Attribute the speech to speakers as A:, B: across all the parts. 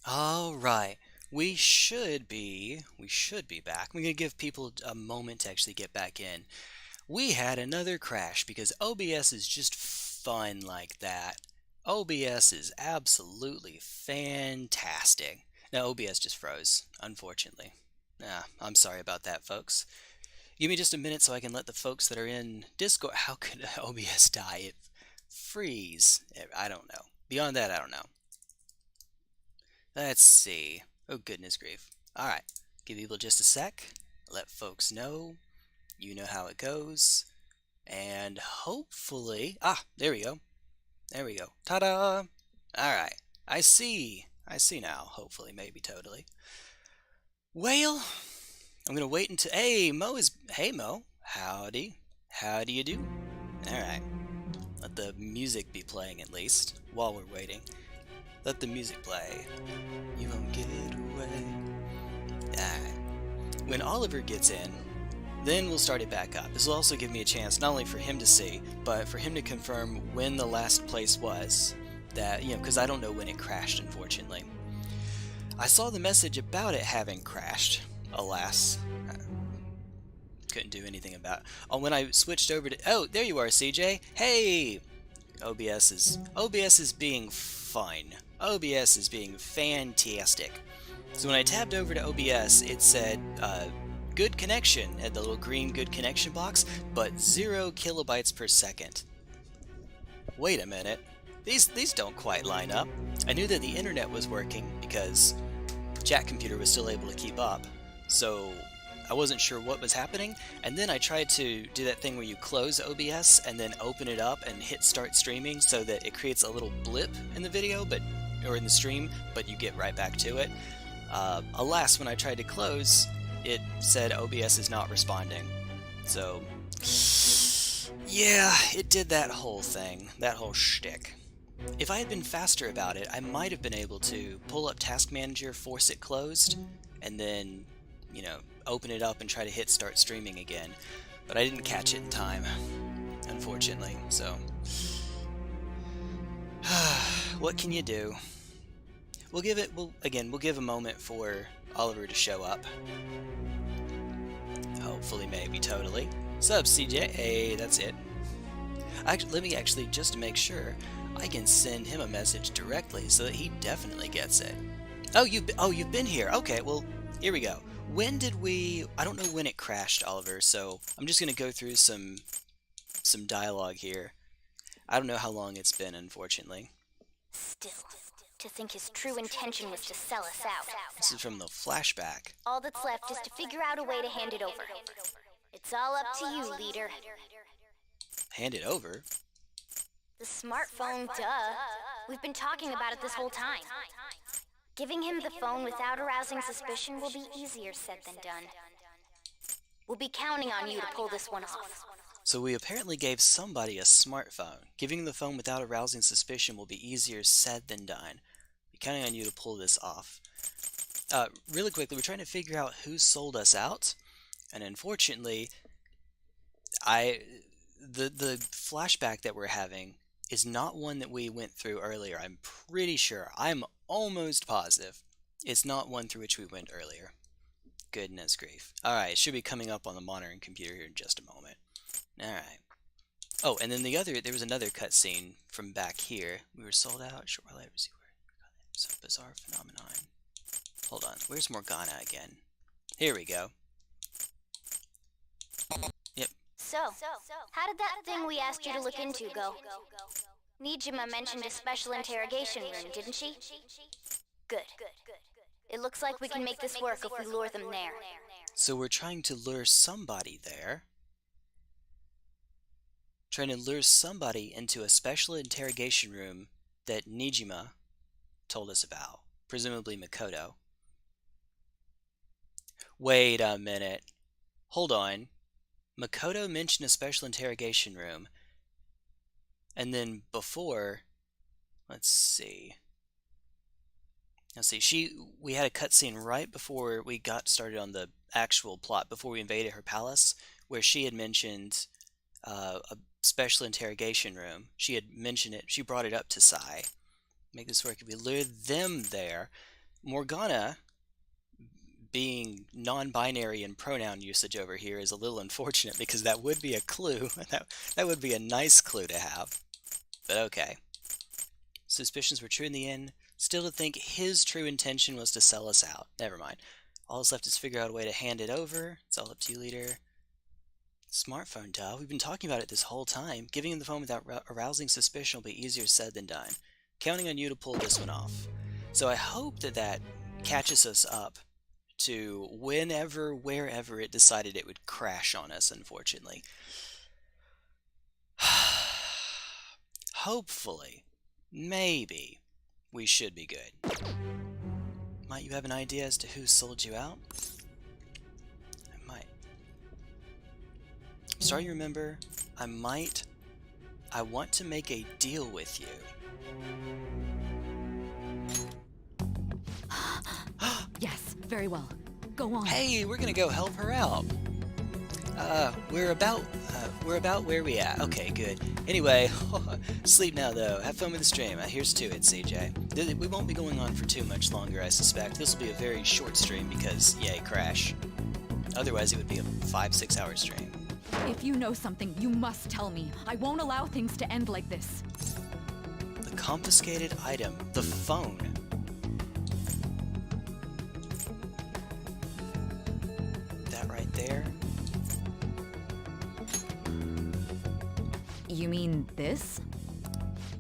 A: All right. We should be back. We're gonna give people a moment to actually get back in. We had another crash because OBS is just fun like that. OBS is absolutely fantastic. Now OBS just froze, unfortunately. I'm sorry about that, folks. Give me just a minute so I can let the folks that are in Discord. How could OBS die? It freeze. I don't know. Beyond that, I don't know. Let's see. Oh, goodness grief. Alright. Give people just a sec. Let folks know. You know how it goes. And hopefully. Ah, there we go. There we go. Ta da! Alright. I see. I see now. Hopefully, maybe totally. Well, I'm gonna wait until. Hey, Mo is. Hey, Mo. Howdy. How do you do? Alright. Let the music be playing at least while we're waiting. Let the music play. You won't get away. Alright. When Oliver gets in, then we'll start it back up. This will also give me a chance not only for him to see, but for him to confirm when the last place was. That, because I don't know when it crashed, unfortunately. I saw the message about it having crashed. Alas. Couldn't do anything about it. Oh, when I switched over to... Oh, there you are, CJ. Hey! OBS is being fun. OBS is being fantastic. So when I tabbed over to OBS, it said good connection, had the little green good connection box, but 0 kilobytes per second. Wait a minute. These don't quite line up. I knew that the internet was working because Chat Computer was still able to keep up, so I wasn't sure what was happening, and then I tried to do that thing where you close OBS and then open it up and hit start streaming so that it creates a little blip in the video, or in the stream, but you get right back to it. Alas, when I tried to close, it said OBS is not responding. So, yeah, it did that whole thing, that whole shtick. If I had been faster about it, I might have been able to pull up Task Manager, force it closed, and then, open it up and try to hit start streaming again. But I didn't catch it in time, unfortunately, so... what can you do? We'll give a moment for Oliver to show up. Hopefully, maybe, totally. Sup, CJ? Hey, that's it. Let me actually, just to make sure, I can send him a message directly so that he definitely gets it. Oh, you've been here. Okay, well, here we go. When did we... I don't know when it crashed, Oliver, so I'm just going to go through some dialogue here. I don't know how long it's been, unfortunately.
B: Still, to think his true intention was to sell us out.
A: This is from the flashback.
B: All that's left is to figure out a way to hand it over. It's all up to you, leader.
A: Hand it over?
B: The smartphone, duh. We've been talking about it this whole time. Giving him the phone without arousing suspicion will be easier said than done. We'll be counting on you to pull this one off.
A: So we apparently gave somebody a smartphone. Giving the phone without arousing suspicion will be easier said than done. We're counting on you to pull this off. Really quickly, we're trying to figure out who sold us out, and unfortunately, the flashback that we're having is not one that we went through earlier. I'm pretty sure. I'm almost positive it's not one through which we went earlier. Goodness grief. Alright, it should be coming up on the monitoring computer here in just a moment. Alright. Oh, and then there was another cutscene from back here. We were sold out, short while I received some bizarre phenomenon. Hold on, where's Morgana again? Here we go. Yep.
B: So, how did that thing we asked you to look into go? Nijima mentioned a special interrogation room, didn't she? Good. It looks like we can make this work if we lure them there.
A: So we're trying to lure somebody there. Trying to lure somebody into a special interrogation room that Nijima told us about. Presumably Makoto. Wait a minute. Hold on. Makoto mentioned a special interrogation room. And then before... Let's see. We had a cutscene right before we got started on the actual plot, before we invaded her palace, where she had mentioned a special interrogation room. She had mentioned it. She brought it up to Sai. Make this work. If we lure them there, Morgana, being non-binary in pronoun usage over here, is a little unfortunate because that would be a clue. That would be a nice clue to have. But okay. Suspicions were true in the end. Still to think his true intention was to sell us out. Never mind. All that's left is figure out a way to hand it over. It's all up to you, leader. Smartphone, duh. We've been talking about it this whole time. Giving him the phone without arousing suspicion will be easier said than done. Counting on you to pull this one off. So I hope that that catches us up to whenever, wherever it decided it would crash on us, unfortunately. Hopefully, maybe, we should be good. Might you have an idea as to who sold you out? I might. Sorry, remember, I want to make a deal with you.
C: Yes, very well. Go on.
A: Hey, we're gonna go help her out. We're about where we at. Okay, good. Anyway, sleep now though. Have fun with the stream. Here's to it, CJ. We won't be going on for too much longer, I suspect. This will be a very short stream because, yay, crash. Otherwise, it would be a 5-6 hour stream.
C: If you know something, you must tell me. I won't allow things to end like this.
A: The confiscated item, the phone. That right there.
C: You mean this?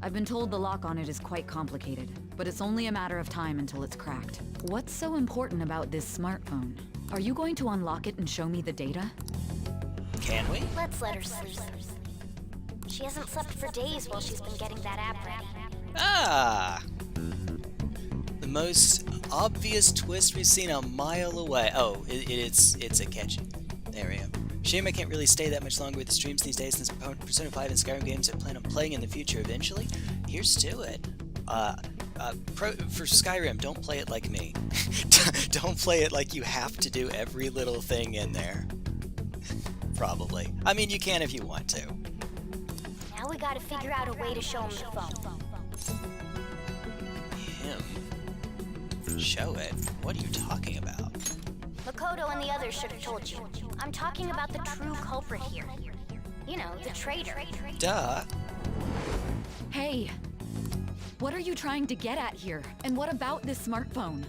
C: I've been told the lock on it is quite complicated, but it's only a matter of time until it's cracked. What's so important about this smartphone? Are you going to unlock it and show me the data?
A: Can we?
B: Let's let her sleep. She hasn't slept for days while she's been getting that app ready.
A: Ah! The most obvious twist we've seen a mile away. Oh, it's a catch. There we go. Shame I can't really stay that much longer with the streams these days since Persona 5 and Skyrim games I plan on playing in the future eventually. Here's to it. For Skyrim, don't play it like me. Don't play it like you have to do every little thing in there. Probably. I mean, you can if you want to.
B: Now we gotta figure out a way to show him the phone.
A: Him? Show it? What are you talking about?
B: Makoto and the others should have told you. I'm talking about the true culprit here. You know, the traitor.
A: Duh.
C: Hey! What are you trying to get at here? And what about this smartphone?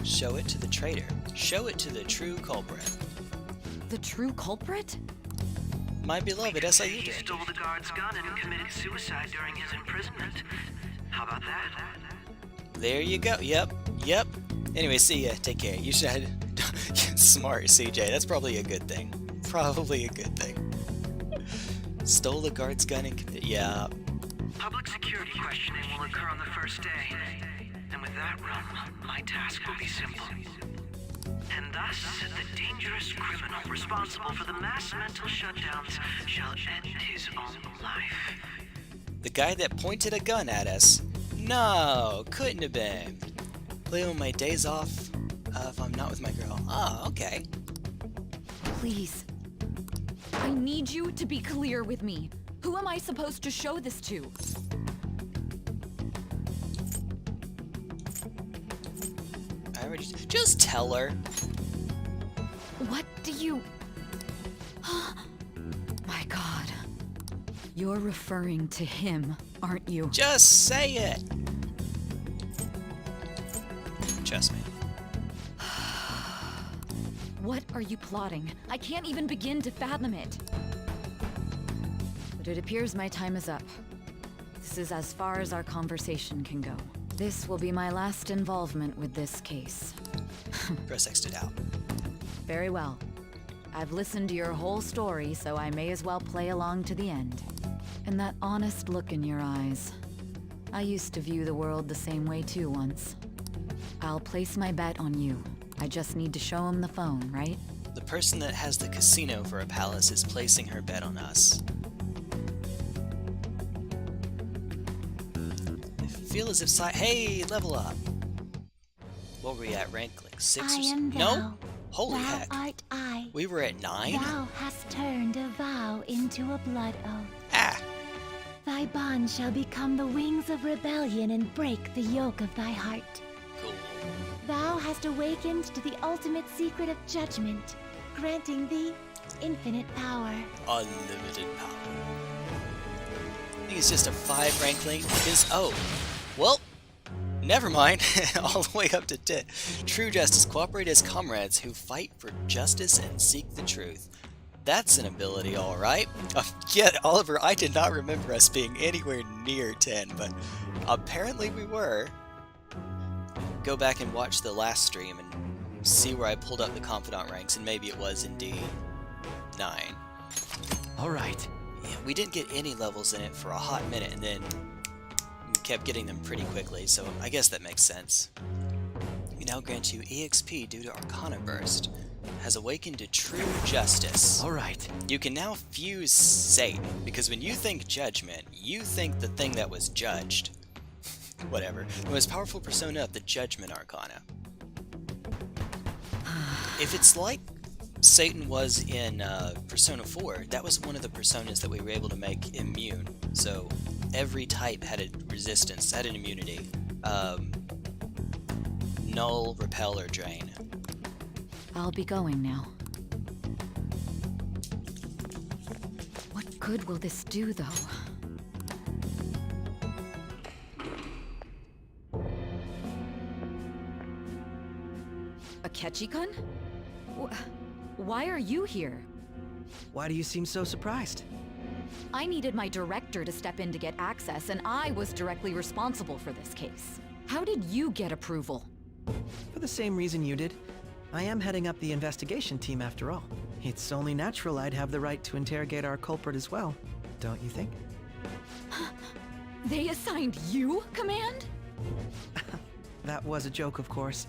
A: Show it to the traitor. Show it to the true culprit.
C: The true culprit?
A: My beloved SIU
D: He
A: did.
D: stole the guard's gun and committed suicide during his imprisonment. How about that?
A: There you go. Yep. Anyway, see ya. Take care. You should... Smart, CJ. That's probably a good thing. Probably a good thing. Stole the guard's gun and committed... Yeah.
D: Public security questioning will occur on the first day. And with that run, my task will be simple. And thus, the dangerous criminal responsible for the mass mental shutdowns shall end his own life.
A: The guy that pointed a gun at us? No, couldn't have been. Play on my days off if I'm not with my girl. Oh, okay.
C: Please. I need you to be clear with me. Who am I supposed to show this to?
A: I already... Just tell her.
C: What do you... My God. You're referring to him, aren't you?
A: Just say it. Trust me.
C: What are you plotting? I can't even begin to fathom it. But it appears my time is up. This is as far as our conversation can go. This will be my last involvement with this case.
A: Press X'd it out.
C: Very well. I've listened to your whole story, so I may as well play along to the end. And that honest look in your eyes. I used to view the world the same way too once. I'll place my bet on you. I just need to show him the phone, right?
A: The person that has the casino for a palace is placing her bet on us. I feel as if Hey, level up! What were we at? Rank like 6 or
E: I am
A: something?
E: thou.
A: No? Holy
E: Thou
A: heck.
E: art I.
A: We were at 9?
E: Thou hast turned a vow into a blood oath.
A: Ah!
E: Thy bond shall become the wings of rebellion and break the yoke of thy heart.
A: Cool.
E: just awakened to the ultimate secret of judgment, granting thee infinite power.
A: Unlimited power. I think it's just a 5 rank link because, oh, well, never mind. All the way up to 10. True justice. Cooperate as comrades who fight for justice and seek the truth. That's an ability, alright. Yet, Oliver, I did not remember us being anywhere near 10, but apparently we were. Go back and watch the last stream and see where I pulled up the confidant ranks, and maybe it was indeed 9.
F: Alright.
A: Yeah, we didn't get any levels in it for a hot minute, and then we kept getting them pretty quickly, so I guess that makes sense. We now grant you EXP due to Arcana Burst. Has awakened to true justice.
F: Alright.
A: You can now fuse Satan, because when you think judgment, you think the thing that was judged. Whatever. The most powerful persona of the Judgment Arcana. If it's like Satan was in Persona 4, that was one of the personas that we were able to make immune. So every type had a resistance, had an immunity. Null, repel, or drain.
C: I'll be going now. What good will this do, though? Akechi-kun? Why are you here?
F: Why do you seem so surprised?
C: I needed my director to step in to get access, and I was directly responsible for this case. How did you get approval?
F: For the same reason you did. I am heading up the investigation team after all. It's only natural I'd have the right to interrogate our culprit as well, don't you think?
C: They assigned you command?
F: That was a joke, of course.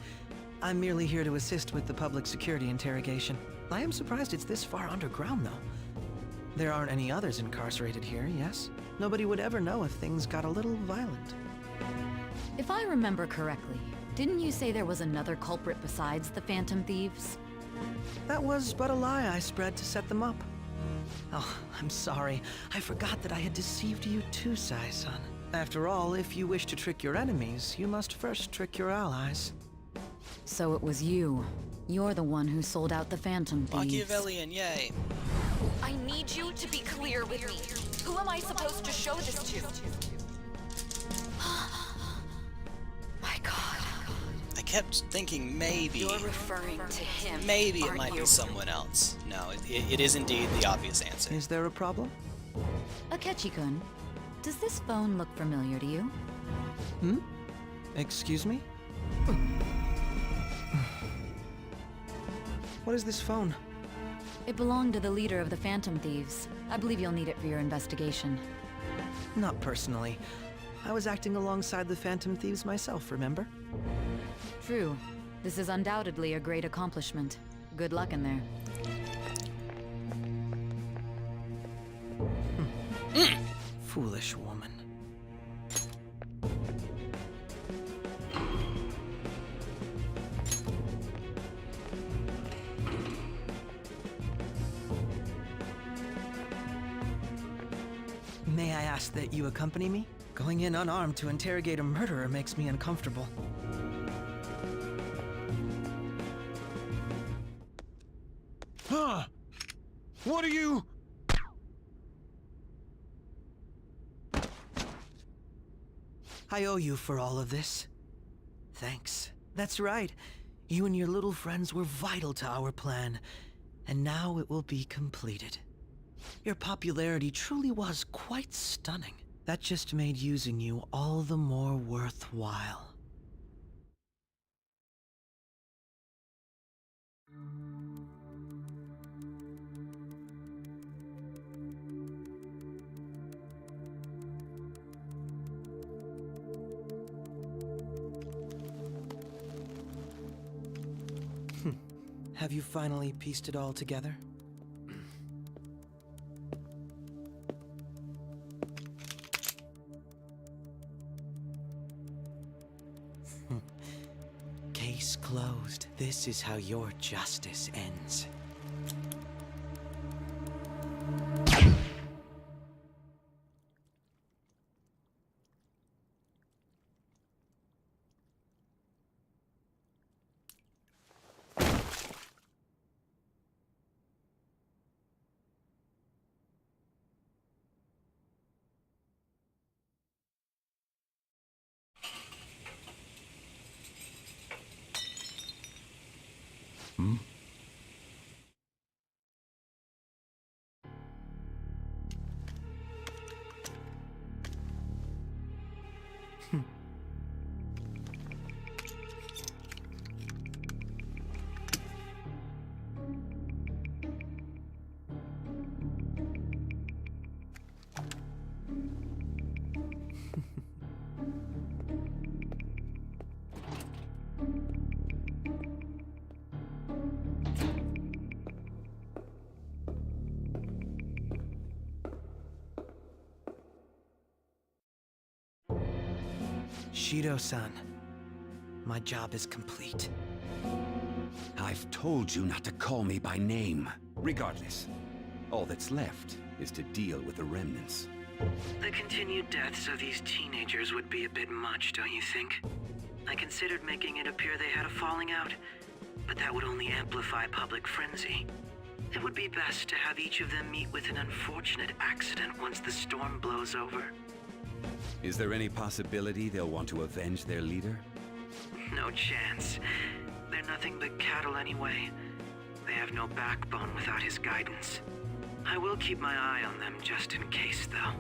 F: I'm merely here to assist with the public security interrogation. I am surprised it's this far underground, though. There aren't any others incarcerated here, yes? Nobody would ever know if things got a little violent.
C: If I remember correctly, didn't you say there was another culprit besides the Phantom Thieves?
F: That was but a lie I spread to set them up. Oh, I'm sorry. I forgot that I had deceived you too, Sai-san. After all, if you wish to trick your enemies, you must first trick your allies.
C: So it was you. You're the one who sold out the Phantom Thieves.
A: Machiavellian, yay.
G: I need you to be clear with me. Who am I supposed to show this to?
C: My God.
A: I kept thinking maybe...
G: You're referring to him,
A: maybe it
G: aren't
A: might
G: you?
A: be someone else. No, it is indeed the obvious answer.
F: Is there a problem?
C: Akechi-kun, does this phone look familiar to you?
F: Hmm? Excuse me? What is this phone?
C: It belonged to the leader of the Phantom Thieves. I believe you'll need it for your investigation.
F: Not personally. I was acting alongside the Phantom Thieves myself, remember?
C: True. This is undoubtedly a great accomplishment. Good luck in there.
F: Foolish woman. May I ask that you accompany me? Going in unarmed to interrogate a murderer makes me uncomfortable.
H: Huh? What are you...
F: I owe you for all of this. Thanks. That's right. You and your little friends were vital to our plan, and now it will be completed. Your popularity truly was quite stunning. That just made using you all the more worthwhile. Have you finally pieced it all together? Case closed. This is how your justice ends. Shido-san, my job is complete.
I: I've told you not to call me by name. Regardless, all that's left is to deal with the remnants.
D: The continued deaths of these teenagers would be a bit much, don't you think? I considered making it appear they had a falling out, but that would only amplify public frenzy. It would be best to have each of them meet with an unfortunate accident once the storm blows over.
I: Is there any possibility they'll want to avenge their leader?
D: No chance. They're nothing but cattle anyway. They have no backbone without his guidance. I will keep my eye on them just in case, though.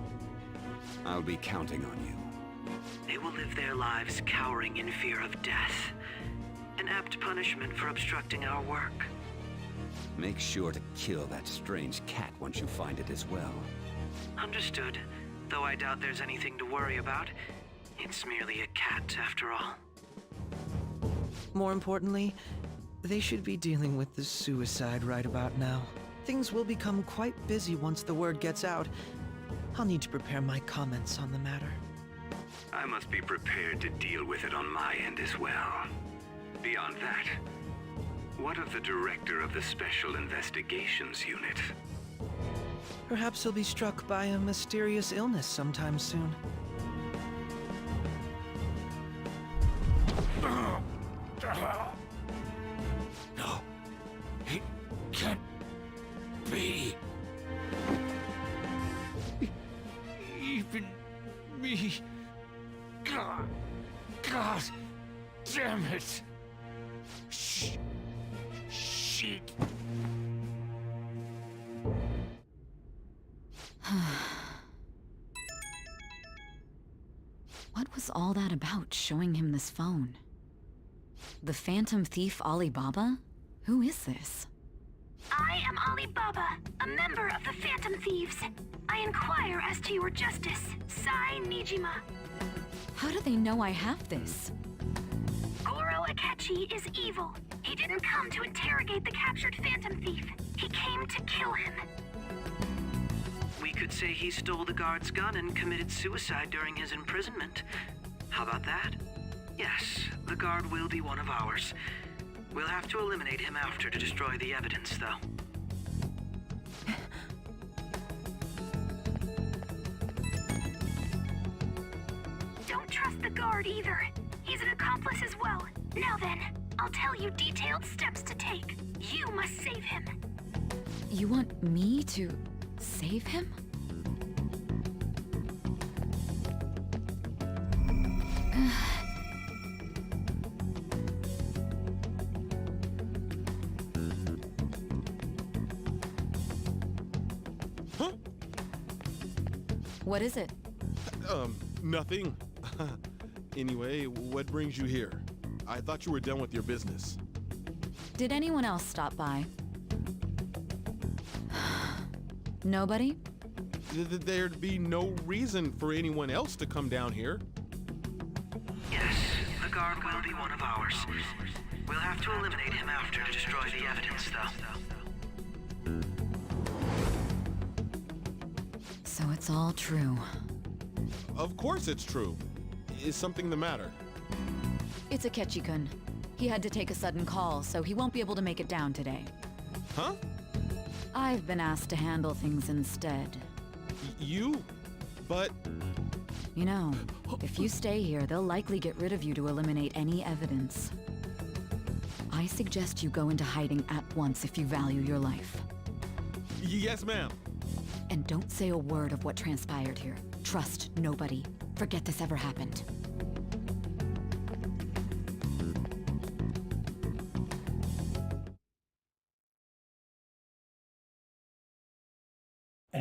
I: I'll be counting on you.
D: They will live their lives cowering in fear of death. An apt punishment for obstructing our work.
I: Make sure to kill that strange cat once you find it as well.
D: Understood. Though I doubt there's anything to worry about. It's merely a cat, after all.
F: More importantly, they should be dealing with the suicide right about now. Things will become quite busy once the word gets out. I'll need to prepare my comments on the matter.
I: I must be prepared to deal with it on my end as well. Beyond that, what of the director of the Special Investigations Unit?
F: Perhaps he'll be struck by a mysterious illness sometime soon.
H: No, it can't be. Even me. God damn it. Shit.
C: What was all that about, showing him this phone? The Phantom Thief Alibaba? Who is this?
B: I am Alibaba, a member of the Phantom Thieves. I inquire as to your justice, Sai Nijima.
C: How do they know I have this?
B: Goro Akechi is evil. He didn't come to interrogate the captured Phantom Thief. He came to kill him.
D: We could say he stole the guard's gun and committed suicide during his imprisonment. How about that? Yes, the guard will be one of ours. We'll have to eliminate him after to destroy the evidence, though.
B: Don't trust the guard either. He's an accomplice as well. Now then, I'll tell you detailed steps to take. You must save him.
C: You want me to save him?
H: Huh?
C: What is it?
H: Nothing. Anyway, what brings you here? I thought you were done with your business.
C: Did anyone else stop by? Nobody?
H: There'd be no reason for anyone else to come down here.
D: Yes, the guard will be one of ours. We'll have to eliminate him after to destroy the evidence, though.
C: So it's all true.
H: Of course it's true. Is something the matter?
C: It's Akechi-kun. He had to take a sudden call, so he won't be able to make it down today.
H: Huh?
C: I've been asked to handle things instead.
H: You? But...
C: You know, if you stay here, they'll likely get rid of you to eliminate any evidence. I suggest you go into hiding at once if you value your life.
H: Yes, ma'am.
C: And don't say a word of what transpired here. Trust nobody. Forget this ever happened.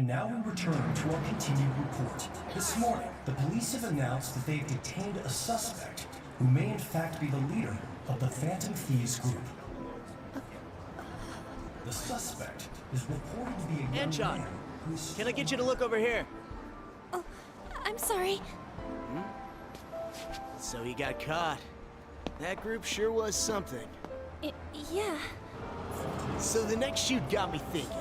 J: And now we return to our continued report. This morning, the police have announced that they've detained a suspect who may in fact be the leader of the Phantom Thieves group. The suspect is reported to be a young
K: Anchon,
J: man who's...
K: can I get you to look over here?
E: Oh, I'm sorry.
K: So he got caught. That group sure was something.
E: Yeah.
K: So the next shoot got me thinking.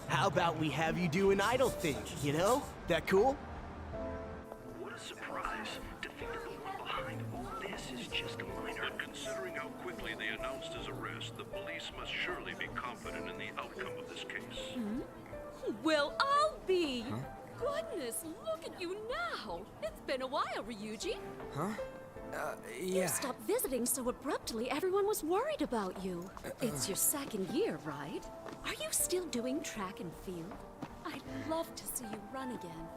K: How about we have you do an idol thing, you know? That cool?
D: What a surprise. To think that the one behind all this is just a minor.
L: But considering how quickly they announced his arrest, the police must surely be confident in the outcome of this case.
M: Well, I'll be. Goodness, look at you now. It's been a while, Ryuji.
N: Yeah.
M: You stopped visiting so abruptly, everyone was worried about you. It's your second year, right? Are you still doing track and field? I'd love to see you run again.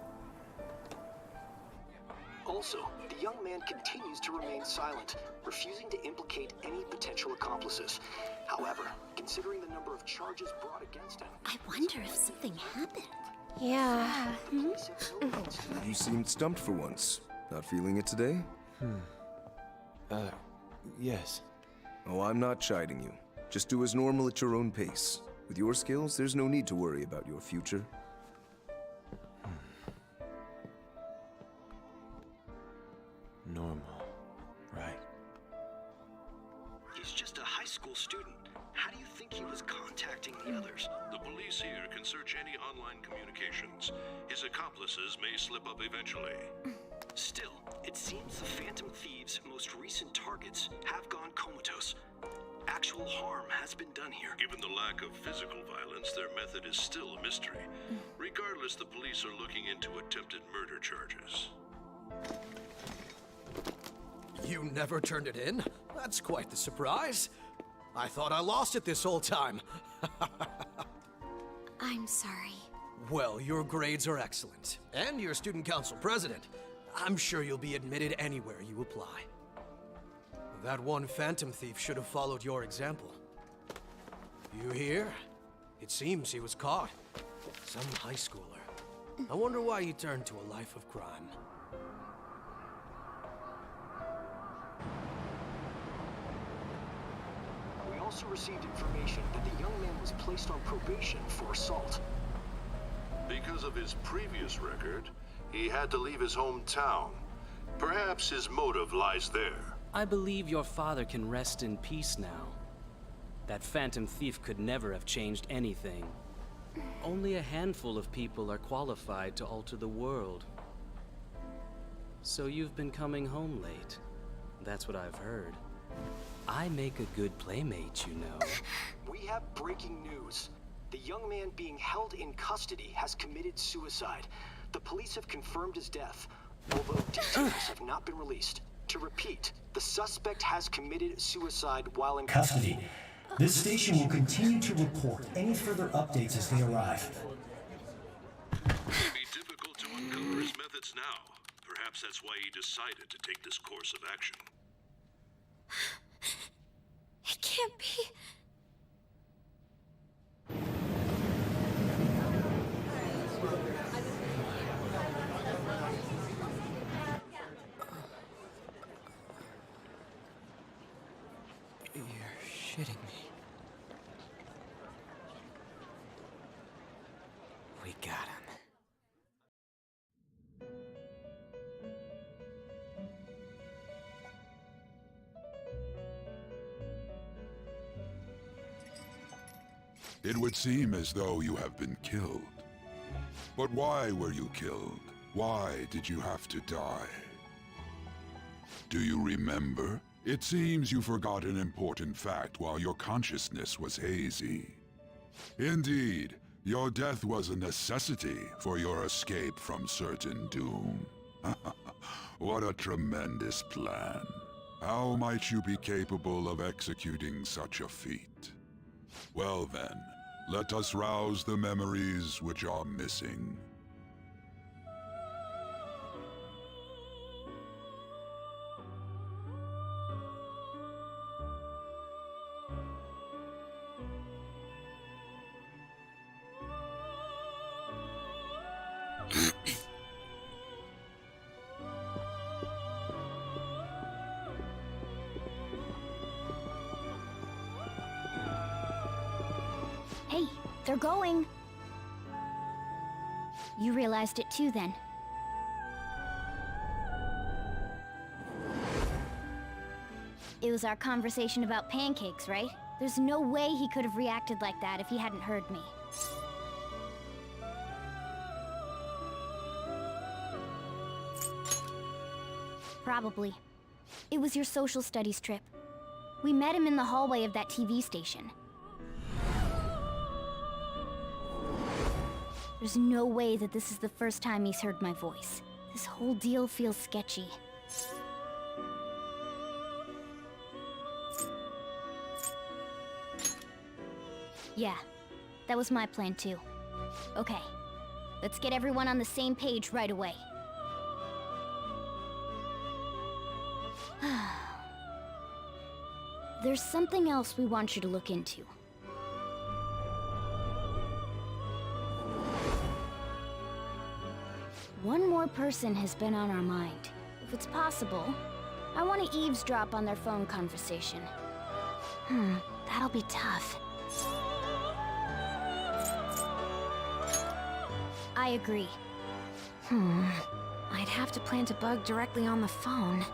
O: Also, the young man continues to remain silent, refusing to implicate any potential accomplices. However, considering the number of charges brought against him...
M: I wonder if something happened.
E: Yeah.
N: You seemed stumped for once. Not feeling it today?
P: Yes.
N: Oh, I'm not chiding you. Just do as normal at your own pace. With your skills, there's no need to worry about your future.
P: Normal, right?
O: He's just a high school student. How do you think he was contacting the others?
L: The police here can search any online communications. His accomplices may slip up eventually.
O: Still, it seems the Phantom Thieves' most recent targets have gone comatose. Actual harm has been done here.
L: Given the lack of physical violence, their method is still a mystery. Regardless, the police are looking into attempted murder charges.
Q: You never turned it in? That's quite the surprise. I thought I lost it this whole time.
E: I'm sorry.
Q: Well, your grades are excellent. And you're student council president. I'm sure you'll be admitted anywhere you apply. That one Phantom Thief should have followed your example. You hear? It seems he was caught. Some high schooler. I wonder why he turned to a life of crime.
O: We also received information that the young man was placed on probation for assault.
L: Because of his previous record, he had to leave his hometown. Perhaps his motive lies there.
R: I believe your father can rest in peace now. That Phantom Thief could never have changed anything. Only a handful of people are qualified to alter the world. So you've been coming home late. That's what I've heard. I make a good playmate, you know.
O: We have breaking news. The young man being held in custody has committed suicide. The police have confirmed his death, although details have not been released. To repeat, the suspect has committed suicide while in
J: custody. This station will continue to report any further updates as they arrive.
L: It would be difficult to uncover his methods now. Perhaps that's why he decided to take this course of action.
E: It can't be.
P: You're shitting me. We got him.
S: It would seem as though you have been killed. But why were you killed? Why did you have to die? Do you remember? It seems you forgot an important fact while your consciousness was hazy. Indeed, your death was a necessity for your escape from certain doom. What a tremendous plan. How might you be capable of executing such a feat? Well then, let us rouse the memories which are missing.
B: Hey, they're going. You realized it too, then. It was our conversation about pancakes, right? There's no way he could have reacted like that if he hadn't heard me. Probably. It was your social studies trip. We met him in the hallway of that TV station. There's no way that this is the first time he's heard my voice. This whole deal feels sketchy. Yeah, that was my plan too. Okay, let's get everyone on the same page right away. There's something else we want you to look into. One more person has been on our mind. If it's possible, I want to eavesdrop on their phone conversation. That'll be tough. I agree. I'd have to plant a bug directly on the phone.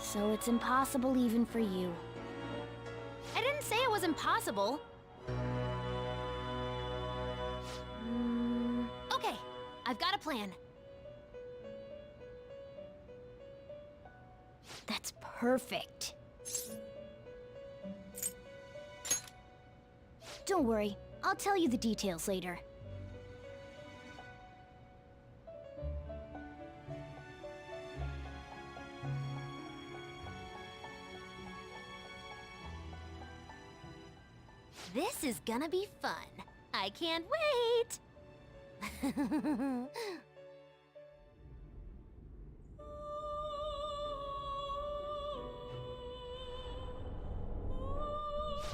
B: So it's impossible even for you. I didn't say it was impossible. Okay, I've got a plan. That's perfect. Don't worry, I'll tell you the details later. This is gonna be fun. I can't wait!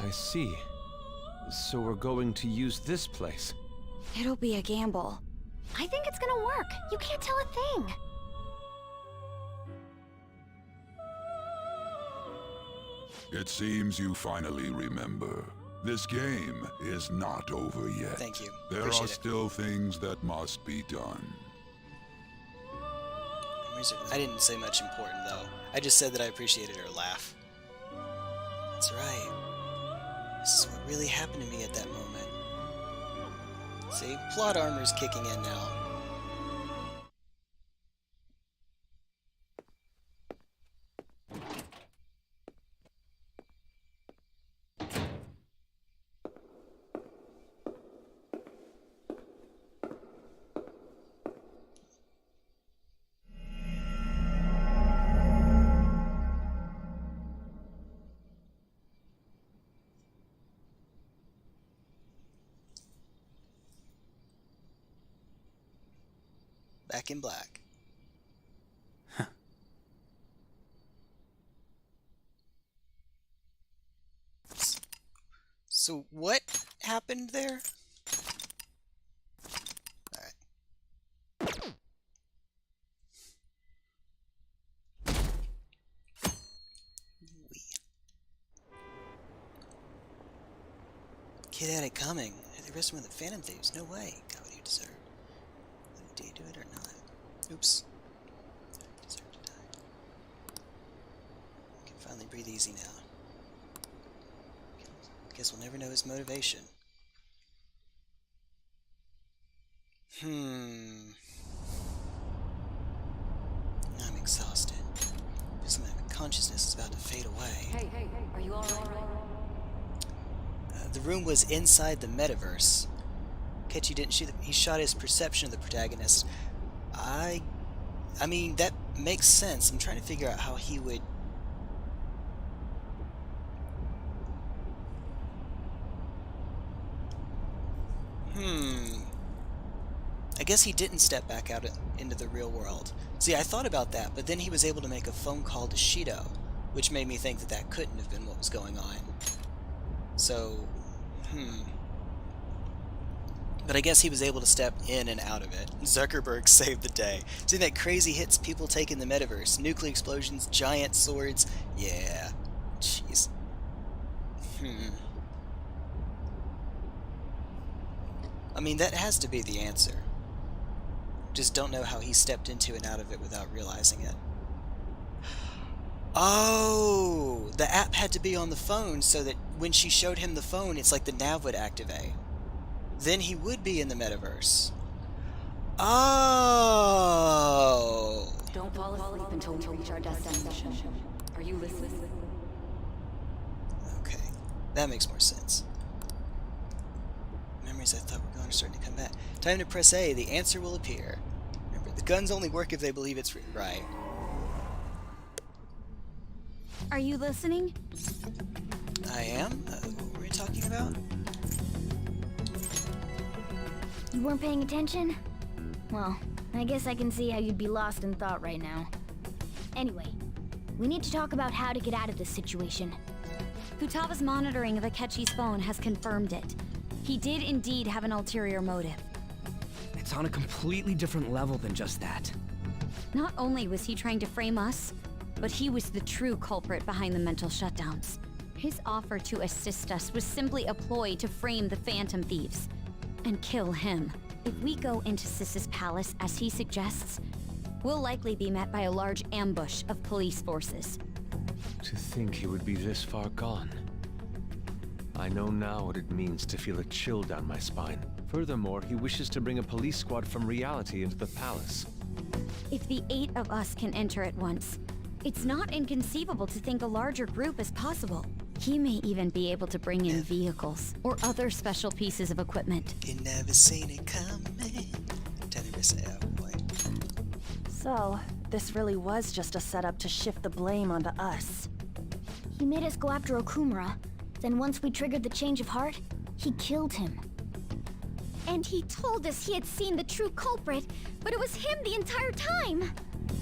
P: I see. So we're going to use this place.
E: It'll be a gamble.
B: I think it's gonna work. You can't tell a thing.
S: It seems you finally remember. This game is not over yet.
A: Thank you.
S: There
A: Appreciate
S: are still things that must be done.
A: I didn't say much important, though. I just said that I appreciated her laugh. That's right. This is what really happened to me at that moment. See? Plot armor's kicking in now. Back in black. So what happened there? Alright. Kid had it coming. They arrested him with the Phantom Thieves. No way. Got what you deserve. Did you do it or not? Oops. Deserve to die. I can finally breathe easy now. Guess we'll never know his motivation. I'm exhausted. Feels like my consciousness is about to fade away.
C: Hey, are you alright?
A: The room was inside the metaverse. Ketchy didn't shoot he shot his perception of the protagonist. I mean, that makes sense. I'm trying to figure out how he would... I guess he didn't step back out into the real world. See, I thought about that, but then he was able to make a phone call to Shido, which made me think that that couldn't have been what was going on. So, But I guess he was able to step in and out of it. Zuckerberg saved the day. See that crazy hits people take in the metaverse? Nuclear explosions, giant swords. Yeah. Jeez. I mean, that has to be the answer. Just don't know how he stepped into and out of it without realizing it. Oh, the app had to be on the phone so that when she showed him the phone, it's like the nav would activate. Then he would be in the metaverse. Oh!
C: Don't fall asleep until we reach our destination. Are you listening?
A: Okay, that makes more sense. Memories I thought were gone are starting to come back. Time to press A, the answer will appear. Remember, the guns only work if they believe it's right.
E: Are you listening?
A: I am? What were we talking about?
B: You weren't paying attention? Well, I guess I can see how you'd be lost in thought right now. Anyway, we need to talk about how to get out of this situation.
E: Futaba's monitoring of Akechi's phone has confirmed it. He did indeed have an ulterior motive.
T: It's on a completely different level than just that.
E: Not only was he trying to frame us, but he was the true culprit behind the mental shutdowns. His offer to assist us was simply a ploy to frame the Phantom Thieves and kill him. If we go into Sis's palace as he suggests, we'll likely be met by a large ambush of police forces.
P: To think he would be this far gone. I know now what it means to feel a chill down my spine. Furthermore, he wishes to bring a police squad from reality into the palace.
E: If the 8 of us can enter at once, it's not inconceivable to think a larger group is possible. He may even be able to bring in vehicles or other special pieces of equipment.
A: You never seen it coming.
U: So, this really was just a setup to shift the blame onto us.
B: He made us go after Okumura. Then once we triggered the change of heart, he killed him.
E: And he told us he had seen the true culprit, but it was him the entire time!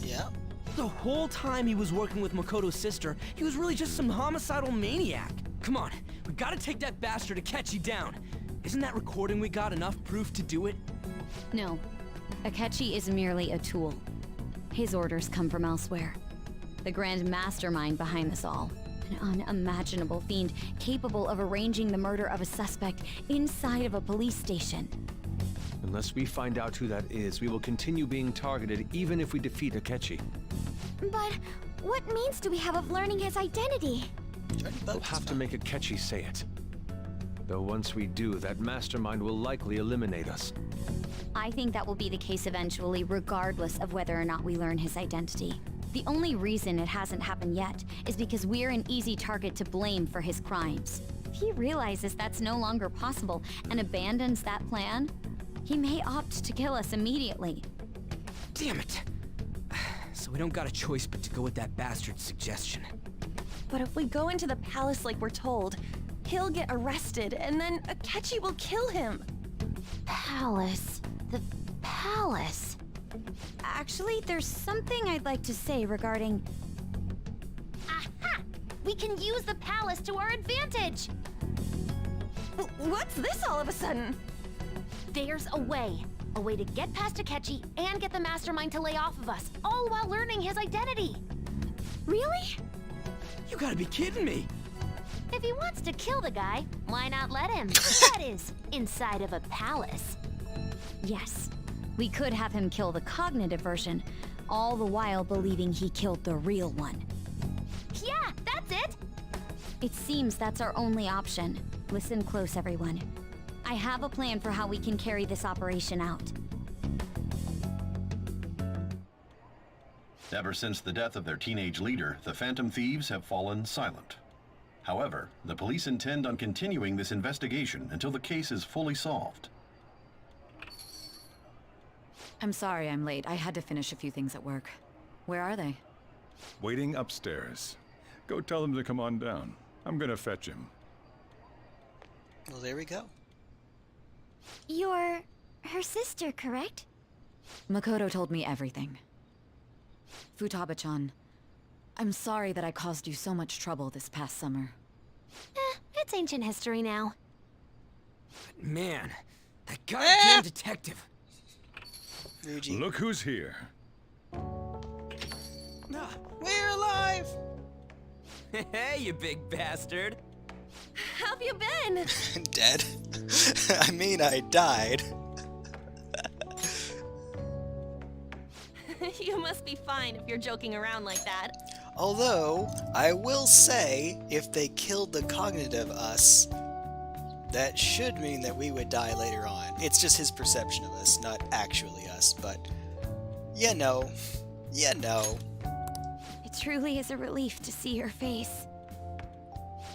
A: Yeah.
T: The whole time he was working with Makoto's sister, he was really just some homicidal maniac. Come on, we gotta take that bastard Akechi down. Isn't that recording we got enough proof to do it?
E: No. Akechi is merely a tool. His orders come from elsewhere. The grand mastermind behind this all. An unimaginable fiend capable of arranging the murder of a suspect inside of a police station.
P: Unless we find out who that is, we will continue being targeted even if we defeat Akechi.
E: But what means do we have of learning his identity?
P: We'll have to make Akechi say it. Though once we do, that mastermind will likely eliminate us.
E: I think that will be the case eventually, regardless of whether or not we learn his identity. The only reason it hasn't happened yet is because we're an easy target to blame for his crimes. If he realizes that's no longer possible and abandons that plan, he may opt to kill us immediately.
T: Damn it! So we don't got a choice but to go with that bastard's suggestion.
U: But if we go into the palace like we're told, he'll get arrested and then Akechi will kill him.
B: Palace. The palace.
E: Actually, there's something I'd like to say regarding...
B: Aha! We can use the palace to our advantage!
U: What's this all of a sudden?
B: There's a way. A way to get past Akechi and get the mastermind to lay off of us, all while learning his identity.
E: Really?
T: You gotta be kidding me!
B: If he wants to kill the guy, why not let him? That is, inside of a palace.
E: Yes. We could have him kill the cognitive version, all the while believing he killed the real one.
B: Yeah, that's it!
E: It seems that's our only option. Listen close, everyone. I have a plan for how we can carry this operation out.
V: Ever since the death of their teenage leader, the Phantom Thieves have fallen silent. However, the police intend on continuing this investigation until the case is fully solved.
C: I'm sorry I'm late. I had to finish a few things at work. Where are they?
W: Waiting upstairs. Go tell them to come on down. I'm gonna fetch him.
A: Well, there we go.
E: You're her sister, correct?
C: Makoto told me everything. Futaba-chan, I'm sorry that I caused you so much trouble this past summer.
B: It's ancient history now.
T: Man, that goddamn detective.
A: Ryuji.
W: Look who's here.
A: We're alive!
T: Hey, you big bastard.
U: How have you been?
A: Dead? I mean, I died.
U: You must be fine if you're joking around like that.
A: Although, I will say, if they killed the cognitive us, that should mean that we would die later on. It's just his perception of us, not actually us, but you know.
E: It truly is a relief to see your face.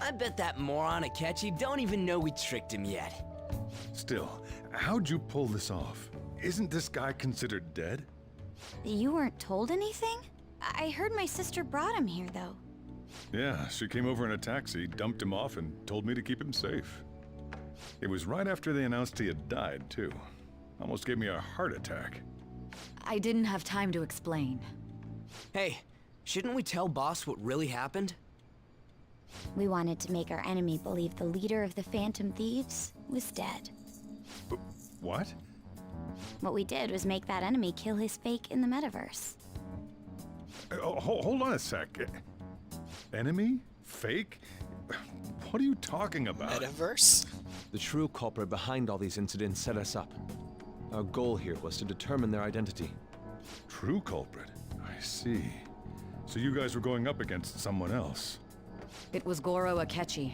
T: I bet that moron Akechi don't even know we tricked him yet.
W: Still, how'd you pull this off? Isn't this guy considered dead?
E: You weren't told anything? I heard my sister brought him here, though.
W: Yeah, she came over in a taxi, dumped him off, and told me to keep him safe. It was right after they announced he had died, too. Almost gave me a heart attack.
C: I didn't have time to explain.
T: Hey, shouldn't we tell Boss what really happened?
E: We wanted to make our enemy believe the leader of the Phantom Thieves was dead.
W: What?
E: What we did was make that enemy kill his fake in the metaverse.
W: Hold on a sec. Enemy? Fake? What are you talking about?
A: Metaverse?
P: The true culprit behind all these incidents set us up. Our goal here was to determine their identity.
W: True culprit? I see. So you guys were going up against someone else?
C: It was Goro Akechi.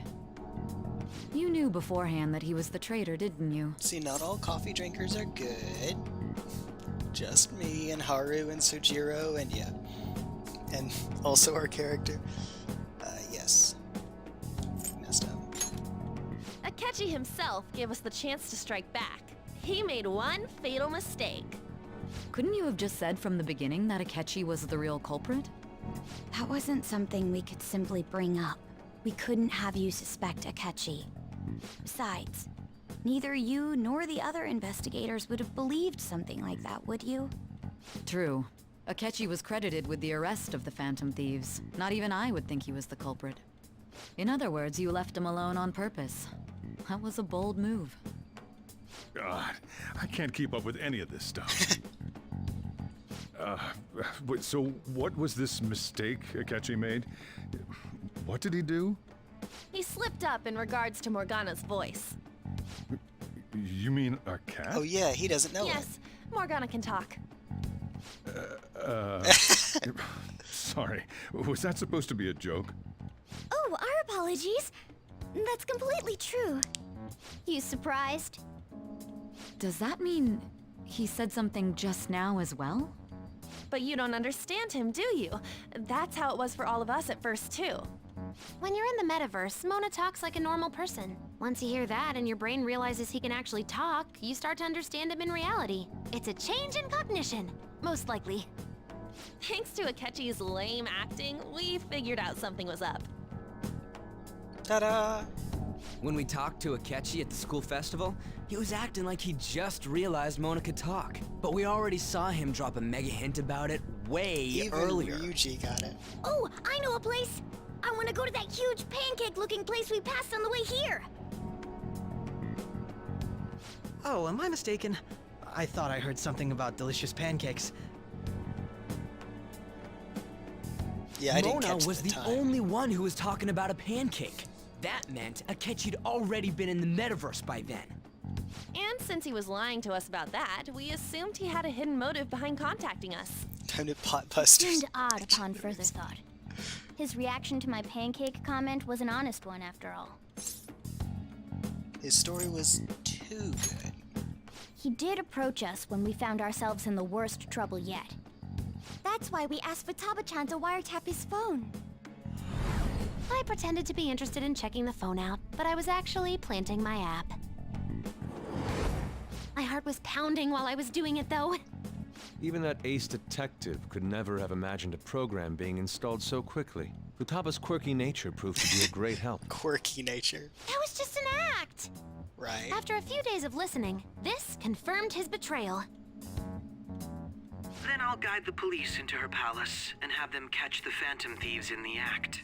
C: You knew beforehand that he was the traitor, didn't you?
A: See, not all coffee drinkers are good. Just me and Haru and Sojiro and yeah. And also our character. Yes. Messed up.
U: Akechi himself gave us the chance to strike back. He made one fatal mistake.
C: Couldn't you have just said from the beginning that Akechi was the real culprit?
E: That wasn't something we could simply bring up. We couldn't have you suspect Akechi. Besides, neither you nor the other investigators would have believed something like that, would you?
C: True. Akechi was credited with the arrest of the Phantom Thieves. Not even I would think he was the culprit. In other words, you left him alone on purpose. That was a bold move.
W: God, I can't keep up with any of this stuff. So what was this mistake Akechi made? What did he do?
U: He slipped up in regards to Morgana's voice.
W: You mean our cat?
A: Oh yeah, he doesn't know
U: Yes, Morgana can talk.
W: Sorry, was that supposed to be a joke?
B: Oh, our apologies. That's completely true. You surprised?
C: Does that mean he said something just now as well?
U: But you don't understand him, do you? That's how it was for all of us at first, too.
F: When you're in the metaverse, Mona talks like a normal person. Once you hear that and your brain realizes he can actually talk, you start to understand him in reality. It's a change in cognition, most likely.
U: Thanks to Akechi's lame acting, we figured out something was up.
A: Ta-da!
T: When we talked to Akechi at the school festival, he was acting like he just realized Mona could talk. But we already saw him drop a mega hint about it way earlier.
A: Even Ryuji got it.
B: Oh, I know a place! I want to go to that huge pancake-looking place we passed on the way here!
G: Oh, am I mistaken? I thought I heard something about delicious pancakes.
A: Yeah, I didn't
T: Mona
A: catch
T: was the only one who was talking about a pancake. That meant Akechi'd already been in the metaverse by then.
U: And since he was lying to us about that, we assumed he had a hidden motive behind contacting us.
A: Time to pot busters.
B: Seemed odd upon further thought. His reaction to my pancake comment was an honest one, after all.
A: His story was too good.
B: He did approach us when we found ourselves in the worst trouble yet. That's why we asked Futaba-chan to wiretap his phone.
F: I pretended to be interested in checking the phone out, but I was actually planting my app. My heart was pounding while I was doing it, though.
P: Even that ace detective could never have imagined a program being installed so quickly. Futaba's quirky nature proved to be a great help.
A: Quirky nature.
F: That was just an act!
A: Right.
F: After a few days of listening, this confirmed his betrayal.
D: Then I'll guide the police into her palace and have them catch the Phantom Thieves in the act.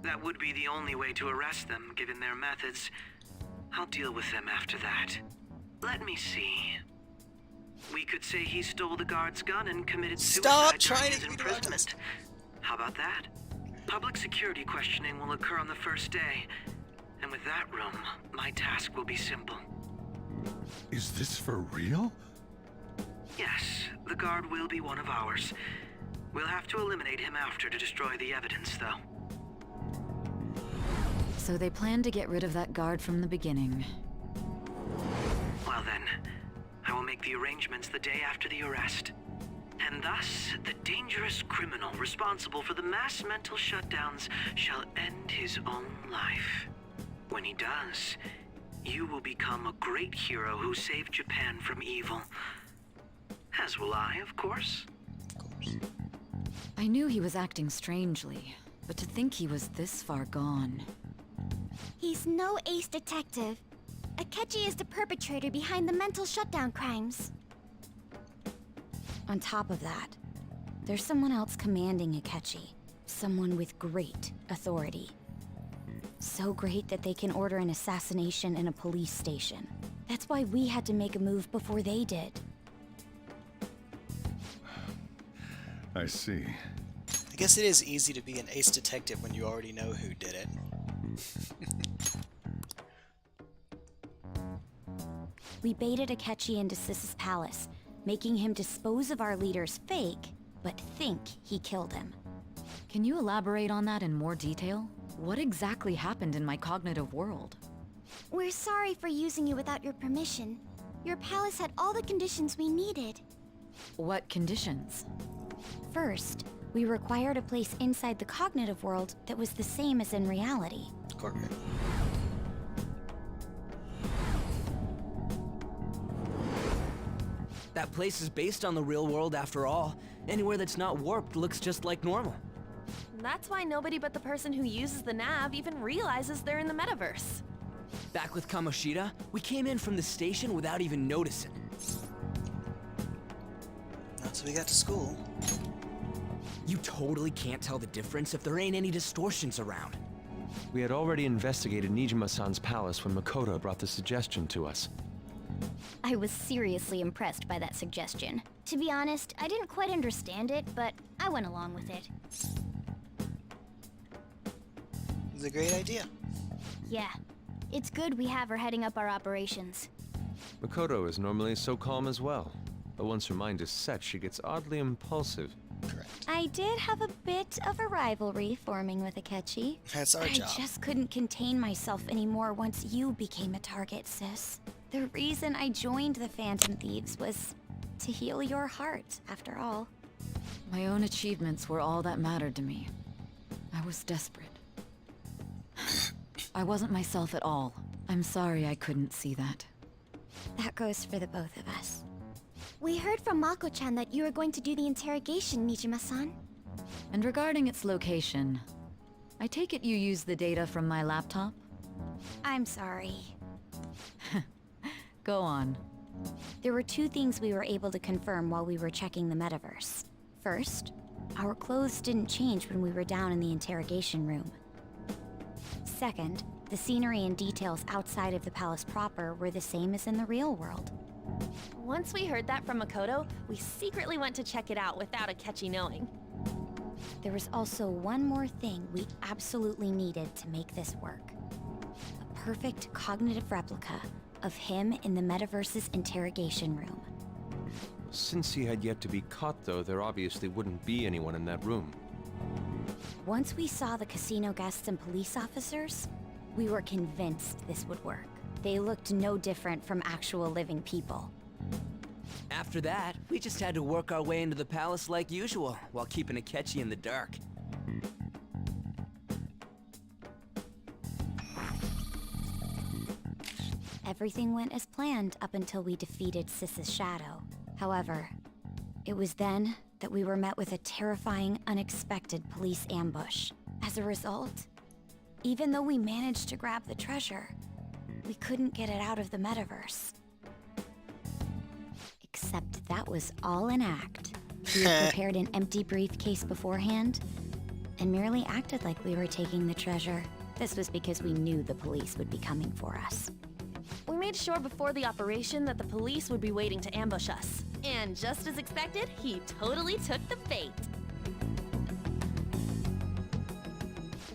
D: That would be the only way to arrest them, given their methods. I'll deal with them after that. Let me see. We could say he stole the guard's gun and committed suicide during his imprisonment. How about that? Public security questioning will occur on the first day. And with that room, my task will be simple.
W: Is this for real?
D: Yes, the guard will be one of ours. We'll have to eliminate him after to destroy the evidence, though.
C: So they planned to get rid of that guard from the beginning.
D: Well then, I will make the arrangements the day after the arrest. And thus, the dangerous criminal responsible for the mass mental shutdowns shall end his own life. When he does, you will become a great hero who saved Japan from evil. As will I, of course.
C: I knew he was acting strangely, but to think he was this far gone.
B: He's no ace detective. Akechi is the perpetrator behind the mental shutdown crimes.
E: On top of that, there's someone else commanding Akechi. Someone with great authority. So great that they can order an assassination in a police station. That's why we had to make a move before they did.
W: I see.
A: I guess it is easy to be an ace detective when you already know who did it.
E: We baited Akechi into Sis's palace, making him dispose of our leader's fake, but think he killed him.
C: Can you elaborate on that in more detail? What exactly happened in my cognitive world?
B: We're sorry for using you without your permission. Your palace had all the conditions we needed.
C: What conditions?
E: First, we required a place inside the cognitive world that was the same as in reality.
A: Correct.
T: That place is based on the real world after all. Anywhere that's not warped looks just like normal.
F: That's why nobody but the person who uses the nav even realizes they're in the metaverse.
T: Back with Kamoshida, we came in from the station without even noticing.
A: Not so we got to school.
T: You totally can't tell the difference if there ain't any distortions around.
P: We had already investigated Nijima-san's palace when Makoto brought the suggestion to us.
B: I was seriously impressed by that suggestion. To be honest, I didn't quite understand it, but I went along with it.
A: It's a great idea.
B: Yeah. It's good we have her heading up our operations.
P: Makoto is normally so calm as well, but once her mind is set, she gets oddly impulsive.
A: Correct.
E: I did have a bit of a rivalry forming with Akechi.
A: That's our job.
E: I just couldn't contain myself anymore once you became a target, sis. The reason I joined the Phantom Thieves was to heal your heart, after all.
C: My own achievements were all that mattered to me. I was desperate. I wasn't myself at all. I'm sorry I couldn't see that.
E: That goes for the both of us.
B: We heard from Mako-chan that you were going to do the interrogation, Nijima-san.
C: And regarding its location, I take it you used the data from my laptop?
E: I'm sorry.
C: Go on.
E: There were two things we were able to confirm while we were checking the metaverse. First, our clothes didn't change when we were down in the interrogation room. Second, the scenery and details outside of the palace proper were the same as in the real world.
F: Once we heard that from Makoto, we secretly went to check it out without Akechi knowing.
E: There was also one more thing we absolutely needed to make this work. A perfect cognitive replica of him in the metaverse's interrogation room.
P: Since he had yet to be caught, though, there obviously wouldn't be anyone in that room.
E: Once we saw the casino guests and police officers, we were convinced this would work. They looked no different from actual living people.
T: After that, we just had to work our way into the palace like usual, while keeping Akechi in the dark.
E: Everything went as planned up until we defeated Sis's shadow. However, it was then that we were met with a terrifying, unexpected police ambush. As a result, even though we managed to grab the treasure, we couldn't get it out of the metaverse. Except that was all an act. We had prepared an empty briefcase beforehand, and merely acted like we were taking the treasure. This was because we knew the police would be coming for us.
F: We made sure before the operation that the police would be waiting to ambush us. And just as expected, he totally took the bait.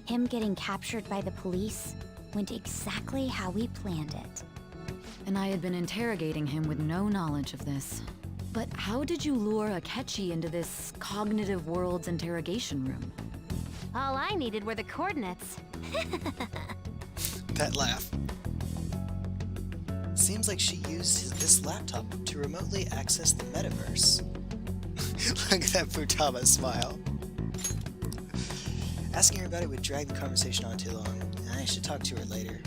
E: Him getting captured by the police went exactly how we planned it.
C: And I had been interrogating him with no knowledge of this. But how did you lure Akechi into this cognitive world's interrogation room?
F: All I needed were the coordinates.
A: That laugh. Seems like she used this laptop to remotely access the metaverse. Look at that Futaba smile. Asking her about it would drag the conversation on too long. I should talk to her later.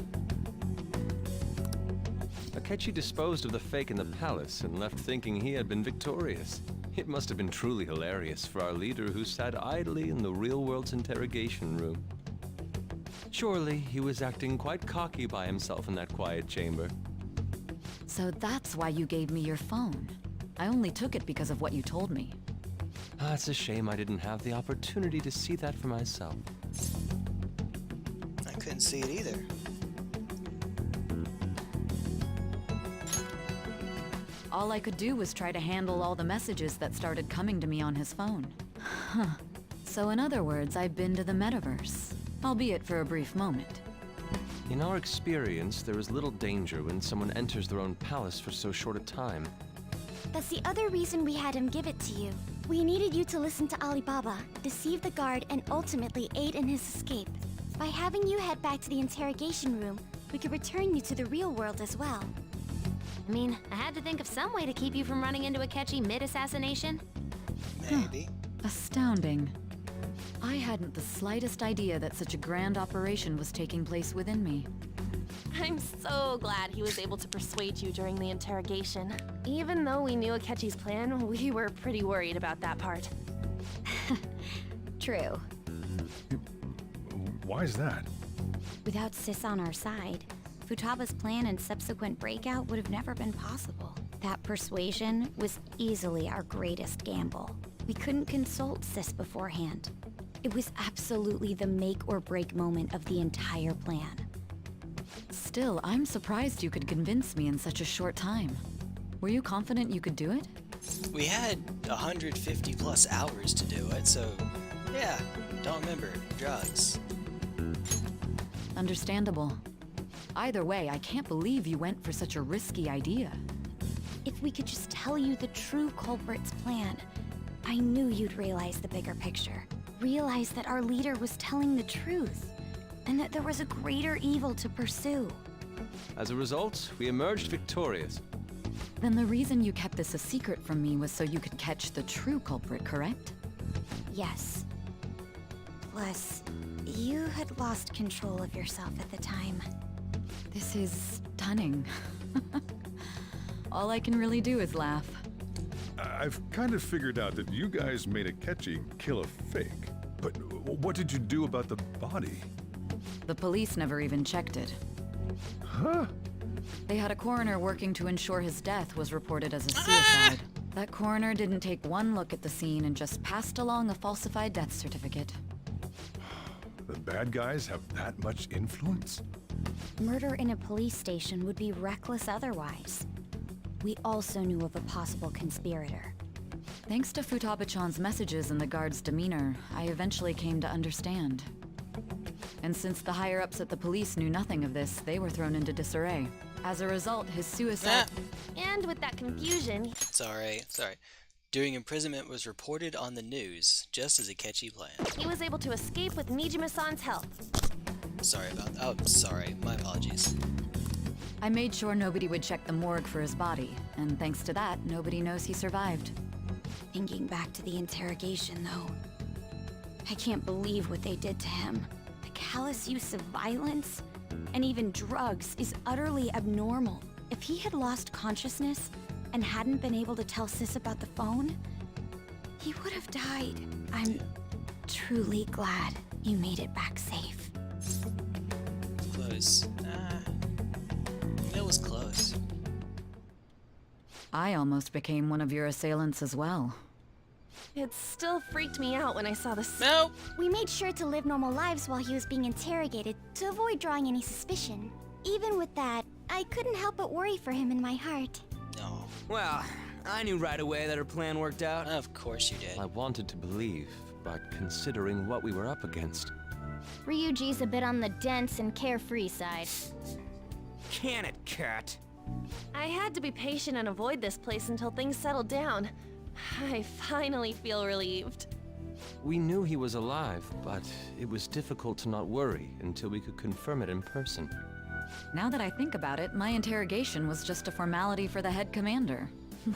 P: Akechi disposed of the fake in the palace and left thinking he had been victorious. It must have been truly hilarious for our leader who sat idly in the real world's interrogation room. Surely he was acting quite cocky by himself in that quiet chamber.
C: So that's why you gave me your phone. I only took it because of what you told me.
P: It's a shame I didn't have the opportunity to see that for myself.
A: I couldn't see it either.
C: All I could do was try to handle all the messages that started coming to me on his phone. Huh. So in other words, I've been to the metaverse, albeit for a brief moment.
P: In our experience, there is little danger when someone enters their own palace for so short a time.
B: That's the other reason we had him give it to you. We needed you to listen to Alibaba, deceive the guard, and ultimately aid in his escape. By having you head back to the interrogation room, we could return you to the real world as well.
F: I mean, I had to think of some way to keep you from running into Akechi mid-assassination.
A: Maybe.
C: Astounding. I hadn't the slightest idea that such a grand operation was taking place within me.
U: I'm so glad he was able to persuade you during the interrogation. Even though we knew Akechi's plan, we were pretty worried about that part.
E: True.
W: Why is that?
E: Without Sis on our side, Futaba's plan and subsequent breakout would have never been possible. That persuasion was easily our greatest gamble. We couldn't consult Sis beforehand. It was absolutely the make or break moment of the entire plan.
C: Still, I'm surprised you could convince me in such a short time. Were you confident you could do it?
A: We had 150 plus hours to do it, so yeah, don't remember. Drugs.
C: Understandable. Either way, I can't believe you went for such a risky idea.
E: If we could just tell you the true culprit's plan, I knew you'd realize the bigger picture. Realize that our leader was telling the truth, and that there was a greater evil to pursue.
P: As a result, we emerged victorious.
C: Then the reason you kept this a secret from me was so you could catch the true culprit, correct?
E: Yes. Plus, you had lost control of yourself at the time.
C: This is stunning. All I can really do is laugh.
W: I've kind of figured out that you guys made Akechi kill a fake. But what did you do about the body?
C: The police never even checked it.
W: Huh?
C: They had a coroner working to ensure his death was reported as a suicide. That coroner didn't take one look at the scene and just passed along a falsified death certificate.
W: The bad guys have that much influence?
E: Murder in a police station would be reckless otherwise. We also knew of a possible conspirator.
C: Thanks to Futaba-chan's messages and the guard's demeanor, I eventually came to understand. And since the higher-ups at the police knew nothing of this, they were thrown into disarray. As a result, his suicide...
U: And with that confusion...
A: Sorry. During imprisonment was reported on the news, just as Akechi planned.
U: He was able to escape with Nijima-san's help.
A: Sorry. My apologies.
C: I made sure nobody would check the morgue for his body, and thanks to that, nobody knows he survived.
E: Thinking back to the interrogation, though, I can't believe what they did to him. The callous use of violence, and even drugs, is utterly abnormal. If he had lost consciousness and hadn't been able to tell Sis about the phone, he would have died. I'm truly glad you made it back safe.
A: Close. It was close.
C: I almost became one of your assailants as well.
U: It still freaked me out when I saw the...
A: Nope!
B: We made sure to live normal lives while he was being interrogated to avoid drawing any suspicion. Even with that, I couldn't help but worry for him in my heart.
A: No.
T: Well, I knew right away that her plan worked out.
A: Of course you did.
P: I wanted to believe, but considering what we were up against...
B: Ryuji's a bit on the dense and carefree side.
T: Can it, cat?
U: I had to be patient and avoid this place until things settled down. I finally feel relieved.
P: We knew he was alive, but it was difficult to not worry until we could confirm it in person.
C: Now that I think about it, my interrogation was just a formality for the head commander.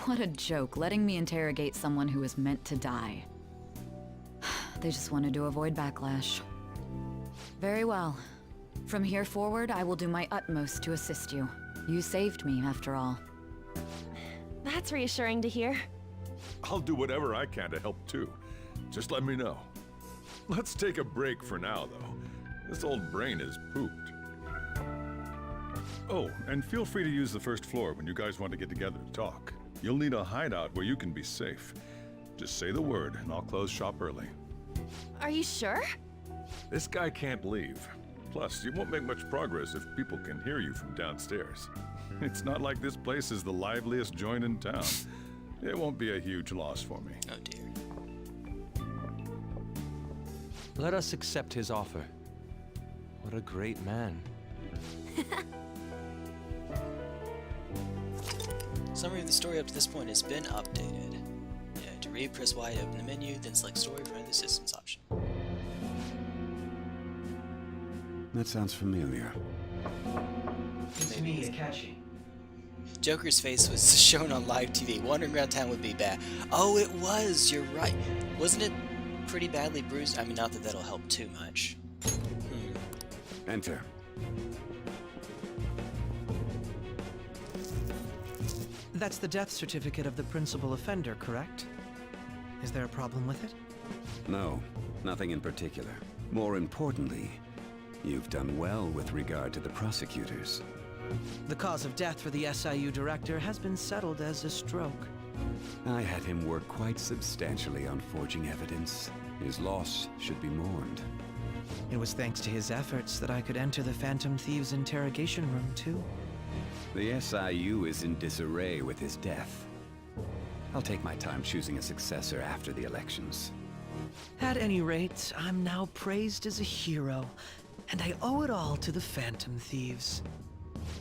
C: What a joke, letting me interrogate someone who was meant to die. They just wanted to avoid backlash. Very well. From here forward, I will do my utmost to assist you. You saved me, after all.
U: That's reassuring to hear.
W: I'll do whatever I can to help too. Just let me know. Let's take a break for now, though. This old brain is pooped. Oh, and feel free to use the first floor when you guys want to get together to talk. You'll need a hideout where you can be safe. Just say the word, and I'll close shop early.
U: Are you sure?
W: This guy can't leave. Plus, you won't make much progress if people can hear you from downstairs. It's not like this place is the liveliest joint in town. It won't be a huge loss for me.
A: Oh dear.
P: Let us accept his offer. What a great man.
A: Summary of the story up to this point has been updated. To read, press Y to open the menu, then select Story from the Assistance option.
H: That sounds familiar.
G: To me, it's catchy.
A: Joker's face was shown on live TV. Wandering around town would be bad. Oh, it was! You're right. Wasn't it pretty badly bruised? I mean, not that that'll help too much.
H: Enter.
G: That's the death certificate of the principal offender, correct? Is there a problem with it?
H: No, nothing in particular. More importantly, you've done well with regard to the prosecutors.
G: The cause of death for the SIU director has been settled as a stroke.
H: I had him work quite substantially on forging evidence. His loss should be mourned.
G: It was thanks to his efforts that I could enter the Phantom Thieves' interrogation room, too.
H: The SIU is in disarray with his death. I'll take my time choosing a successor after the elections.
G: At any rate, I'm now praised as a hero, and I owe it all to the Phantom Thieves.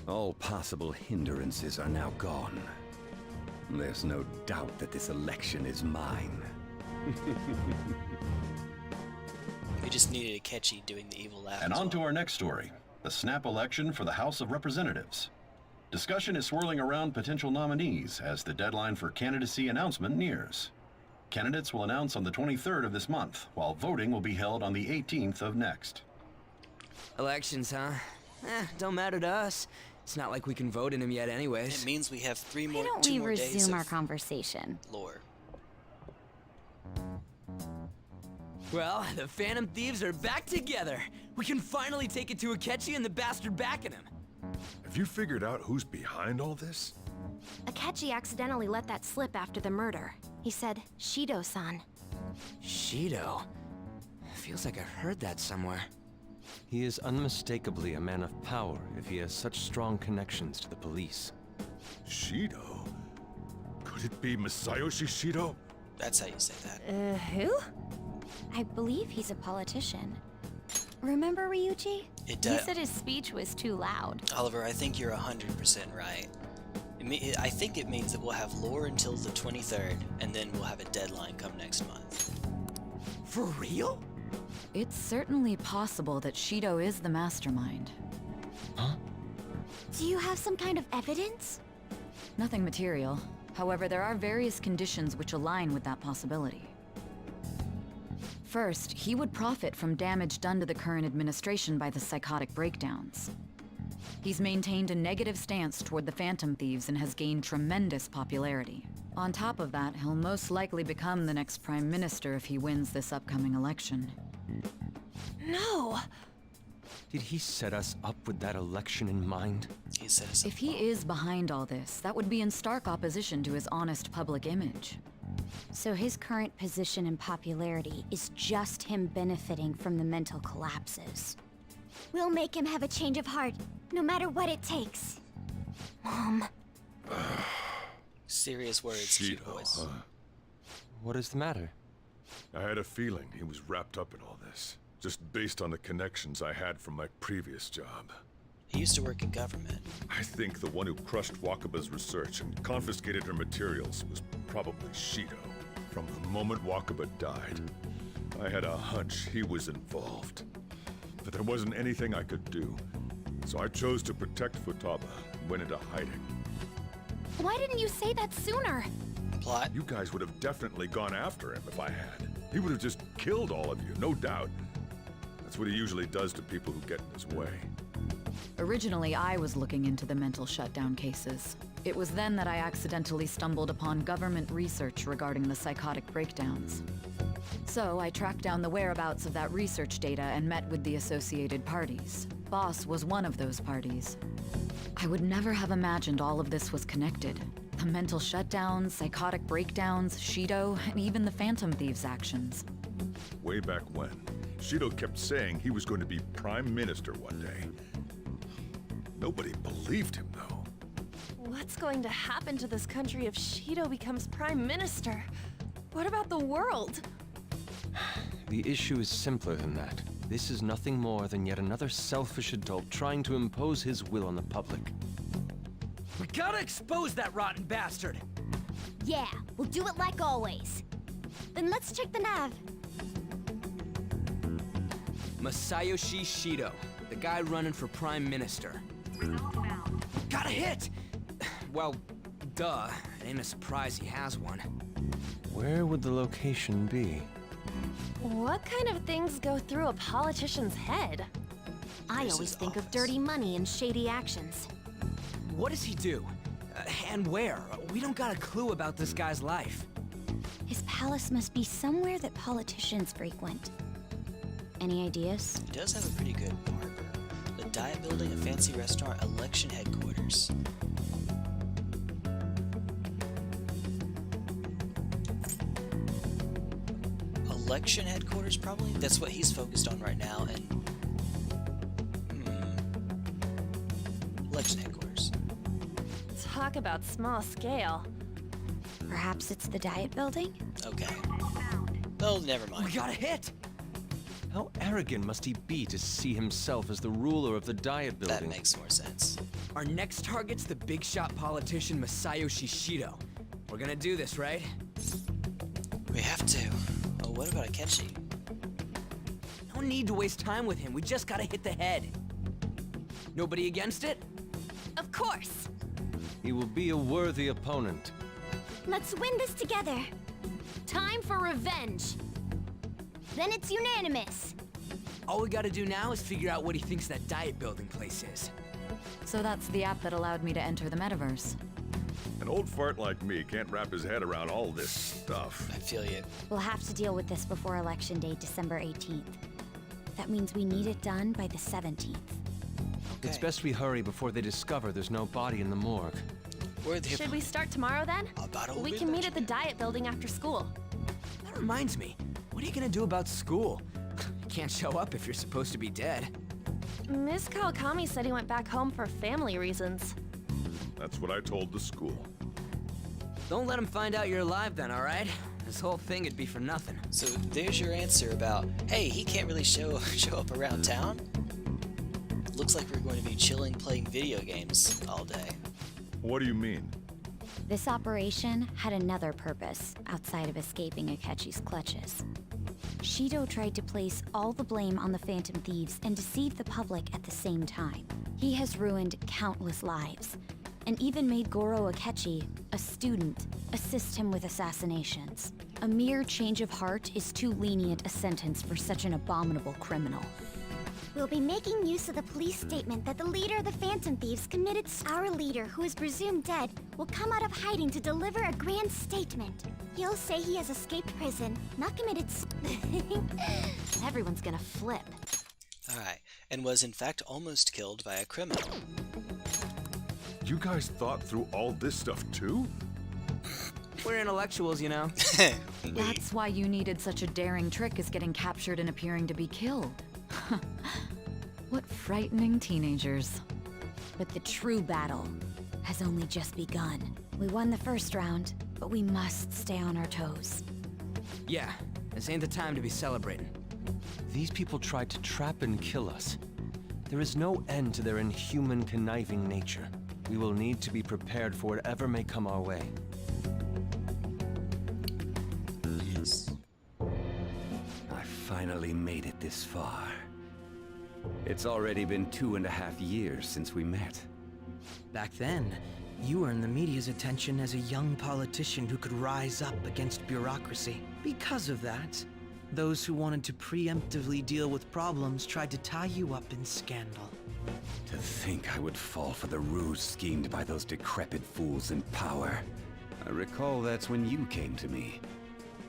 H: All possible hindrances are now gone. There's no doubt that this election is mine.
A: We just needed a catchy doing the evil laugh.
V: And on to our next story, the snap election for the House of Representatives. Discussion is swirling around potential nominees as the deadline for candidacy announcement nears. Candidates will announce on the 23rd of this month, while voting will be held on the 18th of next.
T: Elections, huh? Don't matter to us. It's not like we can vote in them yet anyways.
A: It means we have two
E: Why don't we
A: more days
E: resume
A: of
E: our conversation?
A: lore.
T: Well, the Phantom Thieves are back together. We can finally take it to Akechi and the bastard backing him.
W: Have you figured out who's behind all this?
F: Akechi accidentally let that slip after the murder. He said, Shido-san.
T: Shido? Feels like I've heard that somewhere.
P: He is unmistakably a man of power if he has such strong connections to the police.
W: Shido? Could it be Masayoshi Shido?
A: That's how you say that.
E: Who? I believe he's a politician. Remember Ryuji? He said his speech was too loud.
A: Oliver, I think you're 100% right. I think it means that we'll have lore until the 23rd, and then we'll have a deadline come next month.
T: For real?
C: It's certainly possible that Shido is the mastermind.
P: Huh?
F: Do you have some kind of evidence?
C: Nothing material. However, there are various conditions which align with that possibility. First, he would profit from damage done to the current administration by the psychotic breakdowns. He's maintained a negative stance toward the Phantom Thieves and has gained tremendous popularity. On top of that, he'll most likely become the next Prime Minister if he wins this upcoming election.
U: No!
P: Did he set us up with that election in mind?
A: He set us up.
C: If he is behind all this, that would be in stark opposition to his honest public image.
E: So his current position and popularity is just him benefiting from the mental collapses.
B: We'll make him have a change of heart, no matter what it takes. Mom.
A: Serious words, cute voice.
P: What is the matter?
W: I had a feeling he was wrapped up in all this. just based on the connections I had from my previous job.
A: He used to work in government.
W: I think the one who crushed Wakaba's research and confiscated her materials was probably Shido. From the moment Wakaba died, I had a hunch he was involved. But there wasn't anything I could do. So I chose to protect Futaba and went into hiding.
F: Why didn't you say that sooner?
A: Plot?
W: You guys would have definitely gone after him if I had. He would have just killed all of you, no doubt. That's what he usually does to people who get in his way.
C: Originally, I was looking into the mental shutdown cases. It was then that I accidentally stumbled upon government research regarding the psychotic breakdowns. So I tracked down the whereabouts of that research data and met with the associated parties. Boss was one of those parties. I would never have imagined all of this was connected. The mental shutdowns, psychotic breakdowns, Shido, and even the Phantom Thieves' actions.
W: Way back when, Shido kept saying he was going to be Prime Minister one day. Nobody believed him, though.
U: What's going to happen to this country if Shido becomes Prime Minister? What about the world?
P: The issue is simpler than that. This is nothing more than yet another selfish adult trying to impose his will on the public.
T: We gotta expose that rotten bastard!
B: Yeah, we'll do it like always. Then let's check the nav.
T: Masayoshi Shido, the guy running for Prime Minister. Got a hit! Well, duh. It ain't a surprise he has one.
P: Where would the location be?
U: What kind of things go through a politician's head?
F: I always think of dirty money and shady actions.
T: What does he do? And where? We don't got a clue about this guy's life.
E: His palace must be somewhere that politicians frequent. Any ideas?
A: He does have a pretty good harbor. A diet building, a fancy restaurant, election headquarters. Election headquarters, probably? That's what he's focused on right now, and... Election headquarters.
U: Talk about small scale.
E: Perhaps it's the diet building?
A: Okay. Oh, never mind.
T: We got a hit!
P: How arrogant must he be to see himself as the ruler of the diet building?
A: That makes more sense.
T: Our next target's the big shot politician Masayoshi Shido. We're gonna do this, right?
A: We have to. Oh, what about Akechi?
T: No need to waste time with him. We just gotta hit the head. Nobody against it?
B: Of course.
P: He will be a worthy opponent.
B: Let's win this together.
F: Time for revenge.
B: Then it's unanimous.
T: All we gotta do now is figure out what he thinks that diet building place is.
C: So that's the app that allowed me to enter the metaverse.
W: An old fart like me can't wrap his head around all this stuff.
A: I feel you.
E: We'll have to deal with this before Election Day, December 18th. That means we need it done by the 17th.
A: Okay.
P: It's best we hurry before they discover there's no body in the morgue.
U: Should we start tomorrow then? We can meet at the diet building after school.
T: That reminds me. What are you gonna do about school? You can't show up if you're supposed to be dead.
U: Miss Kawakami said he went back home for family reasons.
W: That's what I told the school.
T: Don't let him find out you're alive then, alright? This whole thing would be for nothing.
A: So there's your answer about, hey, he can't really show up around town? Looks like we're going to be chilling playing video games all day.
W: What do you mean?
E: This operation had another purpose outside of escaping Akechi's clutches. Shido tried to place all the blame on the Phantom Thieves and deceive the public at the same time. He has ruined countless lives, and even made Goro Akechi, a student, assist him with assassinations. A mere change of heart is too lenient a sentence for such an abominable criminal.
B: We'll be making use of the police statement that the leader of the Phantom Thieves committed. Our leader, who is presumed dead, will come out of hiding to deliver a grand statement. He'll say he has escaped prison, not committed.
F: Everyone's gonna flip.
A: Alright, and was in fact almost killed by a criminal.
W: You guys thought through all this stuff too?
T: We're intellectuals, you know.
C: That's why you needed such a daring trick as getting captured and appearing to be killed. What frightening teenagers.
E: But the true battle has only just begun. We won the first round, but we must stay on our toes.
T: Yeah, this ain't the time to be celebrating.
P: These people tried to trap and kill us. There is no end to their inhuman, conniving nature. We will need to be prepared for whatever may come our way.
A: Yes.
H: I finally made it this far. It's already been 2.5 years since we met.
G: Back then, you earned the media's attention as a young politician who could rise up against bureaucracy. Because of that, those who wanted to preemptively deal with problems tried to tie you up in scandal.
H: To think I would fall for the ruse schemed by those decrepit fools in power. I recall that's when you came to me.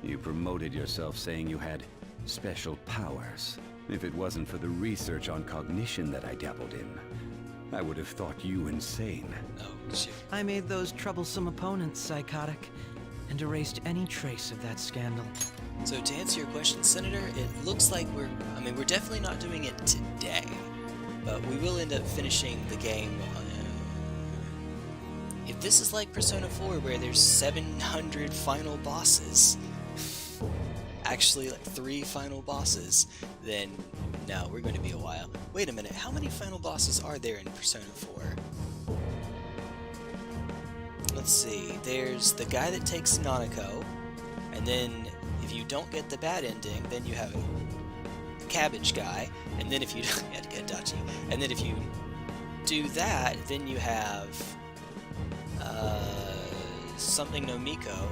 H: You promoted yourself saying you had special powers. If it wasn't for the research on cognition that I dabbled in, I would have thought you insane.
A: Oh, shit.
G: I made those troublesome opponents psychotic, and erased any trace of that scandal.
A: So to answer your question, Senator, it looks like we're definitely not doing it today, but we will end up finishing the game. If this is like Persona 4 where there's 700 final bosses, actually like 3 final bosses, then no, we're going to be a while. Wait a minute, how many final bosses are there in Persona 4? Let's see, there's the guy that takes Nanako, and then if you don't get the bad ending, then you have a cabbage guy, and then if you yeah, to get Dachi, and then if you do that, then you have something no Miko,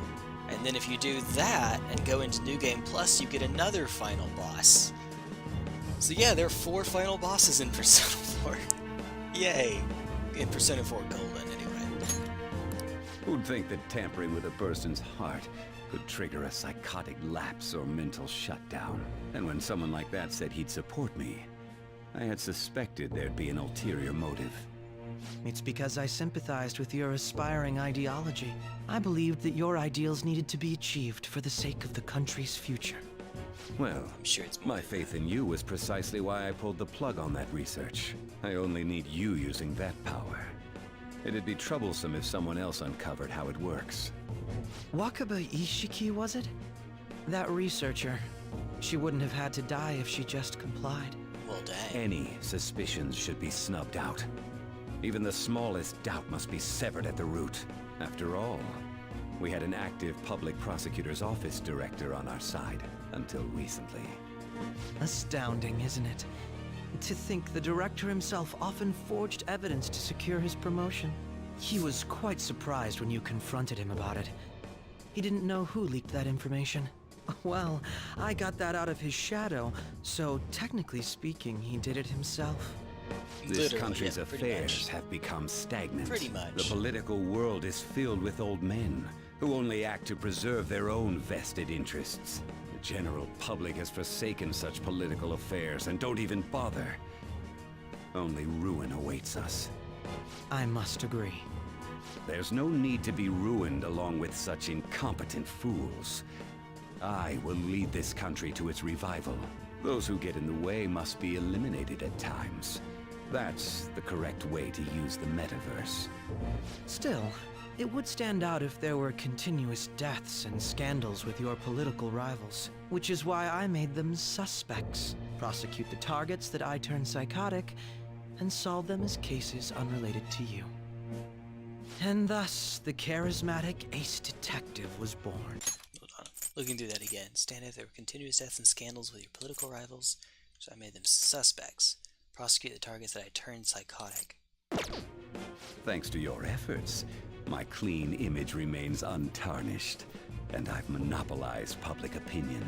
A: and then if you do that and go into New Game Plus, you get another final boss. So yeah, there are 4 final bosses in Persona 4. Yay! In Persona 4 Golden, anyway.
H: Who'd think that tampering with a person's heart could trigger a psychotic lapse or mental shutdown? And when someone like that said he'd support me, I had suspected there'd be an ulterior motive.
G: It's because I sympathized with your aspiring ideology. I believed that your ideals needed to be achieved for the sake of the country's future.
H: Well,
A: I'm sure it's
H: my faith in you was precisely why I pulled the plug on that research. I only need you using that power. It'd be troublesome if someone else uncovered how it works.
G: Wakaba Ishiki, was it? That researcher. She wouldn't have had to die if she just complied.
A: Well, dang.
H: Any suspicions should be snubbed out. Even the smallest doubt must be severed at the root. After all, we had an active public prosecutor's office director on our side until recently.
G: Astounding, isn't it? To think the director himself often forged evidence to secure his promotion. He was quite surprised when you confronted him about it. He didn't know who leaked that information. Well, I got that out of his shadow, so technically speaking, he did it himself.
H: This
A: Literally,
H: country's
A: yeah,
H: affairs have become stagnant.
A: Pretty much.
H: The political world is filled with old men who only act to preserve their own vested interests. The general public has forsaken such political affairs and don't even bother. Only ruin awaits us.
G: I must agree.
H: There's no need to be ruined along with such incompetent fools. I will lead this country to its revival. Those who get in the way must be eliminated at times. That's the correct way to use the metaverse.
G: Still, it would stand out if there were continuous deaths and scandals with your political rivals, which is why I made them suspects. Prosecute the targets that I turn psychotic, and solve them as cases unrelated to you. And thus, the charismatic ace detective was born.
A: Hold on. Looking through that again. Stand if there were continuous deaths and scandals with your political rivals, so I made them suspects. Prosecute the targets that I turned psychotic.
H: Thanks to your efforts, my clean image remains untarnished, and I've monopolized public opinion.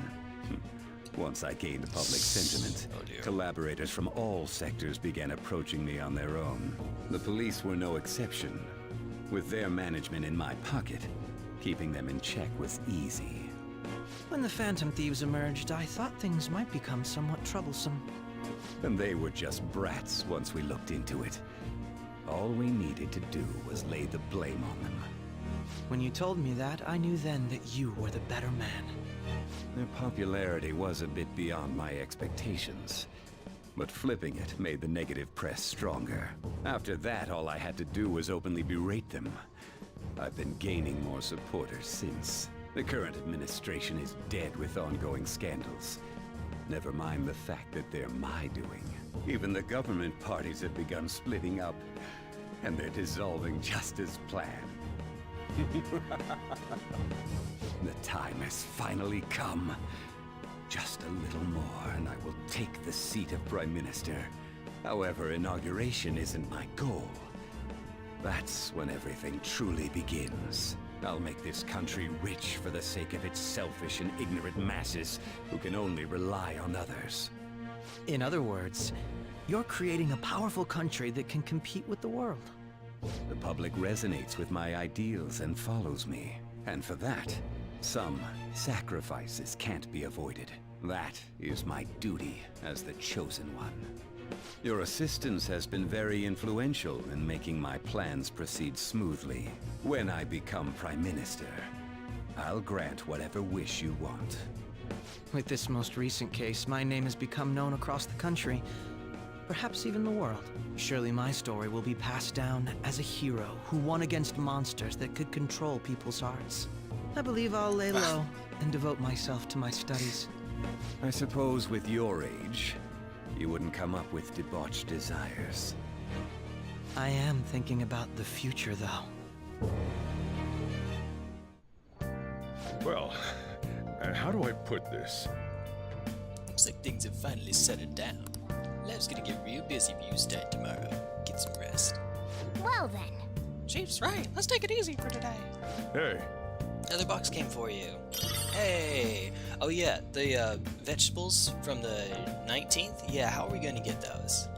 H: Once I gained public sentiment, collaborators from all sectors began approaching me on their own. The police were no exception. With their management in my pocket, keeping them in check was easy.
G: When the Phantom Thieves emerged, I thought things might become somewhat troublesome.
H: And they were just brats once we looked into it. All we needed to do was lay the blame on them.
G: When you told me that, I knew then that you were the better man.
H: Their popularity was a bit beyond my expectations, but flipping it made the negative press stronger. After that, all I had to do was openly berate them. I've been gaining more supporters since. The current administration is dead with ongoing scandals. Never mind the fact that they're my doing. Even the government parties have begun splitting up, and they're dissolving just as planned. The time has finally come. Just a little more, and I will take the seat of Prime Minister. However, inauguration isn't my goal. That's when everything truly begins. I'll make this country rich for the sake of its selfish and ignorant masses who can only rely on others.
G: In other words, you're creating a powerful country that can compete with the world.
H: The public resonates with my ideals and follows me. And for that, some sacrifices can't be avoided. That is my duty as the Chosen One. Your assistance has been very influential in making my plans proceed smoothly. When I become Prime Minister, I'll grant whatever wish you want.
G: With this most recent case, my name has become known across the country, perhaps even the world. Surely my story will be passed down as a hero who won against monsters that could control people's hearts. I believe I'll lay low and devote myself to my studies.
H: I suppose with your age, you wouldn't come up with debauched desires.
G: I am thinking about the future, though.
W: Well, how do I put this?
A: Looks like things have finally settled down. Life's gonna get real busy for you start tomorrow. Get some rest.
B: Well then.
A: Chief's right. Let's take it easy for today.
W: Hey.
A: Another box came for you. Hey. Oh yeah, the vegetables from the 19th? Yeah, how are we gonna get those?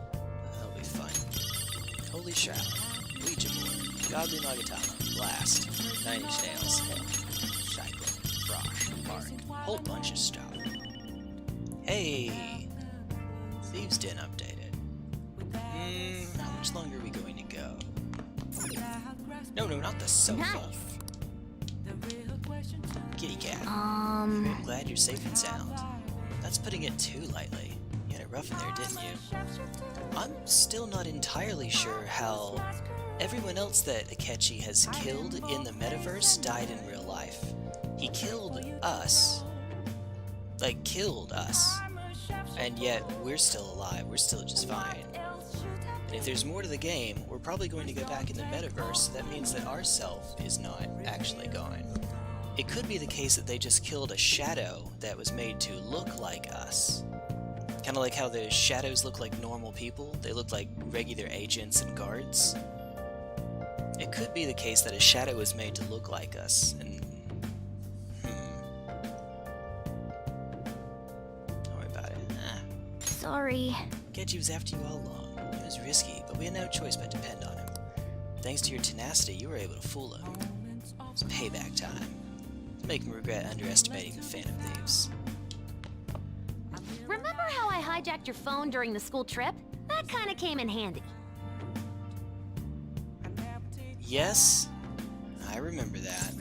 A: That'll be fun. Holy Shroud. Ouija board. Godly Nagatama. Blast. 9 Inch Nails. Hell. Cyclone. Frosh. Mark. Whole bunch of stuff. Hey. Thieves Den updated. How much longer are we going to go? No, not the sofa.
B: Nice.
A: Kitty cat. I'm glad you're safe and sound. That's putting it too lightly. You had it rough in there, didn't you? I'm still not entirely sure how everyone else that Akechi has killed in the metaverse died in real life. He killed us. Like, killed us. And yet, we're still alive. We're still just fine. And if there's more to the game, we're probably going to go back in the metaverse. That means that our self is not actually gone. It could be the case that they just killed a shadow that was made to look like us. Kind of like how the shadows look like normal people. They look like regular agents and guards. It could be the case that a shadow was made to look like us. And don't worry about it.
B: Sorry.
A: Akechi was after you all along. It was risky, but we had no choice but to depend on him. Thanks to your tenacity, you were able to fool him. It's payback time. Make him regret underestimating the Phantom Thieves.
F: Remember how I hijacked your phone during the school trip? That kinda came in handy.
A: Yes, I remember that.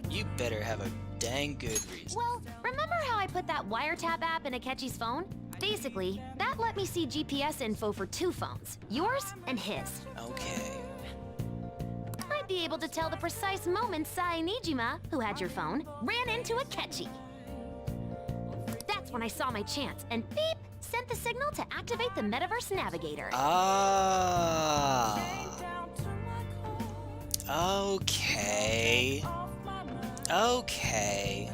A: You better have a dang good reason.
F: Well, remember how I put that wiretap app in Akechi's phone? Basically, that let me see GPS info for 2 phones, yours and his.
A: Okay.
F: I'd be able to tell the precise moment Sai Nijima, who had your phone, ran into Akechi. That's when I saw my chance, and beep, sent the signal to activate the Metaverse Navigator.
A: Ah. Okay. Okay.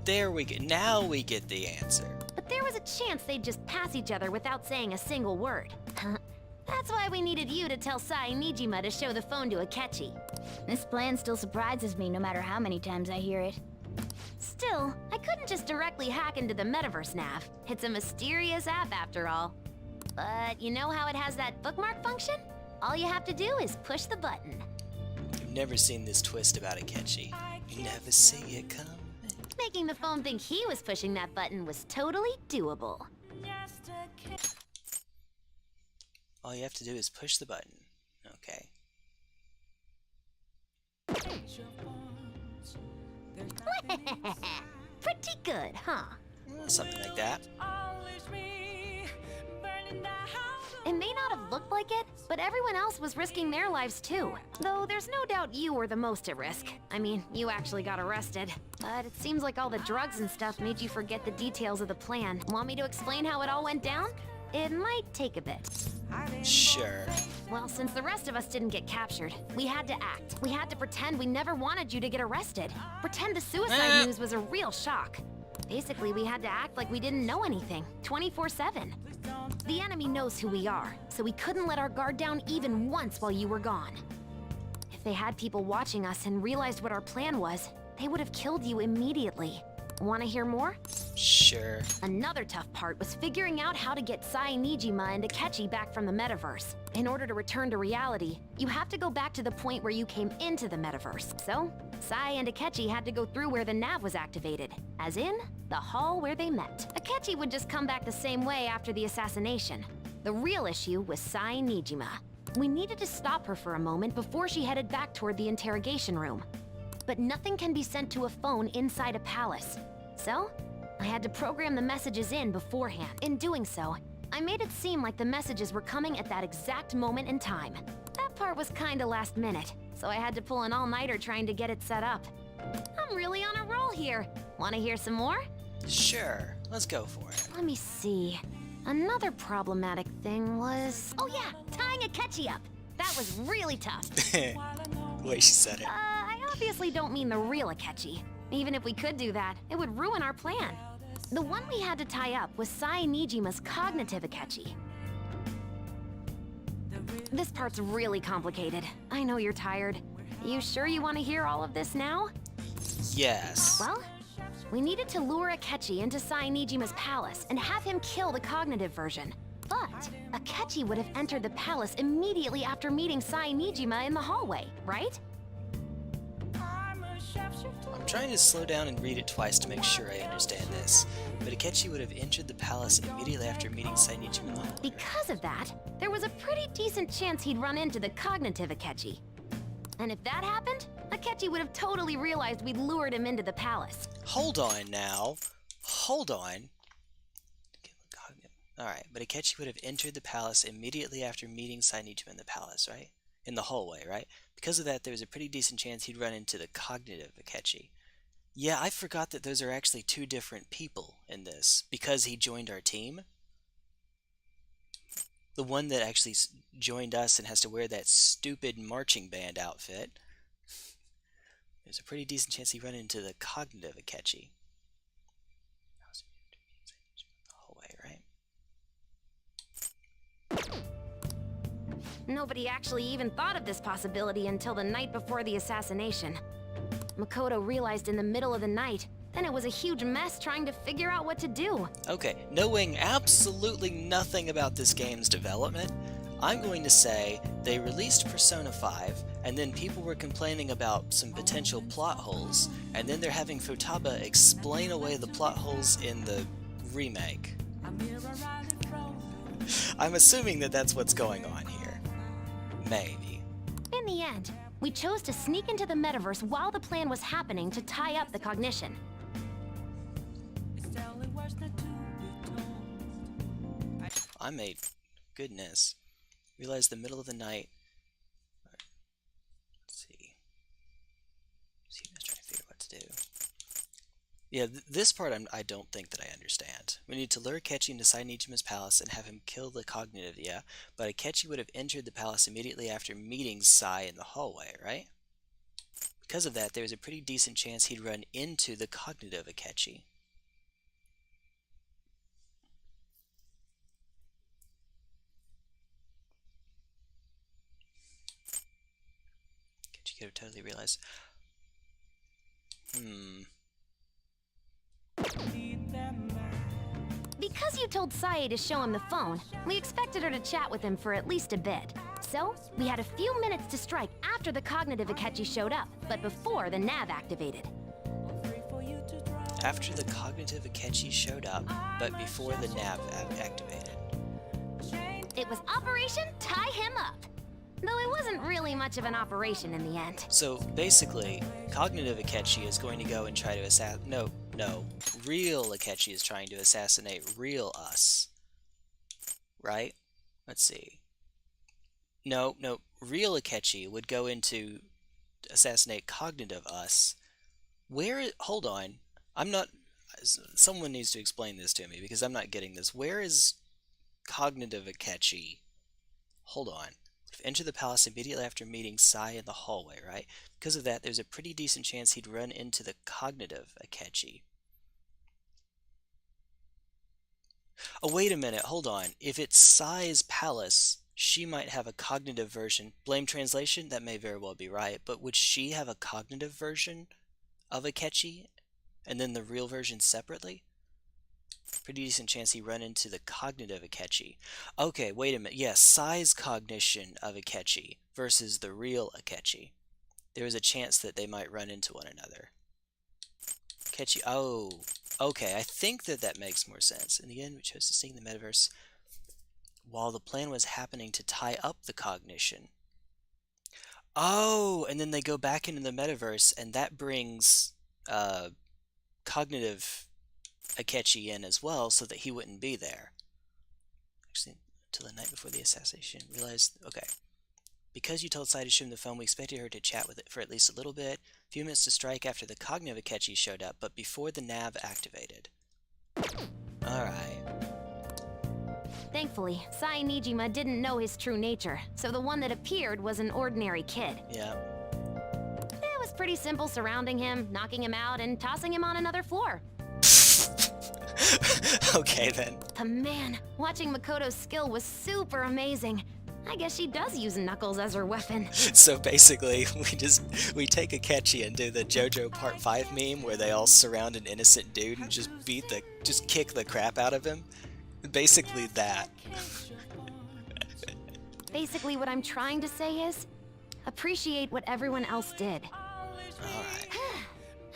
A: There we go. Now we get the answer.
F: But there was a chance they'd just pass each other without saying a single word. That's why we needed you to tell Sai Nijima to show the phone to Akechi.
B: This plan still surprises me no matter how many times I hear it.
F: Still, I couldn't just directly hack into the Metaverse Nav. It's a mysterious app after all. But you know how it has that bookmark function? All you have to do is push the button.
A: You've never seen this twist about Akechi. You never see it coming.
F: Making the phone think he was pushing that button was totally doable.
A: All you have to do is push the button. Okay.
F: Pretty good, huh?
A: Something like that.
F: It may not have looked like like it, but everyone else was risking their lives too. Though there's no doubt you were the most at risk. I mean, you actually got arrested. But it seems like all the drugs and stuff made you forget the details of the plan. Want me to explain how it all went down? It might take a bit.
A: Sure.
F: Well, since the rest of us didn't get captured, we had to act. We had to pretend we never wanted you to get arrested. Pretend the suicide news was a real shock. Basically, we had to act like we didn't know anything, 24/7. The enemy knows who we are, so we couldn't let our guard down even once while you were gone. If they had people watching us and realized what our plan was, they would have killed you immediately. Want to hear more?
A: Sure.
F: Another tough part was figuring out how to get Sai Nijima and Akechi back from the metaverse. In order to return to reality, you have to go back to the point where you came into the metaverse. So, Sai and Akechi had to go through where the nav was activated, as in, the hall where they met. Akechi would just come back the same way after the assassination. The real issue was Sai Nijima. We needed to stop her for a moment before she headed back toward the interrogation room. But nothing can be sent to a phone inside a palace. So, I had to program the messages in beforehand. In doing so, I made it seem like the messages were coming at that exact moment in time. That part was kinda last minute, so I had to pull an all-nighter trying to get it set up. I'm really on a roll here. Wanna hear some more?
A: Sure, let's go for it.
F: Let me see. Another problematic thing was... Oh yeah, tying Akechi up. That was really tough.
A: The way she said it.
F: I obviously don't mean the real Akechi. Even if we could do that, it would ruin our plan. The one we had to tie up was Sai Nijima's cognitive Akechi. This part's really complicated. I know you're tired. You sure you want to hear all of this now?
A: Yes.
F: Well, we needed to lure Akechi into Sai Nijima's palace and have him kill the cognitive version. But Akechi would have entered the palace immediately after meeting Sai Nijima in the hallway, right?
A: I'm trying to slow down and read it twice to make sure I understand this, but Akechi would have entered the palace immediately after meeting Sai Nijima in the hallway.
F: Because of that, there was a pretty decent chance he'd run into the cognitive Akechi. And if that happened, Akechi would have totally realized we'd lured him into the palace.
A: Hold on now. Hold on. Alright, but Akechi would have entered the palace immediately after meeting Sai Nijima in the palace, right? In the hallway, right? Because of that, there was a pretty decent chance he'd run into the cognitive Akechi. Yeah, I forgot that those are actually two different people in this, because he joined our team. The one that actually joined us and has to wear that stupid marching band outfit. There's a pretty decent chance he'd run into the cognitive Akechi. Hallway, right?
F: Nobody actually even thought of this possibility until the night before the assassination. Makoto realized in the middle of the night, then it was a huge mess trying to figure out what to do.
A: Okay, knowing absolutely nothing about this game's development, I'm going to say they released Persona 5, and then people were complaining about some potential plot holes, and then they're having Futaba explain away the plot holes in the remake. I'm assuming that that's what's going on here. Maybe.
F: In the end, we chose to sneak into the metaverse while the plan was happening to tie up the cognition.
A: I made... goodness. Realized the middle of the night... Let's see. I was trying to figure out what to do. Yeah, this part I don't think that I understand. We need to lure Akechi into Sai Nijima's palace and have him kill the cognitive, yeah? But Akechi would have entered the palace immediately after meeting Sai in the hallway, right? Because of that, there was a pretty decent chance he'd run into the cognitive Akechi. Akechi could have totally realized...
F: Because you told Sae to show him the phone, we expected her to chat with him for at least a bit. So, we had a few minutes to strike after the cognitive Akechi showed up, but before the nav activated.
A: After the cognitive Akechi showed up, but before the nav activated.
F: It was Operation Tie Him Up! Though it wasn't really much of an operation in the end.
A: So, basically, cognitive Akechi is going to go and try to assassinate... No. Real Akechi is trying to assassinate real us. Right? Let's see. No, real Akechi would go into assassinate cognitive us. Hold on. I'm not... Someone needs to explain this to me, because I'm not getting this. Where is cognitive Akechi? Hold on. Enter the palace immediately after meeting Sai in the hallway, right? Because of that, there's a pretty decent chance he'd run into the cognitive Akechi. Oh, wait a minute, hold on. If it's Sai's palace, she might have a cognitive version. Blame translation? That may very well be right, but would she have a cognitive version of Akechi, and then the real version separately? Pretty decent chance he run into the cognitive Akechi. Okay, wait a minute. Yes, Sai's cognition of Akechi versus the real Akechi. There is a chance that they might run into one another. Akechi, oh, okay, I think that makes more sense. In the end, we chose to stay in the metaverse while the plan was happening to tie up the cognition. Oh, and then they go back into the metaverse, and that brings cognitive Akechi in as well, so that he wouldn't be there. Actually, until the night before the assassination, realized, okay. Because you told Sai to show him the phone, we expected her to chat with it for at least a little bit. A few minutes to strike after the cognitive Akechi showed up, but before the nav activated. Alright.
F: Thankfully, Sai Nijima didn't know his true nature, so the one that appeared was an ordinary kid.
A: Yeah.
F: It was pretty simple surrounding him, knocking him out, and tossing him on another floor.
A: Okay, then.
F: But man, watching Makoto's skill was super amazing. I guess she does use Knuckles as her weapon.
A: So basically, we take Akechi and do the JoJo Part 5 meme where they all surround an innocent dude and just kick the crap out of him. Basically that.
F: Basically what I'm trying to say is, appreciate what everyone else did.
A: Alright.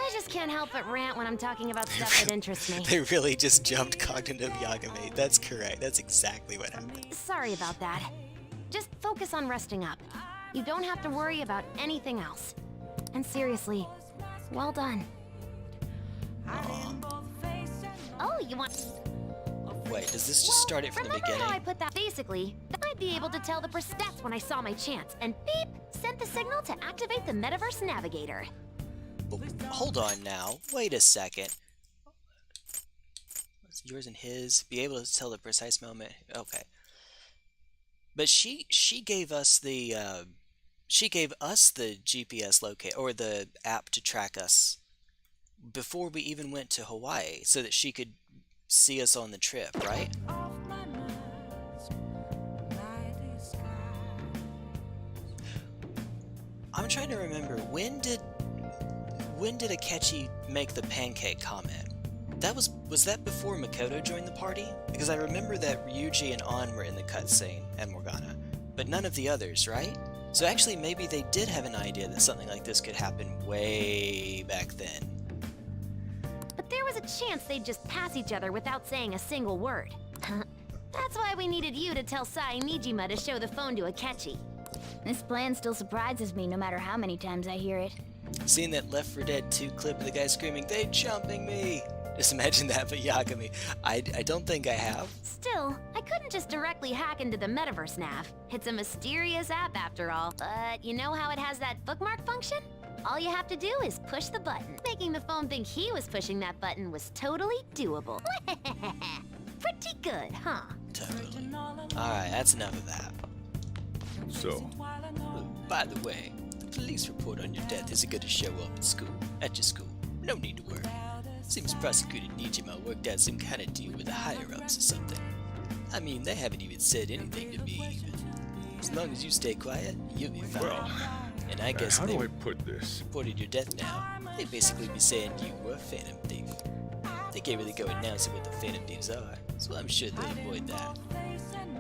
F: I just can't help but rant when I'm talking about stuff that interests me.
A: They really just jumped cognitive Yagami. That's correct. That's exactly what happened.
F: Sorry about that. Just focus on resting up. You don't have to worry about anything else. And seriously, well done.
A: Aww.
F: Oh, you want...
A: Wait, does this just start it from the beginning?
F: Remember how I put that? Basically, I'd be able to tell the that's when I saw my chance, and beep, sent the signal to activate the Metaverse Navigator.
A: But hold on now. Wait a second. What's yours and his? Be able to tell the precise moment. Okay. But she gave us the GPS locate, or the app to track us before we even went to Hawaii, so that she could see us on the trip, right? I'm trying to remember, when did Akechi make the pancake comment? Was that before Makoto joined the party? Because I remember that Ryuji and An were in the cutscene, and Morgana, but none of the others, right? So actually maybe they did have an idea that something like this could happen way back then.
F: But there was a chance they'd just pass each other without saying a single word. That's why we needed you to tell Sai Nijima to show the phone to Akechi.
B: This plan still surprises me no matter how many times I hear it.
A: Seeing that Left 4 Dead 2 clip of the guy screaming, "They jumping me!" Just imagine that for Yagami. I don't think I have.
F: Still, I couldn't just directly hack into the Metaverse Nav. It's a mysterious app after all. But you know how it has that bookmark function? All you have to do is push the button. Making the phone think he was pushing that button was totally doable. Pretty good, huh?
A: Totally. Alright, that's enough of that.
W: So,
A: by the way, the police report on your death isn't going to show up at your school. No need to worry. Seems Prosecutor Nijima worked out some kind of deal with the higher-ups or something. I mean, they haven't even said anything to me even. As long as you stay quiet, you'll be fine.
W: Well,
A: and I guess
W: how do I put this?
A: Reported your death now. They'd basically be saying you were a Phantom Thief. They can't really go announcing what the Phantom Thieves are, so I'm sure they'll avoid that.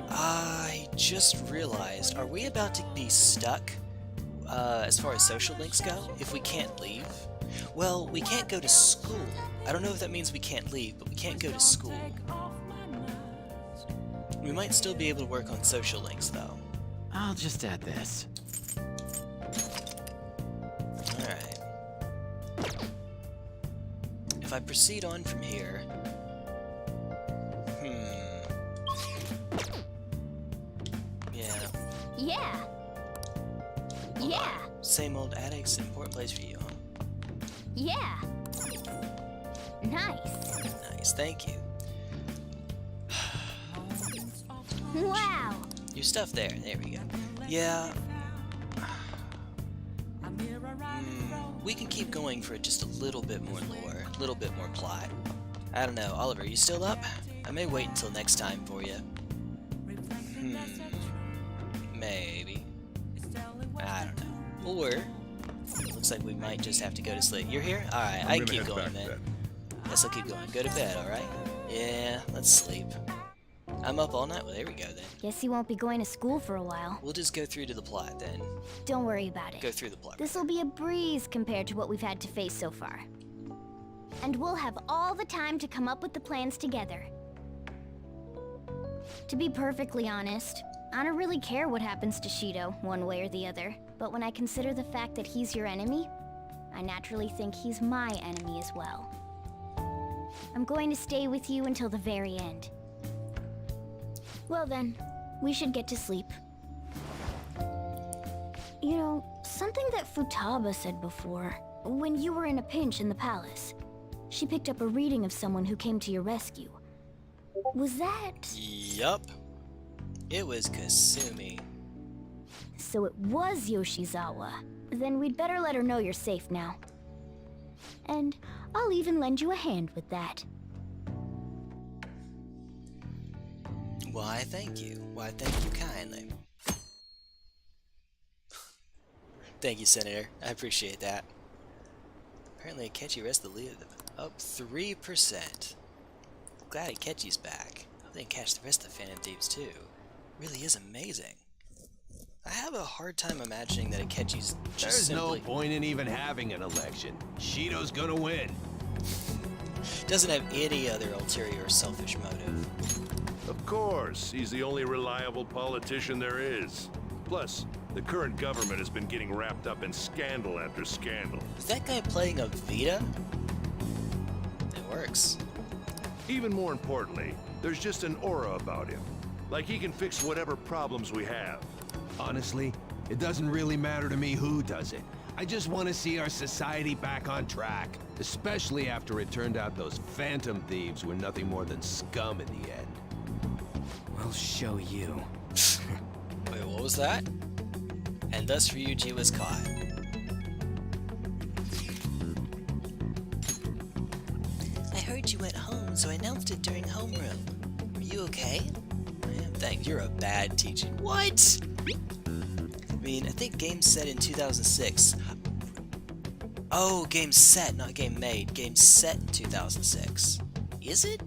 A: I just realized, are we about to be stuck as far as social links go if we can't leave? Well, we can't go to school. I don't know if that means we can't leave, but we can't go to school. We might still be able to work on social links, though.
I: I'll just add this.
A: Alright. If I proceed on from here... Yeah.
B: Yeah. Yeah.
A: Same old addicts, important place for you, huh?
B: Yeah. Nice.
A: Nice, thank you.
B: Wow.
A: Your stuff there. There we go. Yeah. We can keep going for just a little bit more lore, a little bit more plot. I don't know. Oliver, you still up? I may wait until next time for you. Maybe. I don't know. Or, looks like we might just have to go to sleep. You're here? Alright, I can keep going then. Guess I'll keep going. Go to bed, alright? Yeah, let's sleep. I'm up all night. Well, there we go then.
B: Guess you won't be going to school for a while.
A: We'll just go through to the plot then.
B: Don't worry about it.
A: Go through the plot.
B: This'll be a breeze compared to what we've had to face so far. And we'll have all the time to come up with the plans together. To be perfectly honest, I don't really care what happens to Shido, one way or the other. But when I consider the fact that he's your enemy, I naturally think he's my enemy as well. I'm going to stay with you until the very end. Well then, we should get to sleep. You know, something that Futaba said before, when you were in a pinch in the palace, she picked up a reading of someone who came to your rescue. Was that...
A: Yup. It was Kasumi.
B: So it was Yoshizawa. Then we'd better let her know you're safe now. And I'll even lend you a hand with that.
A: Why, thank you. Why, thank you kindly. Thank you, Senator. I appreciate that. Apparently, Akechi rested the lead up 3%. Glad Akechi's back. I hope they can catch the rest of the Phantom Thieves, too. Really is amazing. I have a hard time imagining that Akechi's just
K: There's
A: simply...
K: no point in even having an election. Shido's gonna win.
A: Doesn't have any other ulterior or selfish motive.
W: Of course, he's the only reliable politician there is. Plus, the current government has been getting wrapped up in scandal after scandal.
A: Is that guy playing a Vita? It works.
W: Even more importantly, there's just an aura about him. Like he can fix whatever problems we have.
K: Honestly, it doesn't really matter to me who does it. I just want to see our society back on track. Especially after it turned out those Phantom Thieves were nothing more than scum in the end.
T: We'll show you.
A: Wait, what was that? And thus Ryuji was caught. I heard you went home, so I announced it during homeroom. Are you okay? Man, thanks. You're a bad teacher. What? I mean, I think game set in 2006. Oh, game set, not game made. Game set in 2006. Is it?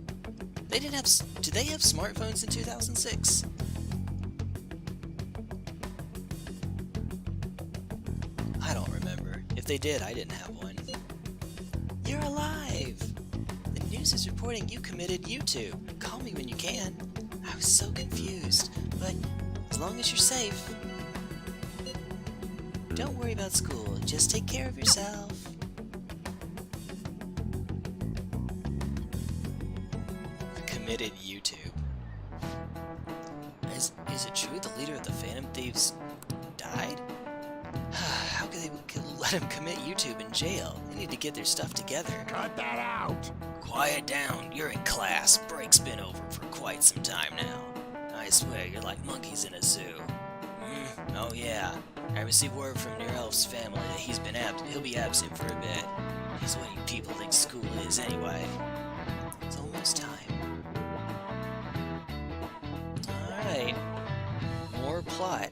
A: They didn't have... Did they have smartphones in 2006? I don't remember. If they did, I didn't have one. You're alive! The news is reporting you committed YouTube. Call me when you can. I was so confused, but as long as you're safe. Don't worry about school, just take care of yourself. Committed YouTube. Is it true the leader of the Phantom Thieves died? How could they let him commit YouTube in jail? They need to get their stuff together.
K: Cut that out!
A: Quiet down, you're in class. Break's been over for quite some time now. I swear you're like monkeys in a zoo. Oh yeah. I received word from your elf's family that he'll be absent for a bit. He's what you people think school is anyway. It's almost time. Alright. More plot.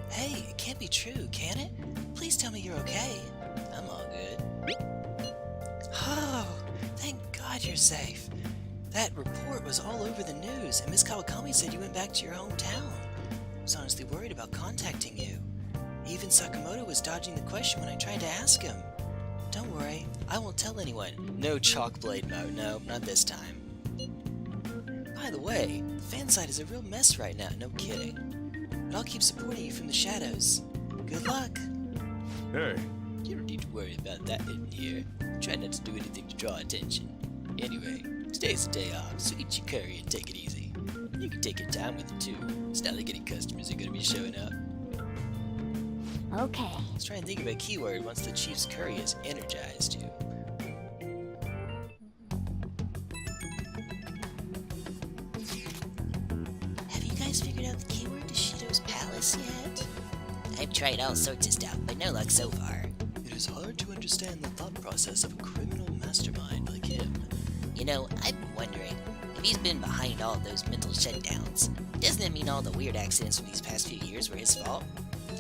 A: Hey, it can't be true, can it? Please tell me you're okay. I'm all good. Oh, thank God you're safe. That report was all over the news, and Miss Kawakami said you went back to your hometown. I was honestly worried about contacting you. Even Sakamoto was dodging the question when I tried to ask him. Don't worry, I won't tell anyone. No chalk blade mode, no, not this time. By the way, fansite is a real mess right now, no kidding. But I'll keep supporting you from the shadows. Good luck.
W: Hey.
A: You don't need to worry about that in here. Try not to do anything to draw attention. Anyway, today's a day off, so eat your curry and take it easy. You can take your time with it too. It's not like any customers are gonna be showing up.
B: Okay.
A: Let's try and think of a keyword once the Chief's curry has energized you. Have you guys figured out the keyword to Shido's palace yet? I've tried all sorts of stuff, but no luck so far. It is hard to understand the thought process of a criminal mastermind like him. You know, I've been wondering, if he's been behind all of those mental shutdowns, doesn't it mean all the weird accidents from these past few years were his fault?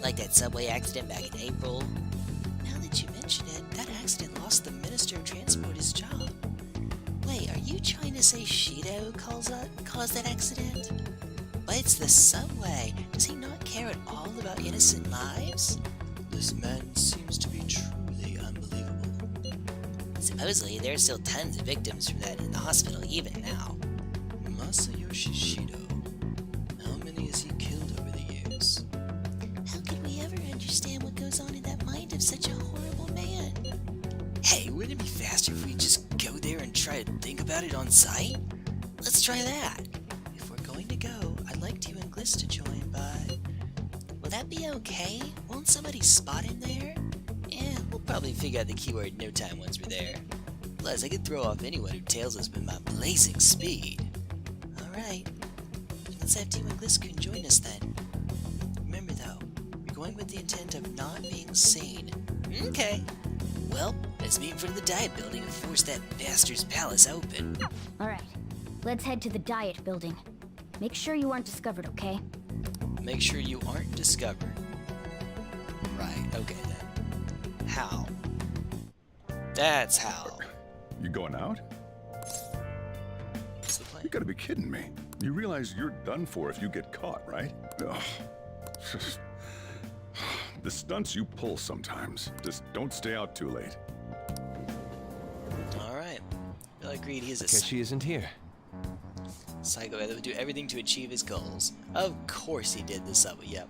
A: Like that subway accident back in April. Now that you mention it, that accident lost the Minister of Transport his job. Wait, are you trying to say Shido caused that accident? But it's the subway. Does he not care at all about innocent lives? This man seems to be truly unbelievable. Supposedly, there are still tons of victims from that in the hospital even now. Masayoshi Shido. How many has he killed over the years? How could we ever understand what goes on in that mind of such a horrible man? Hey, wouldn't it be faster if we just go there and try to think about it on site? Let's try that. If we're going to go, I'd like you and Gliss to join, but... will that be okay? Won't somebody spot him there? Yeah, we'll probably figure out the keyword in no time once we're there. Plus, I could throw off anyone who tails us with my blazing speed. Alright. Let's have you and Gliss join us then. Remember though, you're going with the intent of not being seen. Okay. Well, let's meet in front of the Diet Building and force that bastard's palace open.
B: Alright, let's head to the Diet Building. Make sure you aren't discovered, okay?
A: Make sure you aren't discovered. Right, okay then. How? That's how.
W: You going out?
A: What's the plan?
W: You gotta be kidding me. You realize you're done for if you get caught, right? Ugh. The stunts you pull sometimes. Just don't stay out too late.
A: Alright. Well, agreed, he's a
P: Takeshi isn't here.
A: psycho that would do everything to achieve his goals. Of course he did the subway, yep.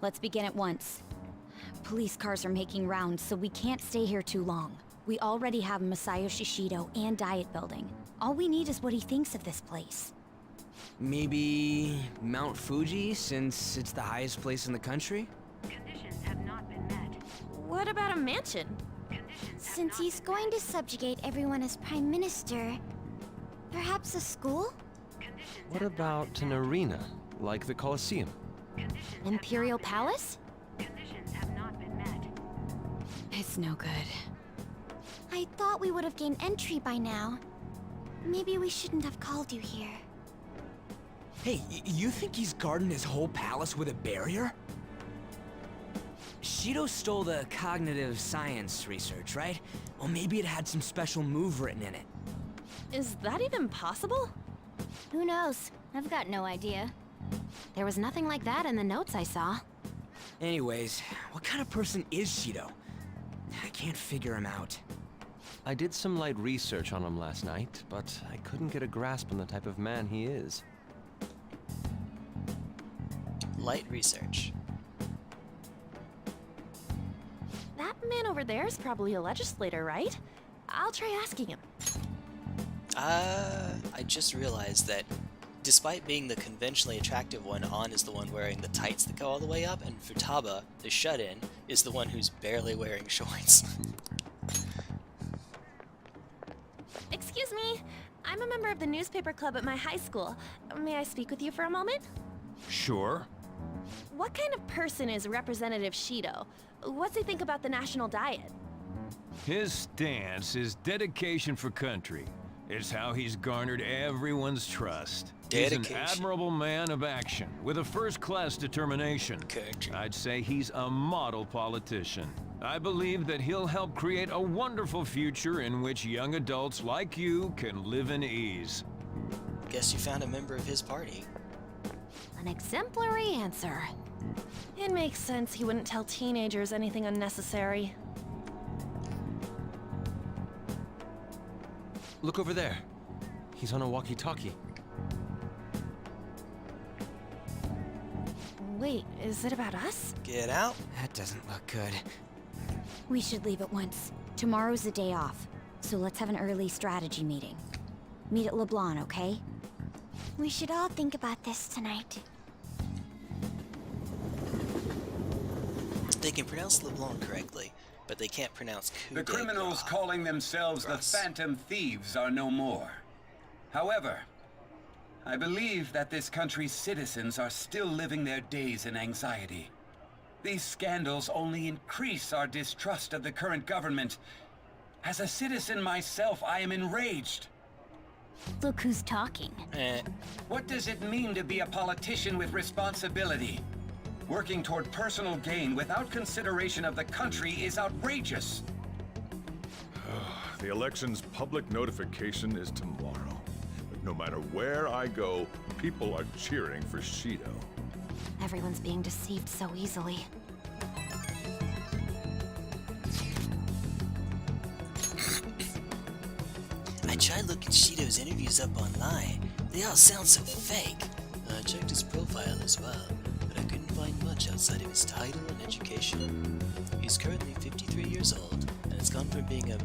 E: Let's begin at once. Police cars are making rounds, so we can't stay here too long. We already have Masayoshi Shido and Diet Building. All we need is what he thinks of this place.
T: Maybe Mount Fuji, since it's the highest place in the country?
F: Conditions have not been met. What about a mansion?
B: Since he's going to subjugate everyone as Prime Minister, perhaps a school?
P: What about an arena, like the Colosseum?
F: Imperial Palace?
E: It's no good.
B: I thought we would have gained entry by now. Maybe we shouldn't have called you here.
T: Hey, you think he's guarding his whole palace with a barrier? Shido stole the cognitive science research, right? Well, maybe it had some special move written in it.
F: Is that even possible?
B: Who knows? I've got no idea.
F: There was nothing like that in the notes I saw.
T: Anyways, what kind of person is Shido? I can't figure him out.
P: I did some light research on him last night, but I couldn't get a grasp on the type of man he is.
A: Light research.
F: That man over there is probably a legislator, right? I'll try asking him.
A: I just realized that despite being the conventionally attractive one, Han is the one wearing the tights that go all the way up, and Futaba, the shut-in, is the one who's barely wearing shorts.
F: Excuse me, I'm a member of the newspaper club at my high school. May I speak with you for a moment?
K: Sure.
F: What kind of person is Representative Shido? What's he think about the national diet?
K: His stance is dedication for country. It's how he's garnered everyone's trust. He's an admirable man of action, with a first-class determination. I'd say he's a model politician. I believe that he'll help create a wonderful future in which young adults like you can live in ease.
A: Guess you found a member of his party.
F: An exemplary answer. It makes sense he wouldn't tell teenagers anything unnecessary.
P: Look over there. He's on a walkie-talkie.
F: Wait, is it about us?
A: Get out.
T: That doesn't look good.
E: We should leave at once. Tomorrow's a day off, so let's have an early strategy meeting. Meet at LeBlanc, okay?
B: We should all think about this tonight.
A: They can pronounce LeBlanc correctly, but they can't pronounce coup
H: The
A: de
H: criminals
A: grace.
H: calling themselves the Phantom Thieves are no more. However, I believe that this country's citizens are still living their days in anxiety. These scandals only increase our distrust of the current government. As a citizen myself, I am enraged.
B: Look who's talking.
H: What does it mean to be a politician with responsibility? Working toward personal gain without consideration of the country is outrageous.
W: The election's public notification is tomorrow. But no matter where I go, people are cheering for Shido.
F: Everyone's being deceived so easily.
A: I tried looking Shido's interviews up online. They all sound so fake. I checked his profile as well, but I couldn't find much outside of his title and education. He's currently 53 years old, and has gone from being a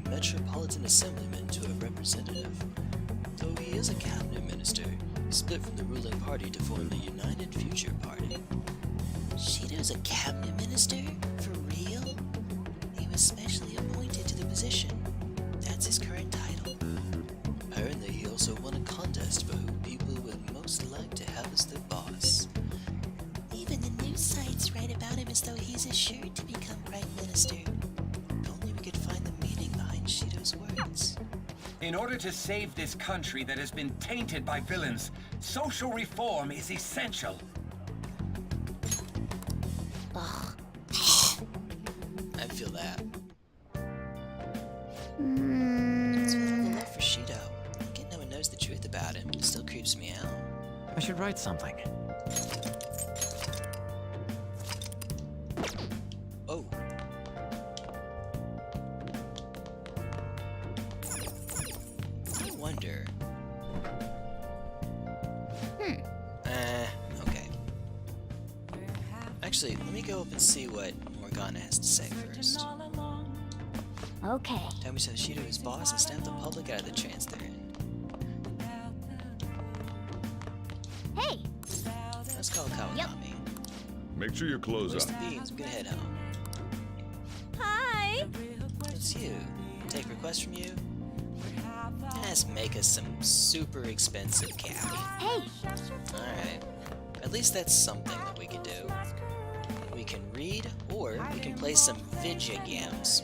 A: metropolitan assemblyman to a representative. Though he is a cabinet minister, he split from the ruling party to form the United Future Party. Shido's a cabinet minister? For real? He was specially appointed to the position. That's his current title. Apparently, he also won a contest for who people would most like to have as their boss. Even the news sites write about him as though he's assured to become Prime Minister. If only we could find the meaning behind Shido's words.
H: In order to save this country that has been tainted by villains, social reform is essential.
A: Ugh. I feel that. It's a little love for Shido. Yet no one knows the truth about him. It still creeps me out.
I: I should write something.
A: Oh. I wonder. Okay. Actually, let me go up and see what Morgana has to say first.
B: Okay.
A: Tell me so Shido is boss and snap the public out of the trance they're in.
B: Hey!
A: Let's call Kawakami.
W: Make sure your clothes
A: Where's
W: up.
A: the beans? I'm gonna head home.
B: Hi!
A: It's you. Take requests from you? Let's make us some super expensive cabbie.
B: Hey!
A: Alright. At least that's something that we can do. We can read, or we can play some video games.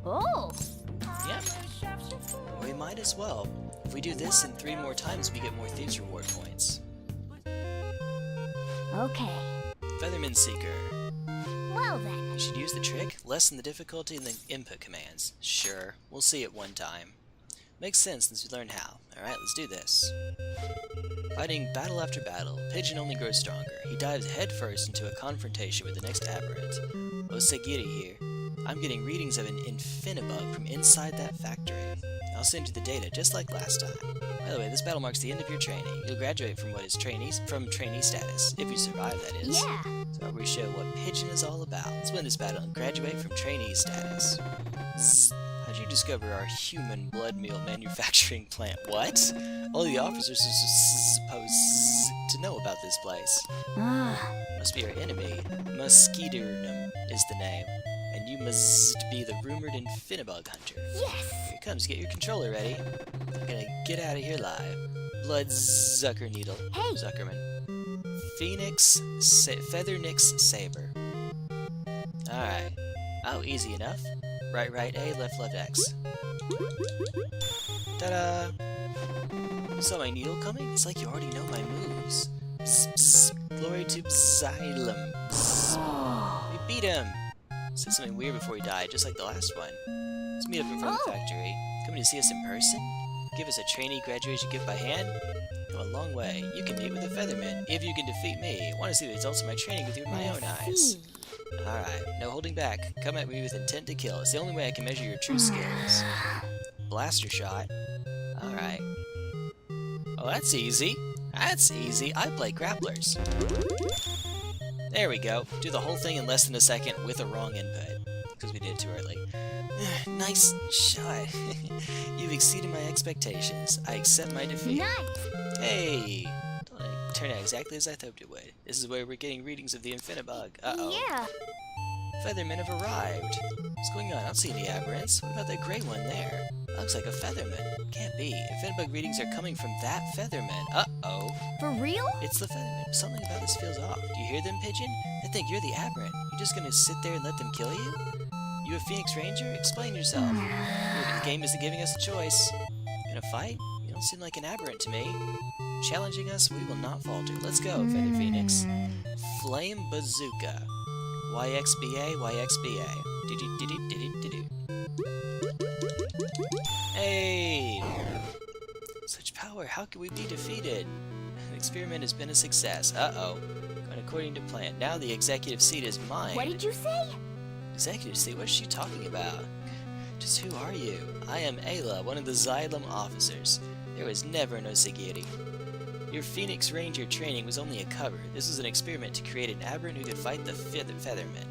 B: Oh!
A: Yep. We might as well. If we do this in 3 more times, we get more Thieves Reward points.
B: Okay.
A: Featherman Seeker.
B: Well then.
A: You should use the trick, lessen the difficulty in the input commands. Sure, we'll see it one time. Makes sense since we learned how. Alright, let's do this. Fighting battle after battle, Pigeon only grows stronger. He dives headfirst into a confrontation with the next aberrant. Osagiri here. I'm getting readings of an Infinibug from inside that factory. I'll send you the data, just like last time. By the way, this battle marks the end of your training. You'll graduate from trainee status, if you survive, that is.
B: Yeah!
A: So we show what Pigeon is all about. Let's win this battle and graduate from trainee status. Zzz. How'd you discover our human blood meal manufacturing plant? What? Only the officers are supposed to know about this place. Must be our enemy. Mosquiturnum is the name. And you must be the rumored Infinibug hunter.
B: Yes!
A: Here it comes, get your controller ready. I'm gonna get out of here live. Blood Zucker Needle.
B: Hey!
A: Zuckerman. Feathernix Saber. Alright. Oh, easy enough. Right, A, left, X. Ta-da! Saw my needle coming? It's like you already know my moves. Bzz, bzz. Glory to Xylem. Bzz. We beat him! Said something weird before he died, just like the last one. Let's meet up in front of the factory. Coming to see us in person? Give us a trainee graduation gift by hand? Come a long way. You can meet with the Featherman if you can defeat me. I want to see the results of my training with my own eyes. Alright, no holding back. Come at me with intent to kill. It's the only way I can measure your true skills. Blaster shot. Alright. Oh, that's easy. That's easy. I play grapplers. There we go. Do the whole thing in less than a second with a wrong input. because we did it too early. Nice shot. You've exceeded my expectations. I accept my defeat.
B: Nice.
A: Hey! Turned out exactly as I hoped it would. This is where we're getting readings of the Infinibug. Uh-oh.
B: Yeah.
A: Feathermen have arrived. What's going on? I don't see any aberrants. What about that gray one there? That looks like a Featherman. Can't be. Infinibug readings are coming from that Featherman. Uh-oh.
F: For real?
A: It's the Featherman. Something about this feels off. Do you hear them, Pigeon? They think you're the aberrant. You just gonna sit there and let them kill you? You a Phoenix Ranger? Explain yourself. The game isn't giving us a choice. Gonna fight? You don't seem like an aberrant to me. Challenging us, we will not falter. Let's go, Feather Phoenix. Flame Bazooka. YXBA, YXBA. Do-do-do-do-do-do-do. Hey! Such power, how could we be defeated? The experiment has been a success. Uh-oh. Going according to plan. Now the executive seat is mine.
B: What did you say?
A: Executive seat? What is she talking about? Just who are you? I am Ayla, one of the Xylem officers. There was never no security. Your Phoenix Ranger training was only a cover. This was an experiment to create an aberrant who could fight the Feathermen.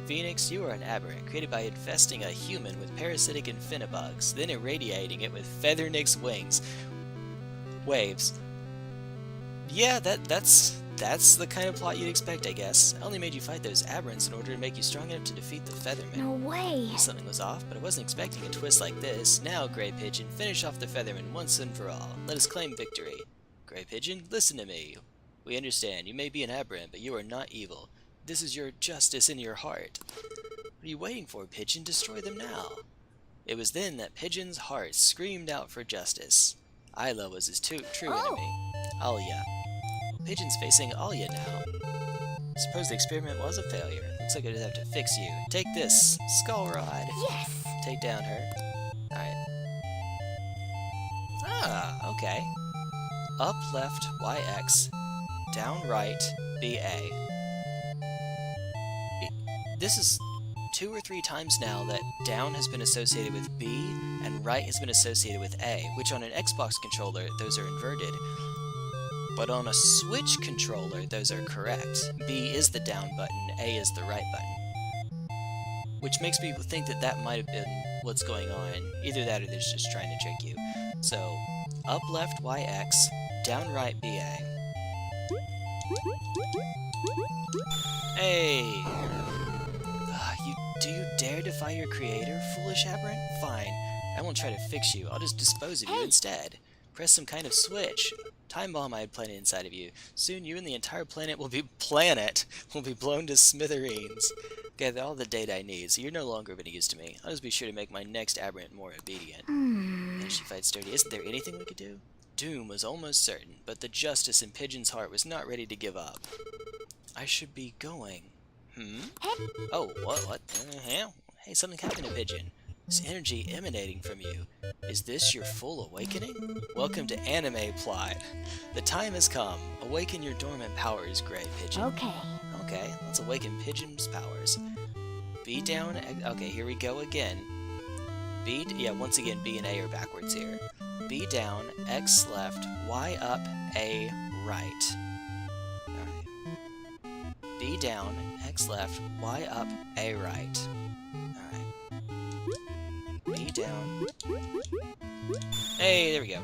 A: Phoenix, you are an aberrant, created by infesting a human with parasitic infinibugs, then irradiating it with Feathernix wings. Waves. Yeah, that's the kind of plot you'd expect, I guess. I only made you fight those aberrants in order to make you strong enough to defeat the Feathermen.
B: No way.
A: Something was off, but I wasn't expecting a twist like this. Now, Grey Pigeon, finish off the Feathermen once and for all. Let us claim victory. Grey Pigeon, listen to me. We understand, you may be an aberrant, but you are not evil. This is your justice in your heart. What are you waiting for, Pigeon? Destroy them now. It was then that Pigeon's heart screamed out for justice. Ayla was his true enemy. Alia. Pigeon's facing Alia now. Suppose the experiment was a failure. Looks like I just have to fix you. Take this, Skull Rod.
B: Yes.
A: Take down her. Alright. Ah, okay. Up, left, YX. Down, right, BA. This is 2 or 3 times now that down has been associated with B and right has been associated with A, which on an Xbox controller, those are inverted. But on a Switch controller, those are correct. B is the down button, A is the right button. Which makes me think that that might have been what's going on. Either that or they're just trying to trick you. So, up left YX, down right BA. Hey! Do you dare defy your creator, foolish aberrant? Fine. I won't try to fix you. I'll just dispose of you instead. Press some kind of switch. Time bomb I had planted inside of you. Soon you and the entire planet will be blown to smithereens. Gather all the data I need, so you're no longer of any use to me. I'll just be sure to make my next aberrant more obedient. And she fights dirty. Isn't there anything we could do? Doom was almost certain, but the justice in Pigeon's heart was not ready to give up. I should be going. Oh, what? Hey, something happened to Pigeon. This energy emanating from you. Is this your full awakening? Welcome to Anime Plot. The time has come. Awaken your dormant powers, Grey Pigeon. Okay, let's awaken Pigeon's powers. B down, okay, here we go again. Once again, B and A are backwards here. B down, X left, Y up, A right. Alright. B down, X left, Y up, A right. Alright. B down. Hey, there we go.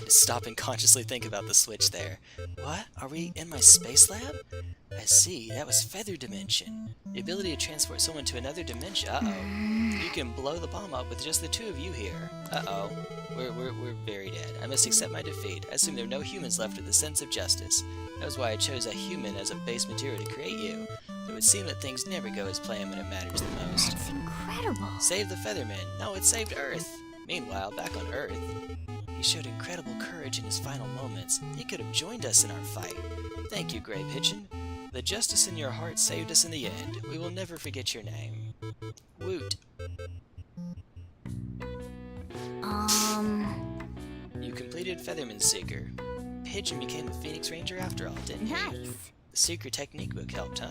A: Just stop and consciously think about the switch there. What? Are we in my space lab? I see, that was Feather Dimension. The ability to transport someone to another dimension. Uh-oh. You can blow the bomb up with just the 2 of you here. Uh-oh. We're very dead. I must accept my defeat. I assume there are no humans left with a sense of justice. That was why I chose a human as a base material to create you. It would seem that things never go as planned when it matters the most.
B: That's incredible.
A: Save the Featherman. No, it saved Earth. Meanwhile, back on Earth, he showed incredible courage in his final moments. He could have joined us in our fight. Thank you, Grey Pigeon. The justice in your heart saved us in the end. We will never forget your name. Woot. You completed Featherman Seeker. Pigeon became a Phoenix Ranger after all, didn't he?
B: Nice.
A: The Seeker technique book helped, huh?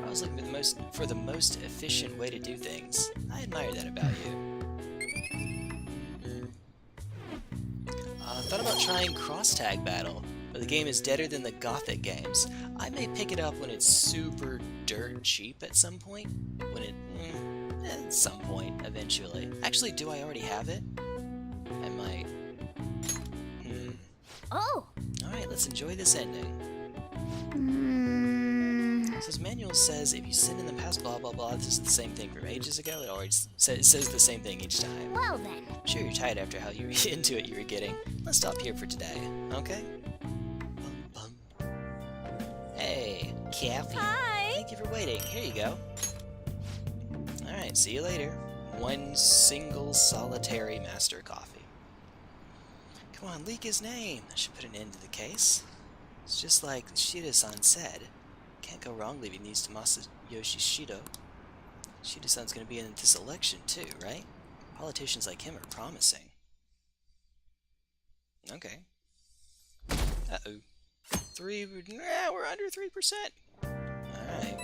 A: I was looking for the most efficient way to do things. I admire that about you. Thought about trying cross-tag battle, but the game is deader than the Gothic games. I may pick it up when it's super dirt cheap at some point. When At some point, eventually. Actually, do I already have it? I might.
B: Oh!
A: Alright, let's enjoy this ending. So his manual says if you sin in the past, blah blah blah. This is the same thing from ages ago. It always says the same thing each time.
B: Well then.
A: Sure, you're tired after how into it you were getting. Let's stop here for today, okay? Bum, bum. Hey, Kathy.
U: Hi.
A: Thank you for waiting. Here you go. Alright, see you later. One single solitary master coffee. Come on, leak his name. That should put an end to the case. It's just like Shida-san said. Can't go wrong leaving these to Masayoshi Shido. Shida-san's gonna be in this election too, right? Politicians like him are promising. Okay. Uh-oh. We're under 3%. Alright.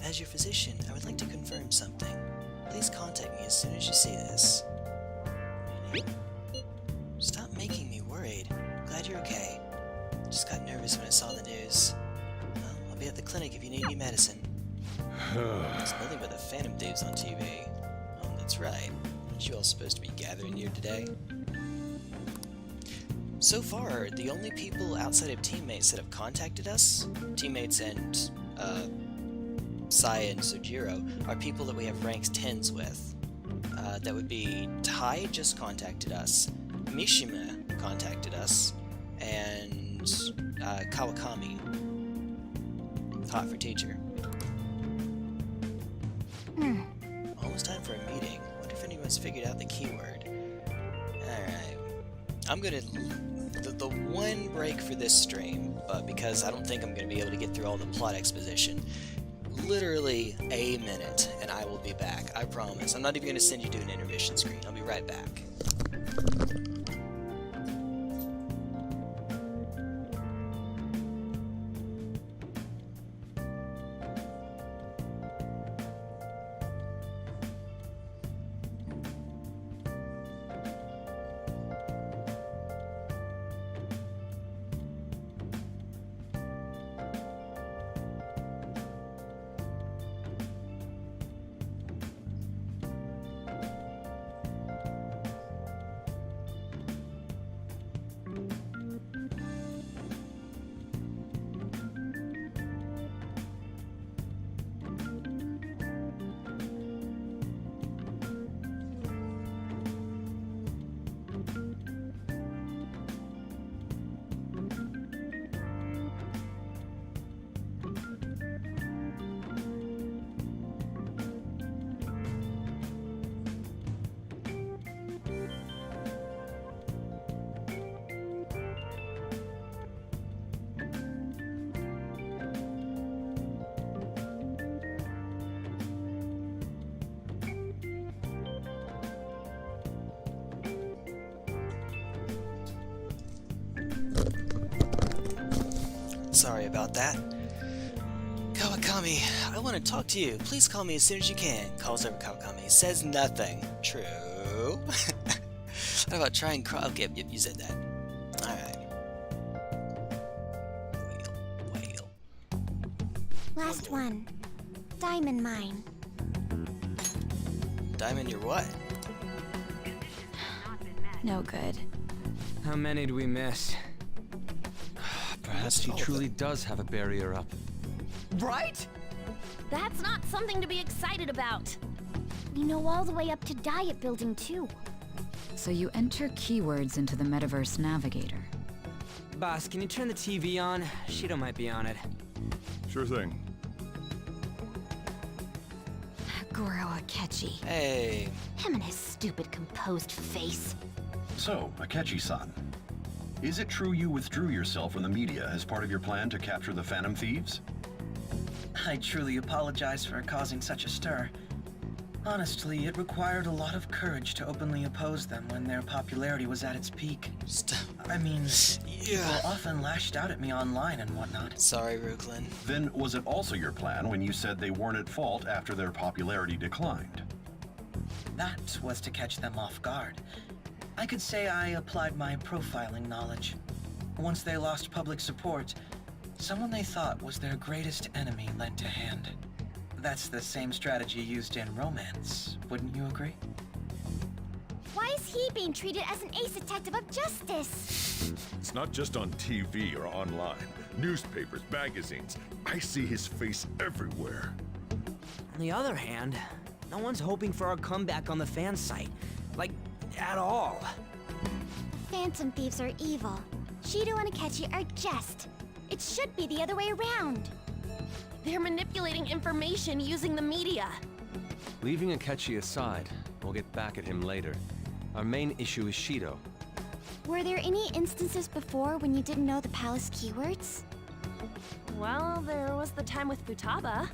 A: As your physician, I would like to confirm something. Please contact me as soon as you see this. Stop making me worried. Glad you're okay. Just got nervous when I saw the news. Well, I'll be at the clinic if you need any medicine. There's nothing but the Phantom Thieves on TV. Oh, that's right. Aren't you all supposed to be gathering here today? So far, the only people outside of teammates that have contacted us, teammates and, Sai and Sojiro, are people that we have ranks 10s with. That would be Tai just contacted us, Mishima contacted us, and Kawakami. Hot for teacher. Almost time for a meeting. Wonder if anyone's figured out the keyword. Alright. I'm gonna... The one break for this stream, but because I don't think I'm gonna be able to get through all the plot exposition, literally a minute, and I will be back. I promise. I'm not even gonna send you to an intermission screen. I'll be right back. Sorry about that. Kawakami, I want to talk to you. Please call me as soon as you can. Calls over Kawakami. Says nothing. True. How about trying okay, yep, you said that. Alright. Whale.
B: Last one. Diamond mine.
A: Diamond your what?
E: No good.
T: How many do we miss?
P: Perhaps he truly does have a barrier up.
T: Right?
B: That's not something to be excited about. We know all the way up to Diet Building, too.
C: So you enter keywords into the Metaverse Navigator.
T: Boss, can you turn the TV on? Shido might be on it.
W: Sure thing.
F: Goro Akechi.
A: Hey.
F: Him and his stupid composed face.
V: So, Akechi-san, is it true you withdrew yourself from the media as part of your plan to capture the Phantom Thieves?
G: I truly apologize for causing such a stir. Honestly, it required a lot of courage to openly oppose them when their popularity was at its peak. I mean, people often lashed out at me online and whatnot.
A: Sorry, Ruklin.
V: Then was it also your plan when you said they weren't at fault after their popularity declined?
G: That was to catch them off guard. I could say I applied my profiling knowledge. Once they lost public support, someone they thought was their greatest enemy lent a hand.
M: That's the same strategy used in romance, wouldn't you agree?
B: Why is he being treated as an ace detective of justice?
W: It's not just on TV or online. Newspapers, magazines. I see his face everywhere.
T: On the other hand, no one's hoping for our comeback on the fan site. Like, at all.
B: Phantom thieves are evil. Shido and Akechi are just. It should be the other way around.
U: They're manipulating information using the media.
P: Leaving Akechi aside, we'll get back at him later. Our main issue is Shido.
B: Were there any instances before when you didn't know the palace keywords?
U: Well, there was the time with Futaba.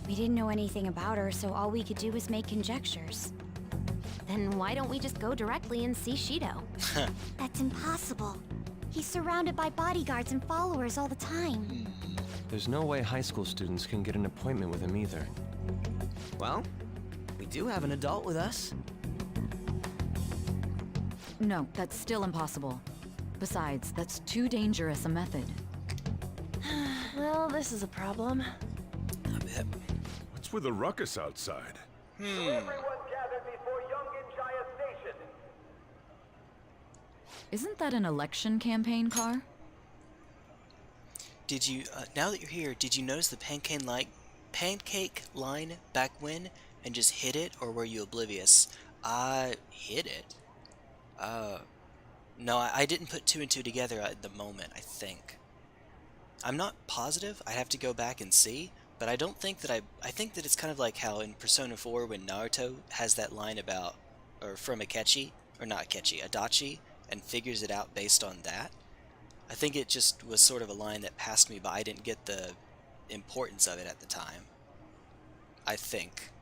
E: We didn't know anything about her, so all we could do was make conjectures.
F: Then why don't we just go directly and see Shido?
B: That's impossible. He's surrounded by bodyguards and followers all the time.
P: There's no way high school students can get an appointment with him either.
T: Well, we do have an adult with us.
C: No, that's still impossible. Besides, that's too dangerous a method.
U: Well, this is a problem.
W: What's with the ruckus outside?
C: Isn't that an election campaign car?
A: Did you, now that you're here, did you notice the pancake line back when and just hit it, or were you oblivious? I hit it. No, I didn't put two and two together at the moment, I think. I'm not positive, I'd have to go back and see, but I don't think that I think that it's kind of like how in Persona 4 when Naruto has that line about, or from Akechi, or not Akechi, Adachi, and figures it out based on that. I think it just was sort of a line that passed me by. I didn't get the importance of it at the time. I think.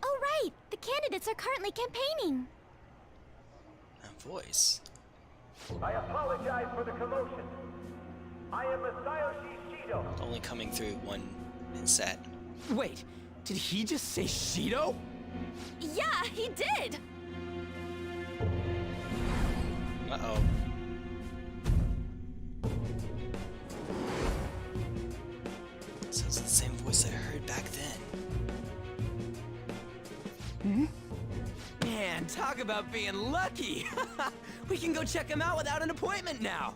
B: Oh right! The candidates are currently campaigning!
A: A voice.
N: I apologize for the commotion. I am Masayoshi Shido.
A: Only coming through one set.
T: Wait, did he just say Shido?
U: Yeah, he did!
A: Uh-oh. So it's the same voice that I heard back then.
T: Man, talk about being lucky! We can go check him out without an appointment now!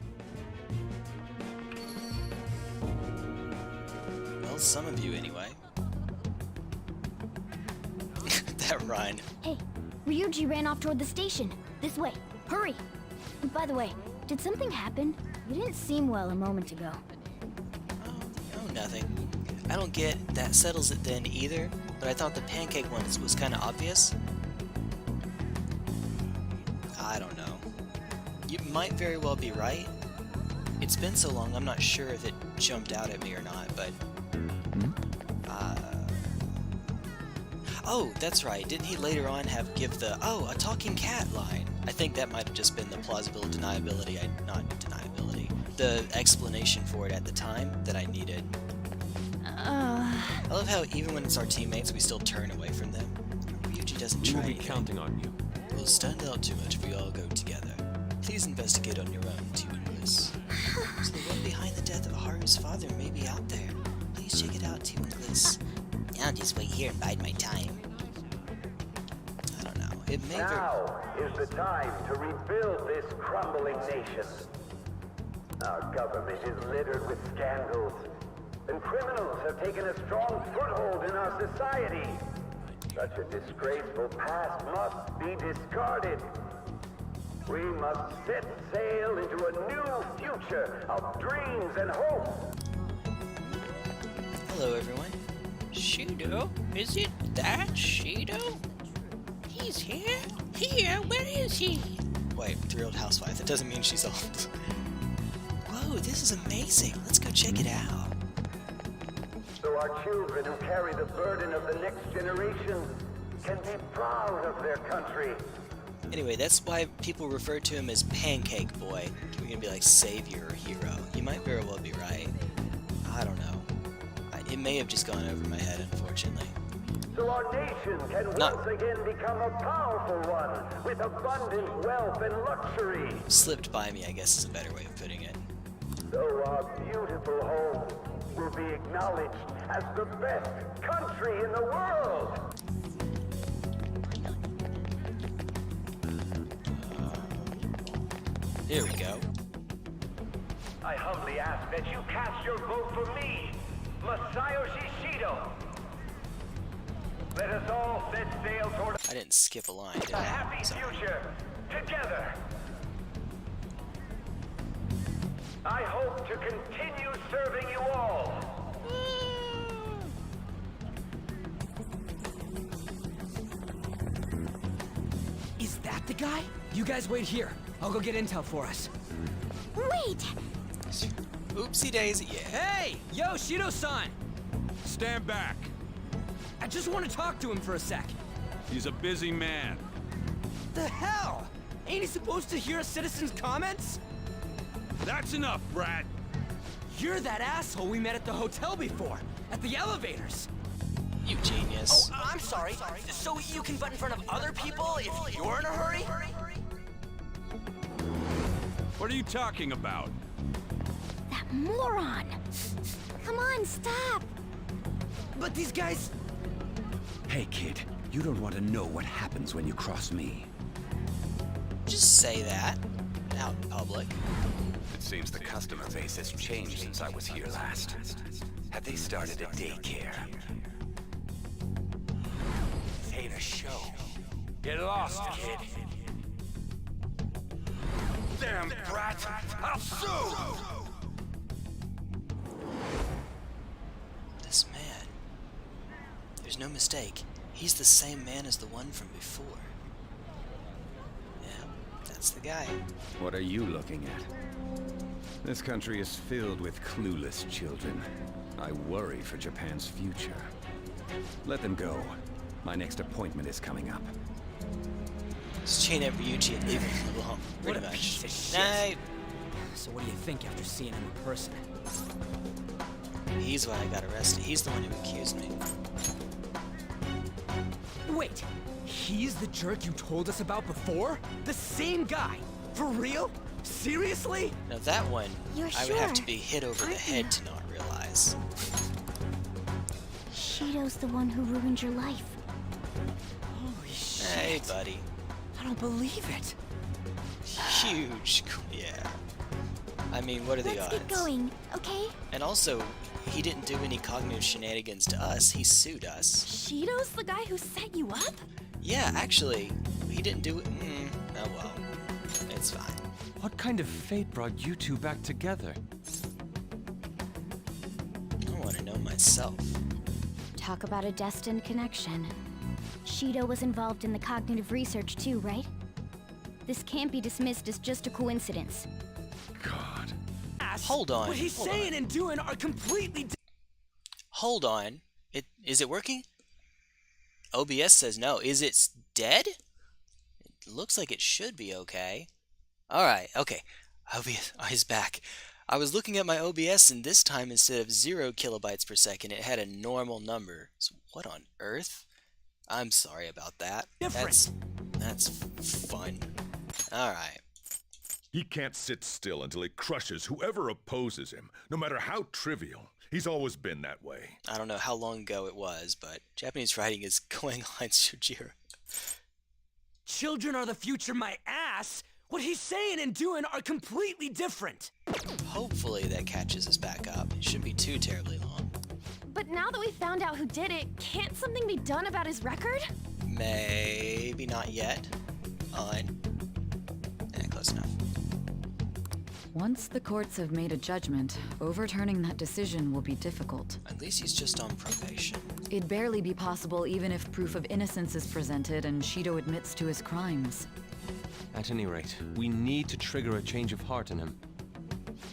A: Well, some of you anyway. That rhyme.
B: Hey, Ryuji ran off toward the station. This way. Hurry! And by the way, did something happen? You didn't seem well a moment ago.
A: Oh, nothing. I don't get that settles it then either, but I thought the pancake one was kind of obvious. I don't know. You might very well be right. It's been so long, I'm not sure if it jumped out at me or not, but... Oh, that's right. Didn't he later on give the, a talking cat line? I think that might have just been the plausible deniability, not deniability, the explanation for it at the time that I needed. I love how even when it's our teammates, we still turn away from them. Ryuji doesn't try.
P: We'll be counting on you.
A: We'll stand out too much if we all go together. Please investigate on your own, Team Bliss. So the one behind the death of Haru's father may be out there. Please check it out, Team Bliss. I'll just wait here and bide my time. I don't know. It may
N: Now is the time to rebuild this crumbling nation. Our government is littered with scandals, and criminals have taken a strong foothold in our society. Such a disgraceful past must be discarded. We must set sail into a new future of dreams and hope.
A: Hello, everyone.
Q: Shido? Is it that Shido? He's here? Here? Where is he?
A: Wait, 3-year-old housewife. That doesn't mean she's old. Whoa, this is amazing. Let's go check it out.
N: So our children who carry the burden of the next generation can be proud of their country.
A: Anyway, that's why people refer to him as Pancake Boy. We're gonna be like savior or hero. You might very well be right. I don't know. It may have just gone over my head, unfortunately.
N: So our nation can once again become a powerful one with abundant wealth and luxury.
A: Slipped by me, I guess is a better way of putting it.
N: So our beautiful home will be acknowledged as the best country in the world.
A: Here we go.
N: I humbly ask that you cast your vote for me, Masayoshi Shido. Let us all set sail toward
A: I didn't skip a line, did
N: a
A: I?
N: happy
A: Sorry.
N: future together. I hope to continue serving you all.
T: Is that the guy? You guys wait here. I'll go get intel for us.
E: Wait!
A: Oopsie daisy, yeah.
T: Hey! Yo, Shido-san!
K: Stand back.
T: I just want to talk to him for a sec.
K: He's a busy man.
T: The hell? Ain't he supposed to hear a citizen's comments?
K: That's enough, Brad.
T: You're that asshole we met at the hotel before, at the elevators.
A: You genius.
T: Oh, I'm sorry. So you can butt in front of other people if you're in a hurry?
K: What are you talking about?
E: That moron! Come on, stop!
T: But these guys...
H: Hey, kid, you don't want to know what happens when you cross me.
A: Just say that. Out in public.
H: It seems the customer base has changed since I was here last. Have they started a daycare? Ain't a show.
K: Get lost, kid.
H: Damn brat! I'll sue!
A: This man. There's no mistake. He's the same man as the one from before. Yeah, that's the guy.
H: What are you looking at? This country is filled with clueless children. I worry for Japan's future. Let them go. My next appointment is coming up.
A: Just chain up Ryuichi and leave him alone. Pretty
T: What a
A: much.
T: piece of shit.
A: Night.
T: So what do you think after seeing him in person?
A: He's why I got arrested. He's the one who accused me.
T: Wait, he's the jerk you told us about before? The same guy? For real? Seriously?
A: Now that one,
E: You're
A: I would have to
E: sure,
A: be hit over the
E: aren't
A: head
E: you?
A: to not realize.
E: Shido's the one who ruined your life.
T: Holy shit.
A: Hey, buddy.
T: I don't believe it.
A: Huge. Yeah. I mean, what are the
E: Let's
A: odds?
E: get going, okay?
A: And also, he didn't do any cognitive shenanigans to us. He sued us.
F: Shido's the guy who set you up?
A: Yeah, actually, he didn't do it. Oh well. It's fine.
P: What kind of fate brought you two back together?
A: I want to know myself.
E: Talk about a destined connection. Shido was involved in the cognitive research too, right? This can't be dismissed as just a coincidence.
P: God.
A: Hold on.
T: What he's
A: hold
T: saying
A: on.
T: and doing are completely
A: Hold on. Is it working? OBS says no. Is it dead? It looks like it should be okay. Alright, okay. OBS is back. I was looking at my OBS and this time instead of 0 kilobytes per second, it had a normal number. So what on earth? I'm sorry about that.
T: Different.
A: That's fun. Alright.
W: He can't sit still until he crushes whoever opposes him, no matter how trivial. He's always been that way.
A: I don't know how long ago it was, but Japanese writing is going on, Sujiro.
T: Children are the future, my ass! What he's saying and doing are completely different!
A: Hopefully that catches us back up. It shouldn't be too terribly long.
F: But now that we found out who did it, can't something be done about his record?
A: Maybe not yet. Close enough.
C: Once the courts have made a judgment, overturning that decision will be difficult.
A: At least he's just on probation.
C: It'd barely be possible even if proof of innocence is presented and Shido admits to his crimes.
P: At any rate, we need to trigger a change of heart in him.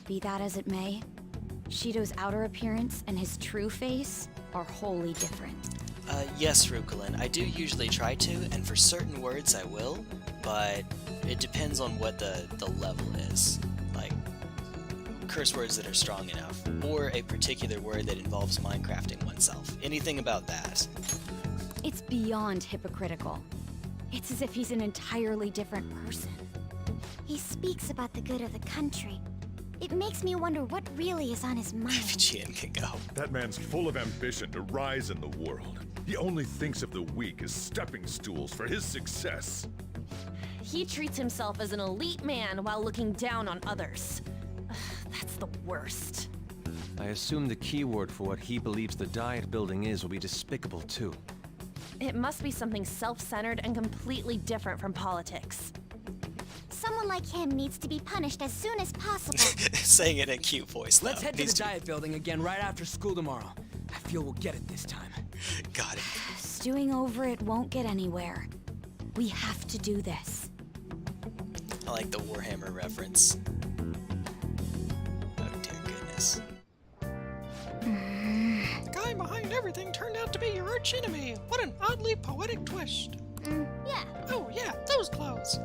E: Be that as it may, Shido's outer appearance and his true face are wholly different.
A: Yes, Rukulin, I do usually try to, and for certain words I will, but it depends on what the level is. Like, curse words that are strong enough, or a particular word that involves Minecrafting oneself. Anything about that.
E: It's beyond hypocritical. It's as if he's an entirely different person.
B: He speaks about the good of the country. It makes me wonder what really is on his mind.
A: Fijian can go.
W: That man's full of ambition to rise in the world. He only thinks of the weak as stepping stools for his success.
U: He treats himself as an elite man while looking down on others. That's the worst.
P: I assume the keyword for what he believes the diet building is will be despicable too.
U: It must be something self-centered and completely different from politics.
B: Someone like him needs to be punished as soon as possible.
A: Saying it in a cute voice, though.
T: Let's head to the diet building again right after school tomorrow. I feel we'll get it this time.
A: Got it.
E: Stewing over it won't get anywhere. We have to do this.
A: I like the Warhammer reference. Oh dear goodness.
Q: The guy behind everything turned out to be your arch enemy. What an oddly poetic twist.
B: Yeah.
Q: Oh yeah, those clothes.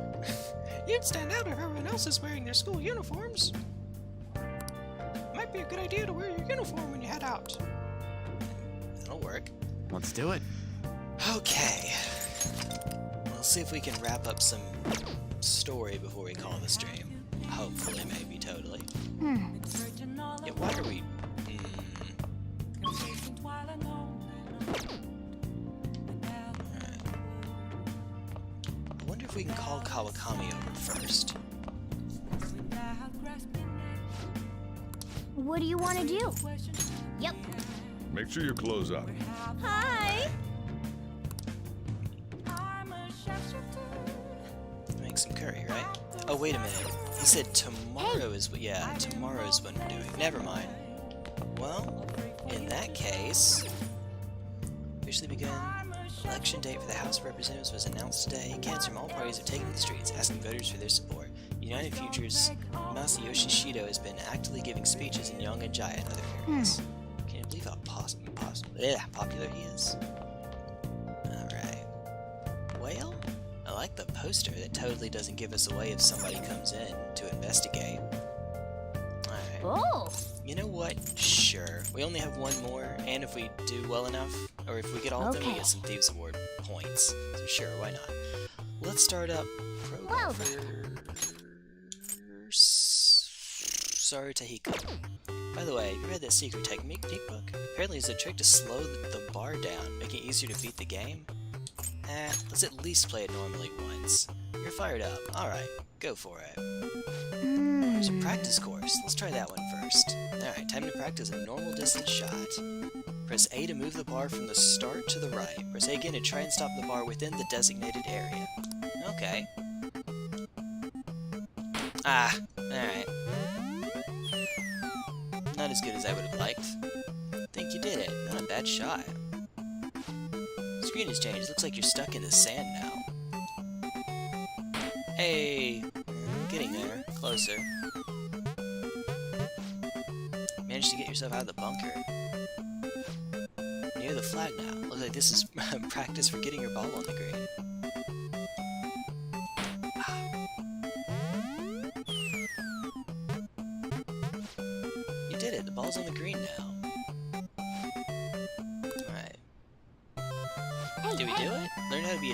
Q: You'd stand out if everyone else is wearing their school uniforms. Might be a good idea to wear your uniform when you head out.
A: That'll work.
I: Let's do it.
A: Okay. We'll see if we can wrap up some story before we call the stream. Hopefully, maybe, totally. Yeah, why are we... I wonder if we can call Kawakami over first.
B: What do you want to do? Yep.
W: Make sure you close up.
B: Hi.
A: Make some curry, right? Oh, wait a minute. He said tomorrow is... Yeah, tomorrow's when we're doing. Never mind. Well, in that case... Officially begun. Election date for the House of Representatives was announced today. Candidates from all parties have taken to the streets, asking voters for their support. United Future's Masayoshi Shido has been actively giving speeches in Yongan-jaya and other areas. Can you believe how popular he is? Alright. Well, I like the poster that totally doesn't give us away if somebody comes in to investigate. Alright.
B: Oh!
A: You know what? Sure. We only have one more, and if we do well enough, or if we get all of them, we get some Thieves Award points. So sure, why not? Let's start up program Sorry, Tahiko. By the way, have you read that secret technique book? Apparently it's a trick to slow the bar down, making it easier to beat the game. Let's at least play it normally once. You're fired up. Alright, go for it. There's a practice course. Let's try that one first. Alright, time to practice a normal distance shot. Press A to move the bar from the start to the right. Press A again to try and stop the bar within the designated area. Okay. Alright. Not as good as I would have liked. I think you did it. Not a bad shot. Screen has changed. Looks like you're stuck in the sand now. Hey! Getting there. Closer. Managed to get yourself out of the bunker. Near the flag now. Looks like this is practice for getting your ball on the green. You did it. The ball's on the green now. Alright. Did we do it? Learn how to be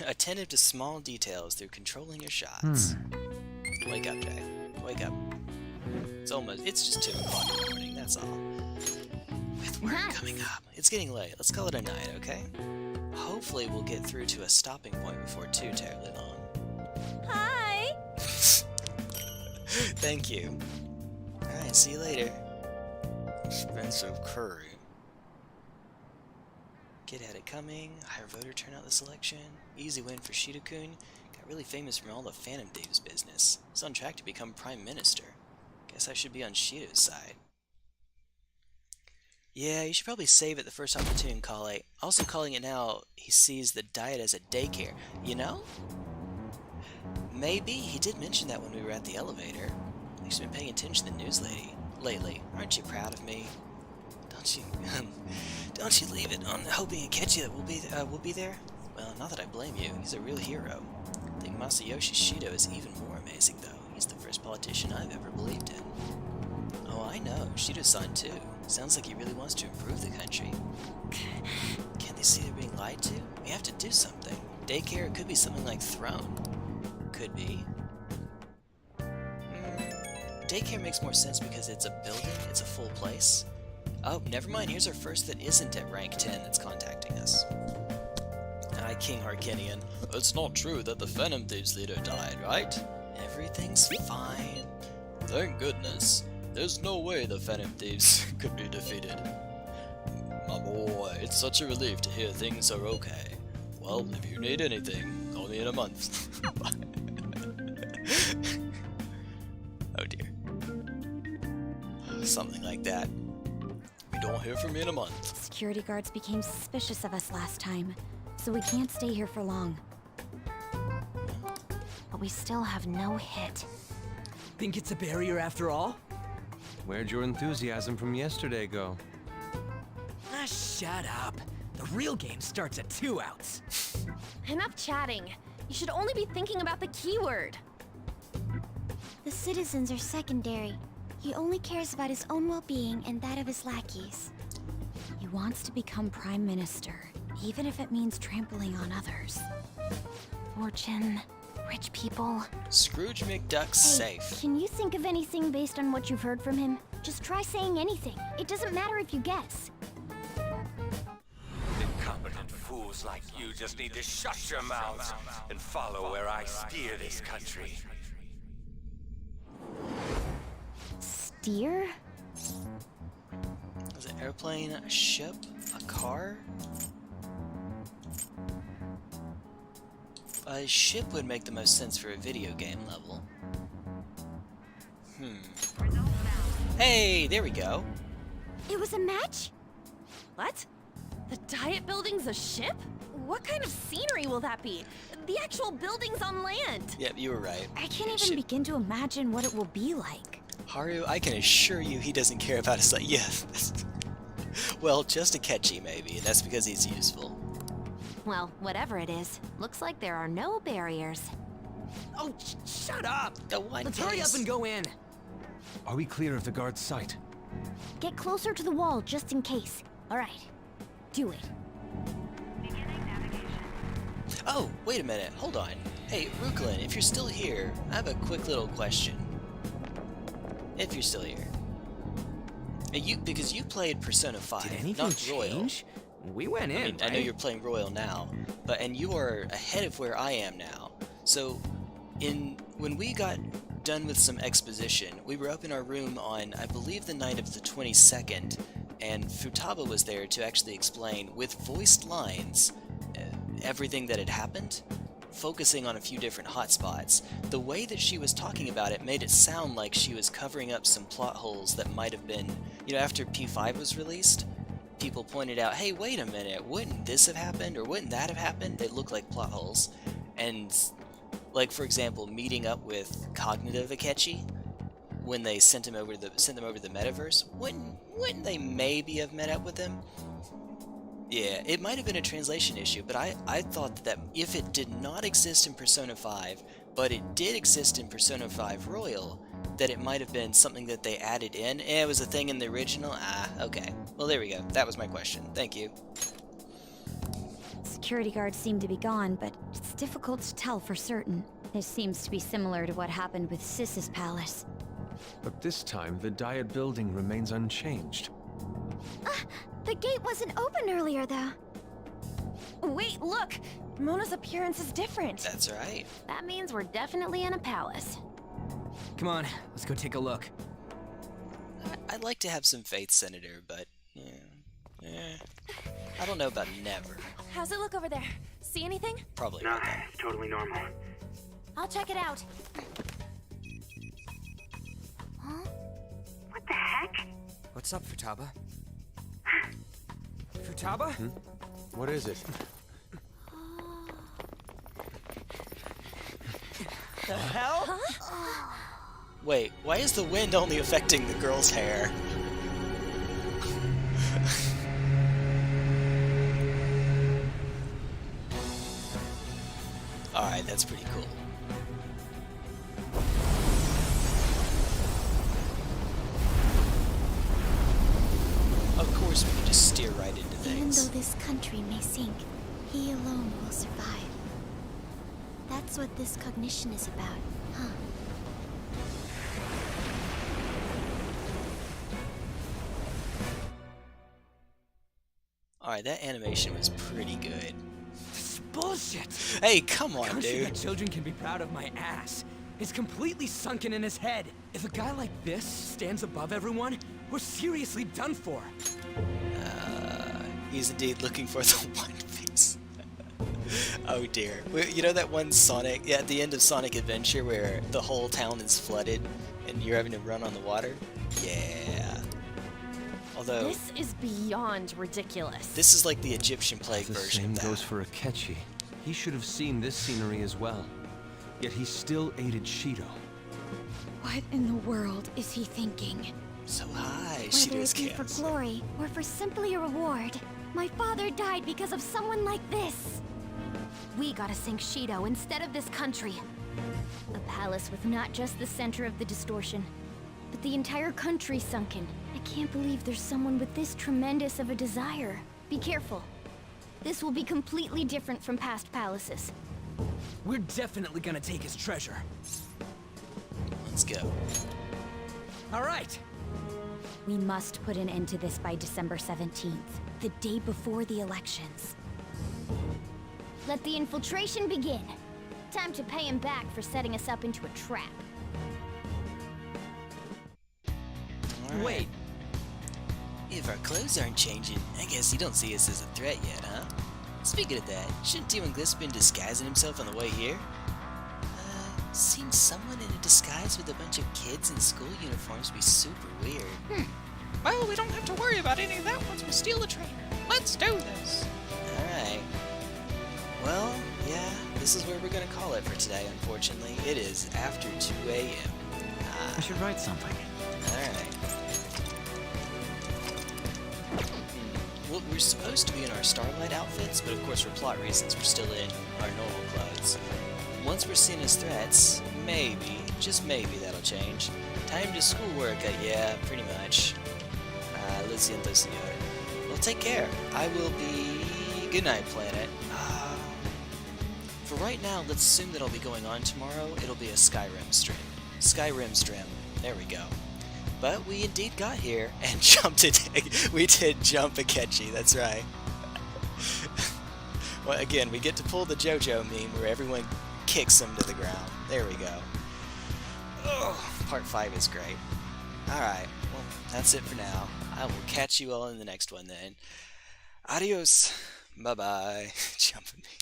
A: attentive to small details through controlling your shots. Wake up, Jay. Wake up. It's just 2 o'clock in the morning, that's all. With work coming up. It's getting late. Let's call it a night, okay? Hopefully we'll get through to a stopping point before too terribly long.
B: Hi!
A: Thank you. Alright, see you later. Expensive curry. Kid had it coming. Higher voter turnout this election. Easy win for Shido-kun. Got really famous from all the Phantom Thieves business. He's on track to become Prime Minister. Guess I should be on Shido's side. Yeah, you should probably save it the first opportunity and call it. Also calling it now, he sees the diet as a daycare. You know? Maybe. He did mention that when we were at the elevator. He's been paying attention to the news lately. Aren't you proud of me? Don't you leave it on hoping Akechi will be there? Well, not that I blame you. He's a real hero. I think Masayoshi Shido is even more amazing, though. He's the first politician I've ever believed in. Oh, I know. Shido-san, too. Sounds like he really wants to improve the country. Can't they see they're being lied to? We have to do something. Daycare, it could be something like Throne. Could be. daycare makes more sense because it's a building, it's a full place. Oh, never mind, here's our first that isn't at rank 10 that's contacting us. Hi, King Harkinian. It's not true that the Phantom Thieves leader died, right? Everything's fine. Thank goodness. There's no way the Phantom Thieves could be defeated. My boy, it's such a relief to hear things are okay. Well, if you need anything, call me in a month. Oh dear. Something like that. We don't hear from me in a month.
E: Security guards became suspicious of us last time, so we can't stay here for long.
F: But we still have no hit.
T: Think it's a barrier after all?
P: Where'd your enthusiasm from yesterday go?
T: Ah, shut up. The real game starts at 2 outs.
U: Enough chatting. You should only be thinking about the keyword.
B: The citizens are secondary. He only cares about his own well-being and that of his lackeys.
E: He wants to become Prime Minister, even if it means trampling on others.
F: Fortune, rich people.
A: Scrooge McDuck's safe.
B: Can you think of anything based on what you've heard from him? Just try saying anything. It doesn't matter if you guess.
J: Incompetent fools like you just need to shut your mouths and follow where I steer this country.
B: Steer?
A: Is it an airplane, a ship, a car? A ship would make the most sense for a video game level. Hey, there we go.
B: It was a match?
U: What? The Diet Building's a ship? What kind of scenery will that be? The actual building's on land.
A: Yep, you were right.
E: I can't even begin to imagine what it will be like.
A: Haru, I can assure you he doesn't care about his life. Yeah. Well, just Akechi maybe, and that's because he's useful.
F: Well, whatever it is, looks like there are no barriers.
T: Oh, shut up! Let's hurry up and go in.
P: Are we clear of the guard's sight?
B: Get closer to the wall just in case. Alright. Do it.
A: Oh, wait a minute. Hold on. Hey, Ruklin, if you're still here, I have a quick little question. If you're still here. Because you played Persona 5,
T: Did anything
A: not Royal.
T: change? We went in,
A: I mean, I know
T: right?
A: you're playing Royal now, and you are ahead of where I am now. So, when we got done with some exposition, we were up in our room on, I believe, the night of the 22nd, and Futaba was there to actually explain, with voiced lines, everything that had happened, focusing on a few different hotspots. The way that she was talking about it made it sound like she was covering up some plot holes that might have been, after P5 was released, people pointed out, hey, wait a minute, wouldn't this have happened, or wouldn't that have happened? They look like plot holes. And, like, for example, meeting up with Cognitive Akechi, when they sent them over to the metaverse, wouldn't they maybe have met up with them? Yeah, it might have been a translation issue, but I thought that if it did not exist in Persona 5, but it did exist in Persona 5 Royal, that it might have been something that they added in. It was a thing in the original? Okay. Well, there we go. That was my question. Thank you.
E: Security guards seem to be gone, but it's difficult to tell for certain. This seems to be similar to what happened with Sis's palace.
P: But this time, the Diet Building remains unchanged.
B: The gate wasn't open earlier, though.
U: Wait, look! Mona's appearance is different.
A: That's right.
F: That means we're definitely in a palace.
T: Come on, let's go take a look.
A: I'd like to have some faith, Senator, but I don't know about never.
U: How's it look over there? See anything?
A: Probably
N: No,
A: not.
N: it's totally normal.
U: I'll check it out.
B: Huh?
N: What the heck?
T: What's up, Futaba? Futaba?
P: What is it?
T: The hell?
U: Huh?
A: Wait, why is the wind only affecting the girl's hair? Alright, that's pretty cool. Of course, we can just steer right into
B: Even
A: things.
B: though this country may sink, he alone will survive. That's what this cognition is about, huh?
A: Alright, that animation was pretty good.
T: This is bullshit!
A: Hey, come on,
T: Country
A: dude.
T: that children can be proud of my ass. Is completely sunken in his head. If a guy like this stands above everyone, we're seriously done for.
A: He's indeed looking for the One Piece. Oh dear. You know that one Sonic, at the end of Sonic Adventure where the whole town is flooded and you're having to run on the water? Yeah. Although
U: This is beyond ridiculous.
A: this is like the Egyptian plague
P: The
A: version
P: same
A: of that.
P: goes for Akechi. He should have seen this scenery as well. Yet he still aided Shido.
E: What in the world is he thinking?
A: So high,
B: Whether
A: Shido's
B: it be for
A: cans.
B: glory or for simply a reward, my father died because of someone like this. We gotta sink Shido instead of this country. A palace with not just the center of the distortion, but the entire country sunken. I can't believe there's someone with this tremendous of a desire. Be careful. This will be completely different from past palaces.
T: We're definitely gonna take his treasure.
A: Let's go.
T: All right.
E: We must put an end to this by December 17th, the day before the elections.
B: Let the infiltration begin. Time to pay him back for setting us up into a trap.
A: Alright.
T: Wait.
A: If our clothes aren't changing, I guess you don't see us as a threat yet, huh? Speaking of that, shouldn't Demon Gliss been disguising himself on the way here? Seems someone in a disguise with a bunch of kids in school uniforms would be super weird.
Q: Well, we don't have to worry about any of that once we steal the trainer. Let's do this.
A: Alright. Well, yeah, this is where we're gonna call it for today, unfortunately. It is after 2 a.m.
I: I should write something.
A: Alright. Well, we're supposed to be in our Starlight outfits, but of course for plot reasons we're still in our normal clothes. Once we're seen as threats, maybe, just maybe that'll change. Time to schoolwork, yeah, pretty much. Lo siento, señor. Well, take care. I will be... Good night, planet. For right now, let's assume that I'll be going on tomorrow. It'll be a Skyrim stream. Skyrim stream. There we go. But we indeed got here and jumped it. We did jump Akechi, that's right. Well, again, we get to pull the JoJo meme where everyone kicks him to the ground. There we go. Oh, part 5 is great. Alright, well, that's it for now. I will catch you all in the next one then. Adios. Bye-bye. Jumping me.